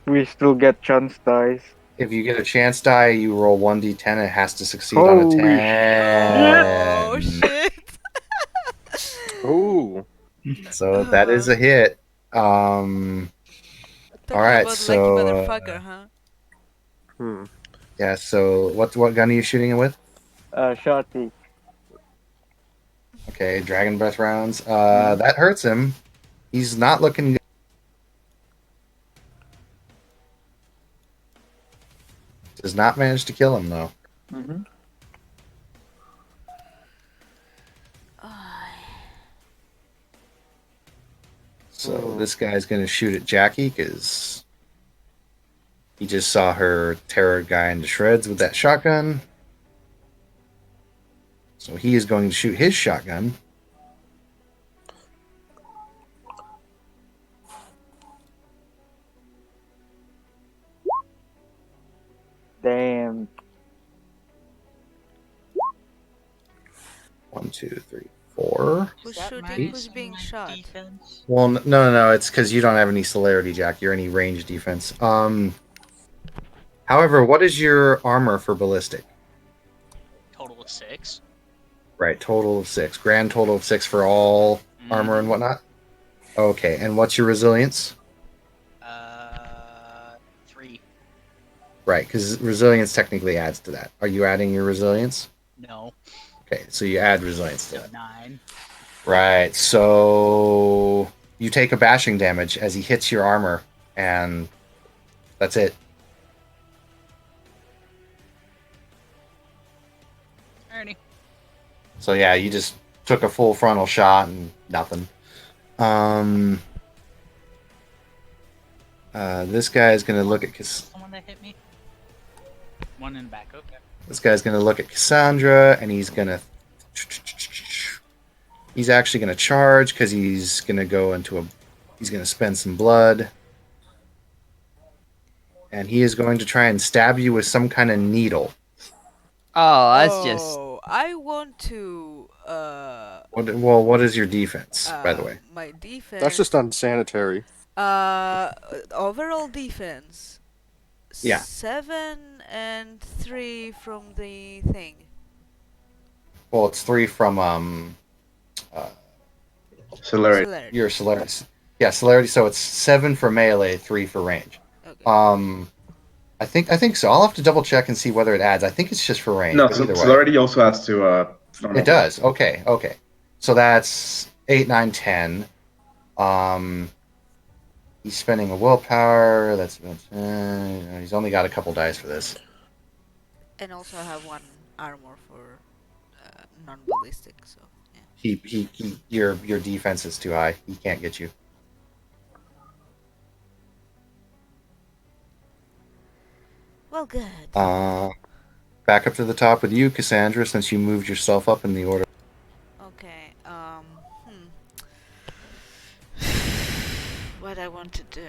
We still get chance dice. If you get a chance die, you roll 1d10. It has to succeed on a Holy 10. Oh shit! Ooh. So that is a hit. Talking Alright, about so, lucky motherfucker, huh? Hmm. yeah, so what gun are you shooting it with? Shotty. Okay, Dragon Breath rounds. That hurts him. He's not looking good. Does not manage to kill him, though. Mm-hmm. So this guy's going to shoot at Jackie because he just saw her tear a guy into shreds with that shotgun. So he is going to shoot his shotgun. Damn. 1, 2, 3, 4. Who's Is that shooting? minus Who's being my shot? Defense? Well, no. It's because you don't have any celerity, Jack. You're any range defense. However, what is your armor for ballistic? Total of 6. Right, total of 6. Grand total of 6 for all armor and whatnot. Okay, and what's your resilience? 3. Right, because resilience technically adds to that. Are you adding your resilience? No. Okay, so you add resilience to So that. 9. Right, so you take a bashing damage as he hits your armor, and that's it. So yeah, you just took a full frontal shot and nothing. This guy is gonna look at Someone that hit me. One in the back. Okay. this guy's gonna look at Cassandra, and he's actually gonna charge because he's gonna spend some blood, and he is going to try and stab you with some kind of needle. Oh, that's just. I want to. What is your defense, by the way? My defense. That's just unsanitary. Overall defense. Yeah. 7 and 3 from the thing. Well, it's 3 from Celerity. your celerity. Yeah, celerity. So it's 7 for melee, 3 for range. Okay. I think so. I'll have to double check and see whether it adds. I think it's just for range. No, but either way. celerity also has to. It does. Okay. So that's 8, 9, 10. He's spending a willpower. That's he's only got a couple dice for this. And also I have 1 armor for non-ballistic, so yeah. Your defense is too high. He can't get you. Well, good. Back up to the top with you, Cassandra, since you moved yourself up in the order. Okay. What I want to do?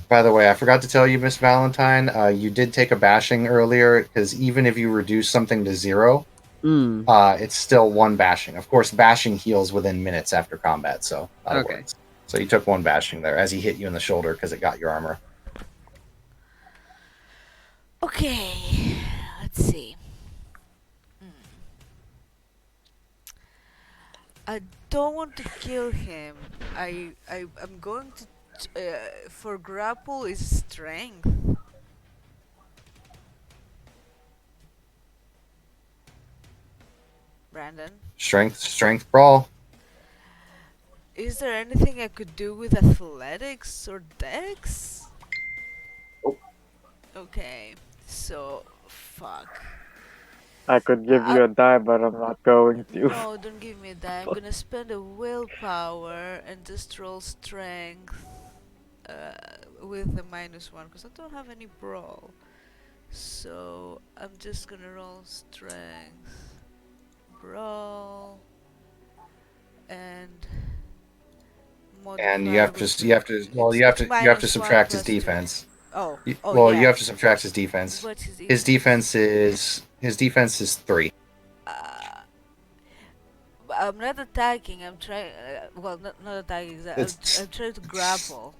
By the way, I forgot to tell you, Miss Valentine, you did take a bashing earlier, because even if you reduce something to 0, it's still 1 bashing. Of course, bashing heals within minutes after combat, so that works. So you took 1 bashing there as he hit you in the shoulder because it got your armor. Okay, let's see. I don't want to kill him. I'm going to for grapple is strength. Brandon? Strength brawl. Is there anything I could do with athletics or dex? Oh. Okay, so fuck. I could give you a die, but I'm not going to. No, don't give me a die. I'm gonna spend a willpower and just roll strength with a -1 because I don't have any brawl. So I'm just gonna roll strength, brawl, and And you have to subtract his defense. You have to subtract his defense. What's his His defense is 3. I'm not attacking. I'm trying. Well, not attacking. I'm trying to grapple.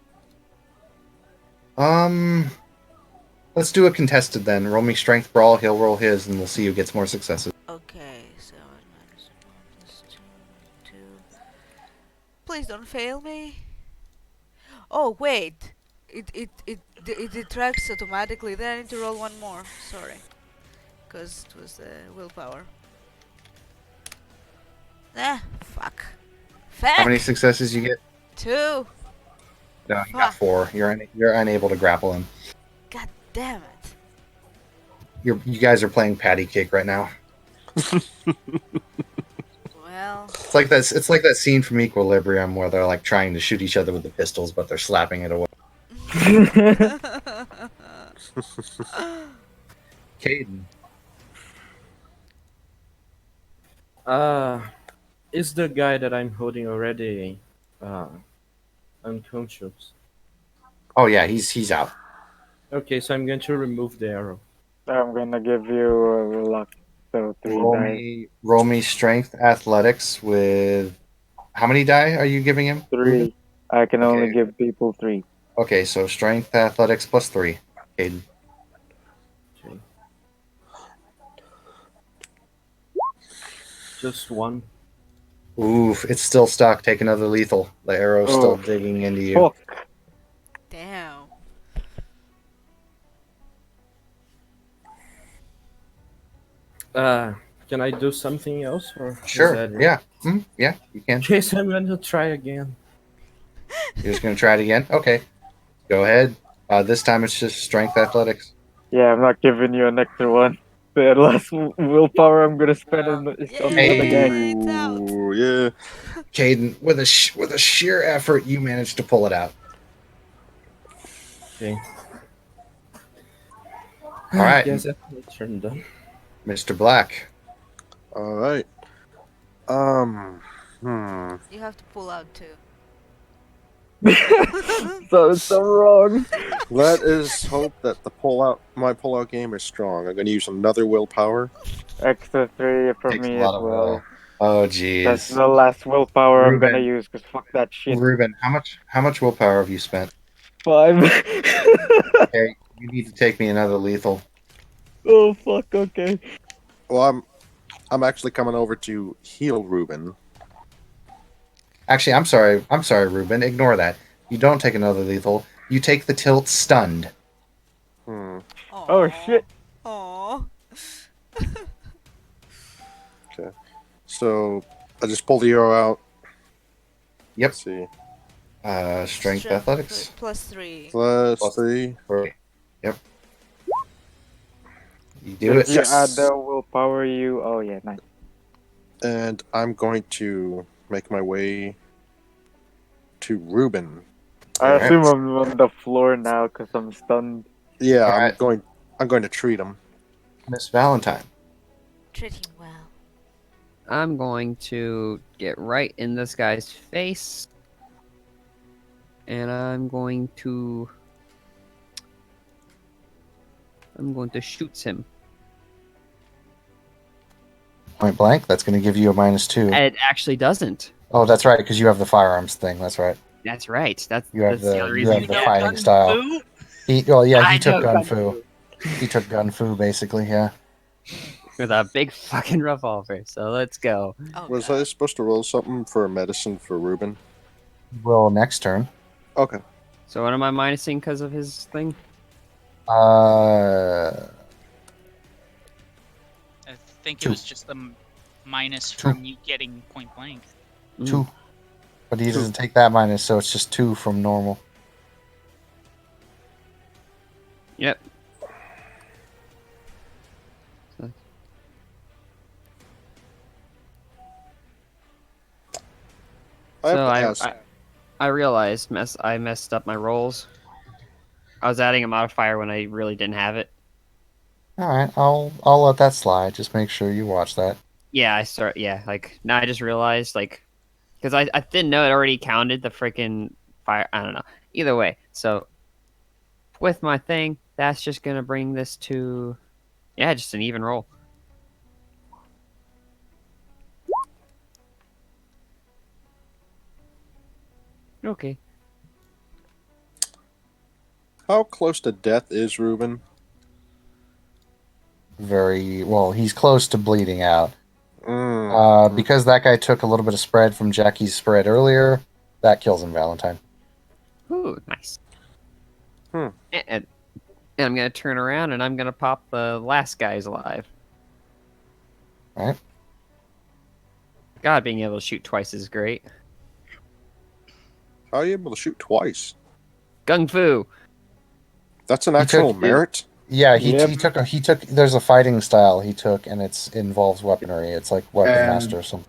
Let's do a contested then. Roll me strength brawl. He'll roll his, and we'll see who gets more successes. Okay, so -1 + 2, 2. Please don't fail me. Oh wait, it detracts automatically. Then I need to roll 1 more. Sorry, because it was willpower. Fuck. How many successes you get? 2. No, you got 4. You're unable to grapple him. God damn it. You guys are playing patty cake right now. Well, It's like that scene from Equilibrium where they're like trying to shoot each other with the pistols, but they're slapping it away. Caden. Is the guy that I'm holding already unconscious? Oh yeah, he's out. Okay, so I'm going to remove the arrow. I'm gonna give you a luck. So 3 die. Roll me strength athletics with how many die are you giving him? 3. I can only Okay. give people 3. Okay, so strength athletics plus 3. Caden. Okay. Just 1. Oof, it's still stuck. Take another lethal. The arrow's still digging into you. Fuck. damn. Can I do something else? Or is Sure. that it? Yeah. Yeah, you can. Okay, so I'm going to try again. You're just gonna try it again? Okay. Go ahead. This time it's just strength athletics. Yeah, I'm not giving you an extra one. the last willpower I'm gonna spend is on the other guy. Yay, it's out. Ooh, yeah. Caden, with a sheer effort, you managed to pull it out. Okay. All right, Guess that's my turn then. Mr. Black. All right. Hmm. You have to pull out too. So wrong. Let us hope that my pullout game is strong. I'm going to use another willpower. Extra 3 for Takes a me as lot of well. will. Oh, That's jeez. the last willpower I'm gonna Ruben. use, cause fuck that shit. Ruben, how much willpower have you spent? 5. Okay, you need to take me another lethal. Oh fuck. Okay. Well, I'm actually coming over to heal Ruben. Actually, I'm sorry, Ruben. Ignore that. You don't take another lethal. You take the tilt stunned. Hmm. Oh shit. Aww. Okay. So I just pulled the arrow out. Yep. Let's see. Strength athletics. +3. Plus 3. Yep. You do Did it. you add Yes. the willpower you? Oh yeah, nice. And I'm going to make my way to Ruben. I Alright. assume I'm on the floor now, cause I'm stunned. Yeah, Alright. I'm going to treat him. Miss Valentine. Treat him well. I'm going to get right in this guy's face. And I'm going to shoot him. Point blank. That's going to give you a -2. It actually doesn't. Oh, that's right, because you have the firearms thing. That's right. That's right. That's You have the other reason. the fighting style. He took gun fu. He took gun fu basically. Yeah. With a big fucking revolver. So let's go. Oh, Was God. I supposed to roll something for medicine for Ruben? Will next turn. Okay. So what am I minusing because of his thing? I think it 2. was just the minus 2. from you getting point blank. 2. But he doesn't take that minus, so it's just 2 from normal. Yep. I realized I messed up my rolls. I was adding a modifier when I really didn't have it. All right, I'll let that slide. Just make sure you watch that. Yeah, now I just realized because I didn't know it already counted the freaking fire. I don't know. Either way, so with my thing, that's just gonna bring this to just an even roll. Okay. How close to death is Ruben? Very well. He's close to bleeding out. Because that guy took a little bit of spread from Jackie's spread earlier, that kills him, Valentine. Ooh, nice. And I'm gonna turn around and I'm gonna pop the last guy's alive. All right. God, being able to shoot twice is great. How are you able to shoot twice? Gung Fu. That's an actual merit? Yeah, he took. There's a fighting style he took, and it involves weaponry. It's like weapon master or something.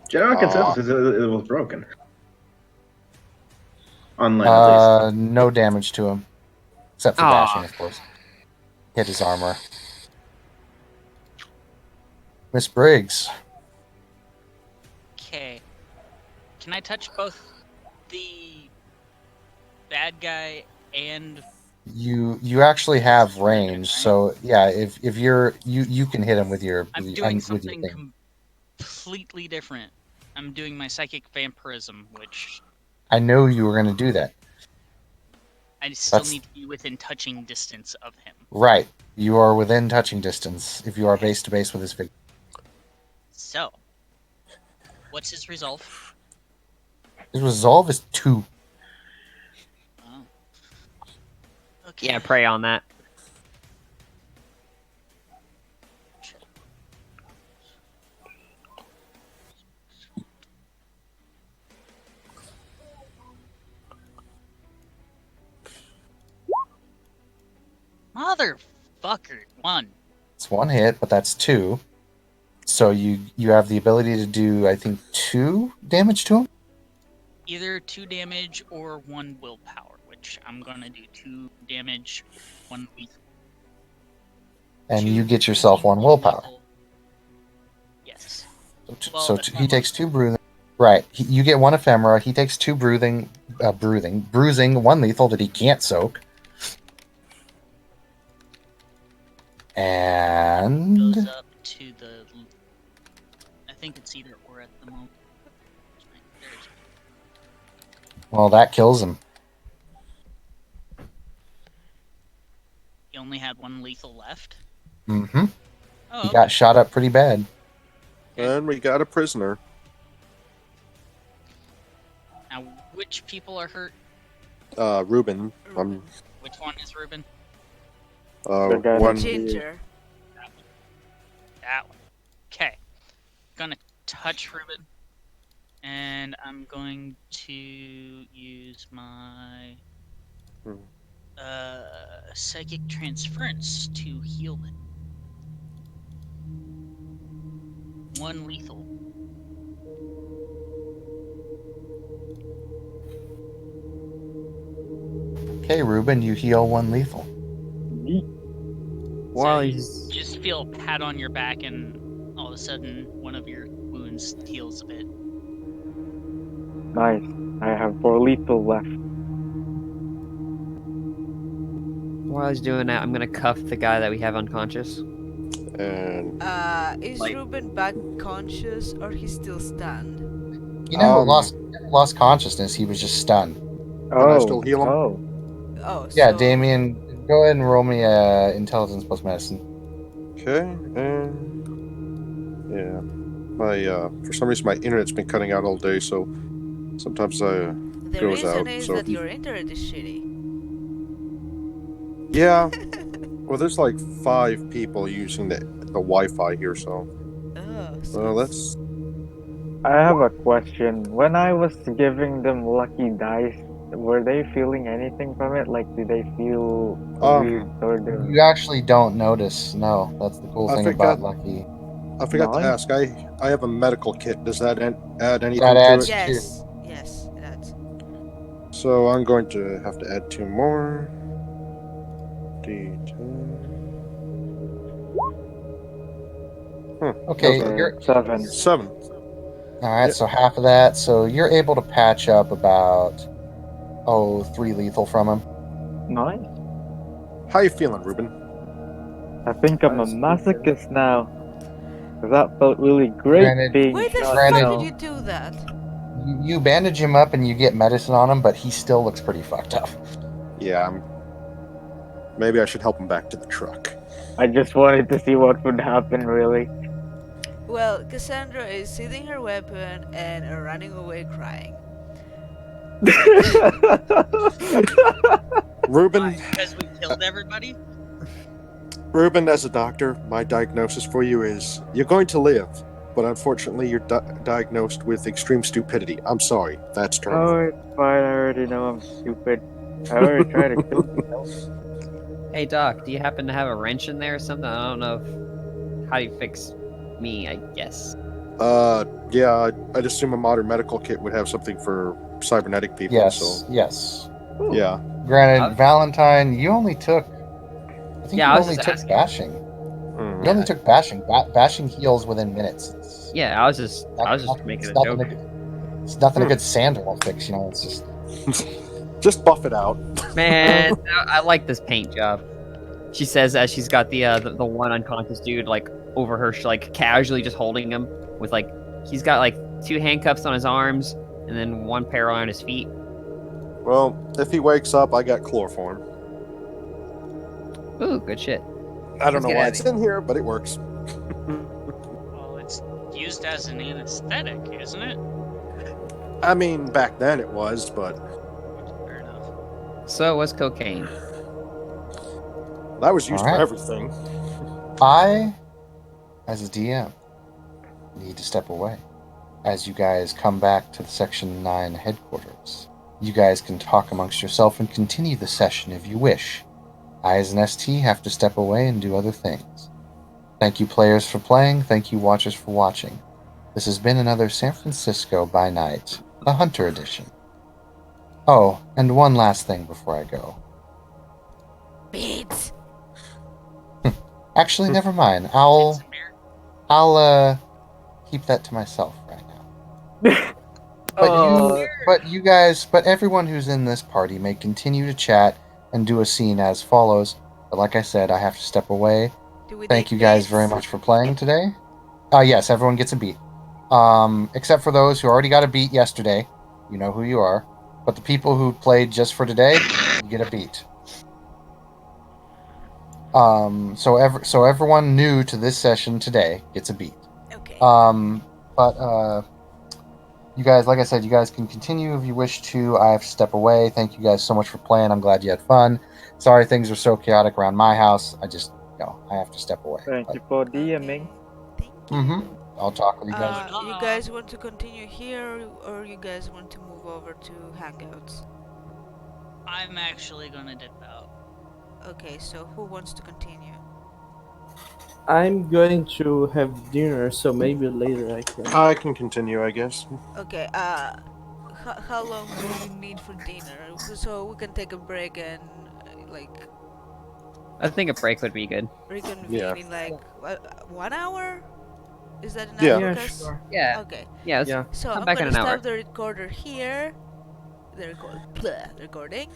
General consensus is it was broken. Online, at least. No damage to him, except for dashing, of course. Hit his armor. Miss Briggs. Okay. Can I touch both the bad guy and You actually have range, so yeah. If you can hit him with your I'm doing something completely different. I'm doing my psychic vampirism, which I know you were going to do that. I still need to be within touching distance of him. Right. You are within touching distance if you are base to base with his victim. So, what's his resolve? His resolve is 2. Oh. Okay. Yeah, pray on that. Motherfucker, 1. It's That's one hit, but that's two. So you have the ability to do, I think, 2 damage to him. Either 2 damage or 1 willpower, which I'm gonna do 2 damage, 1 lethal. And Two you get yourself bruising, 1 willpower. lethal. Yes. So, Well, so that's he not takes 2 bruising. Right. You get 1 ephemera. He takes 2 bruising, 1 lethal that he can't soak. And goes up to the. I think it's either or at the moment. There's well, that kills him. he only had 1 lethal left. Mm-hmm. Oh, He okay. got shot up pretty bad. And we got a prisoner. Now, which people are hurt? Ruben. Which one is Ruben? The guy One. that's Ginger. That one. Okay. Gonna touch Ruben. And I'm going to use my psychic transference to heal him. 1 lethal. Okay, Ruben, you heal 1 lethal. While So you he's just feel a pat on your back, and all of a sudden, one of your wounds heals a bit. nice. I have 4 lethal left. while he's doing that, I'm gonna cuff the guy that we have unconscious. And Is Like- Ruben back conscious or he's still stunned? He never lost consciousness. He was just stunned. Can I still heal him? Oh. Oh, Yeah, so Damien, go ahead and roll me intelligence plus medicine. okay, and yeah, my for some reason my internet's been cutting out all day, so sometimes the goes reason out, is so that if you- your internet is shitty. yeah. Well, there's like 5 people using the Wi-Fi here, so Oh, so well, it's- that's I have a question. When I was giving them lucky dice, were they feeling anything from it? Like, did they feel a weird sort of? You actually don't notice. No, that's the cool I thing forgot- about Lucky. I forgot to Nice. ask. I have a medical kit. Does that add anything That to adds- it? yes, yes, that's So I'm going to have to add 2 more. D10. Okay, Okay, you're 7. 7. all right. Yep. So half of that. So you're able to patch up about 3 lethal from him. Nice. How you feeling, Ruben? I think I'm a masochist now. 'Cause that felt really great Granted- being Why the shot fuck Granted- down. did you do that? You bandage him up and you get medicine on him, but he still looks pretty fucked up. Yeah, maybe I should help him back to the truck. I just wanted to see what would happen, really. Well, Cassandra is seizing her weapon and running away crying. Ruben, Because we killed everybody? Ruben, as a doctor, my diagnosis for you is you're going to live, but unfortunately, you're diagnosed with extreme stupidity. I'm sorry, that's Oh, terminal. it's fine. I already know I'm stupid. I already tried to kill myself. Hey Doc, do you happen to have a wrench in there or something? I don't know how do you fix me, I guess. Yeah, I'd assume a modern medical kit would have something for cybernetic people. Yes, So yes. yeah, Granted, Uh, Valentine, you only took. I think Yeah, I you was only just took asking. bashing. Mhm. You only took bashing. Bashing heals within minutes. Yeah, I was just making it's a nothing joke. It's nothing a good sander will fix. It's just. Just buff it out. Man, I like this paint job. She says as she's got the one unconscious dude like over her, like casually just holding him with like he's got like 2 handcuffs on his arms and then 1 pair on his feet. Well, if he wakes up, I got chloroform. Ooh, good shit. I don't Let's know get why outta it's in here, but it works. Well, it's used as an anesthetic, isn't it? I mean, back then it was, but Fair enough. So what's cocaine? that was used for Alright. everything. I, as a DM, need to step away. As you guys come back to the Section 9 headquarters, you guys can talk amongst yourself and continue the session if you wish. I, as an ST, have to step away and do other things. Thank you, players, for playing. Thank you, watchers, for watching. This has been another San Francisco by Night, the Hunter Edition. Oh, and one last thing before I go. Beads. Actually, never mind. It's I'll American. keep that to myself right now. Uh, But everyone who's in this party may continue to chat and do a scene as follows. But like I said, I have to step away. Do we Thank take you guys beads? very much for playing today. Yes, everyone gets a beat. Except for those who already got a beat yesterday. You know who you are. But the people who played just for today, you get a beat. So everyone new to this session today gets a beat. Okay. But you guys, like I said, you guys can continue if you wish to. I have to step away. Thank you guys so much for playing. I'm glad you had fun. Sorry things are so chaotic around my house. I have to step away. thank But, you for DMing. Thank you. I'll talk with you guys. You guys want to continue here, or you guys want to move over to Hangouts? I'm actually gonna dip out. Okay, so who wants to continue? I'm going to have dinner, so maybe later I can. I can continue, I guess. Okay. How long do you need for dinner? So we can take a break and like I think a break would be good. reconvene Yeah. in like 1 hour. Is that enough, Yeah. Yeah, Lucas? sure. Yeah. Okay. Yeah. Yeah. So Come I'm back in gonna an hour. stop the recorder here. The recording.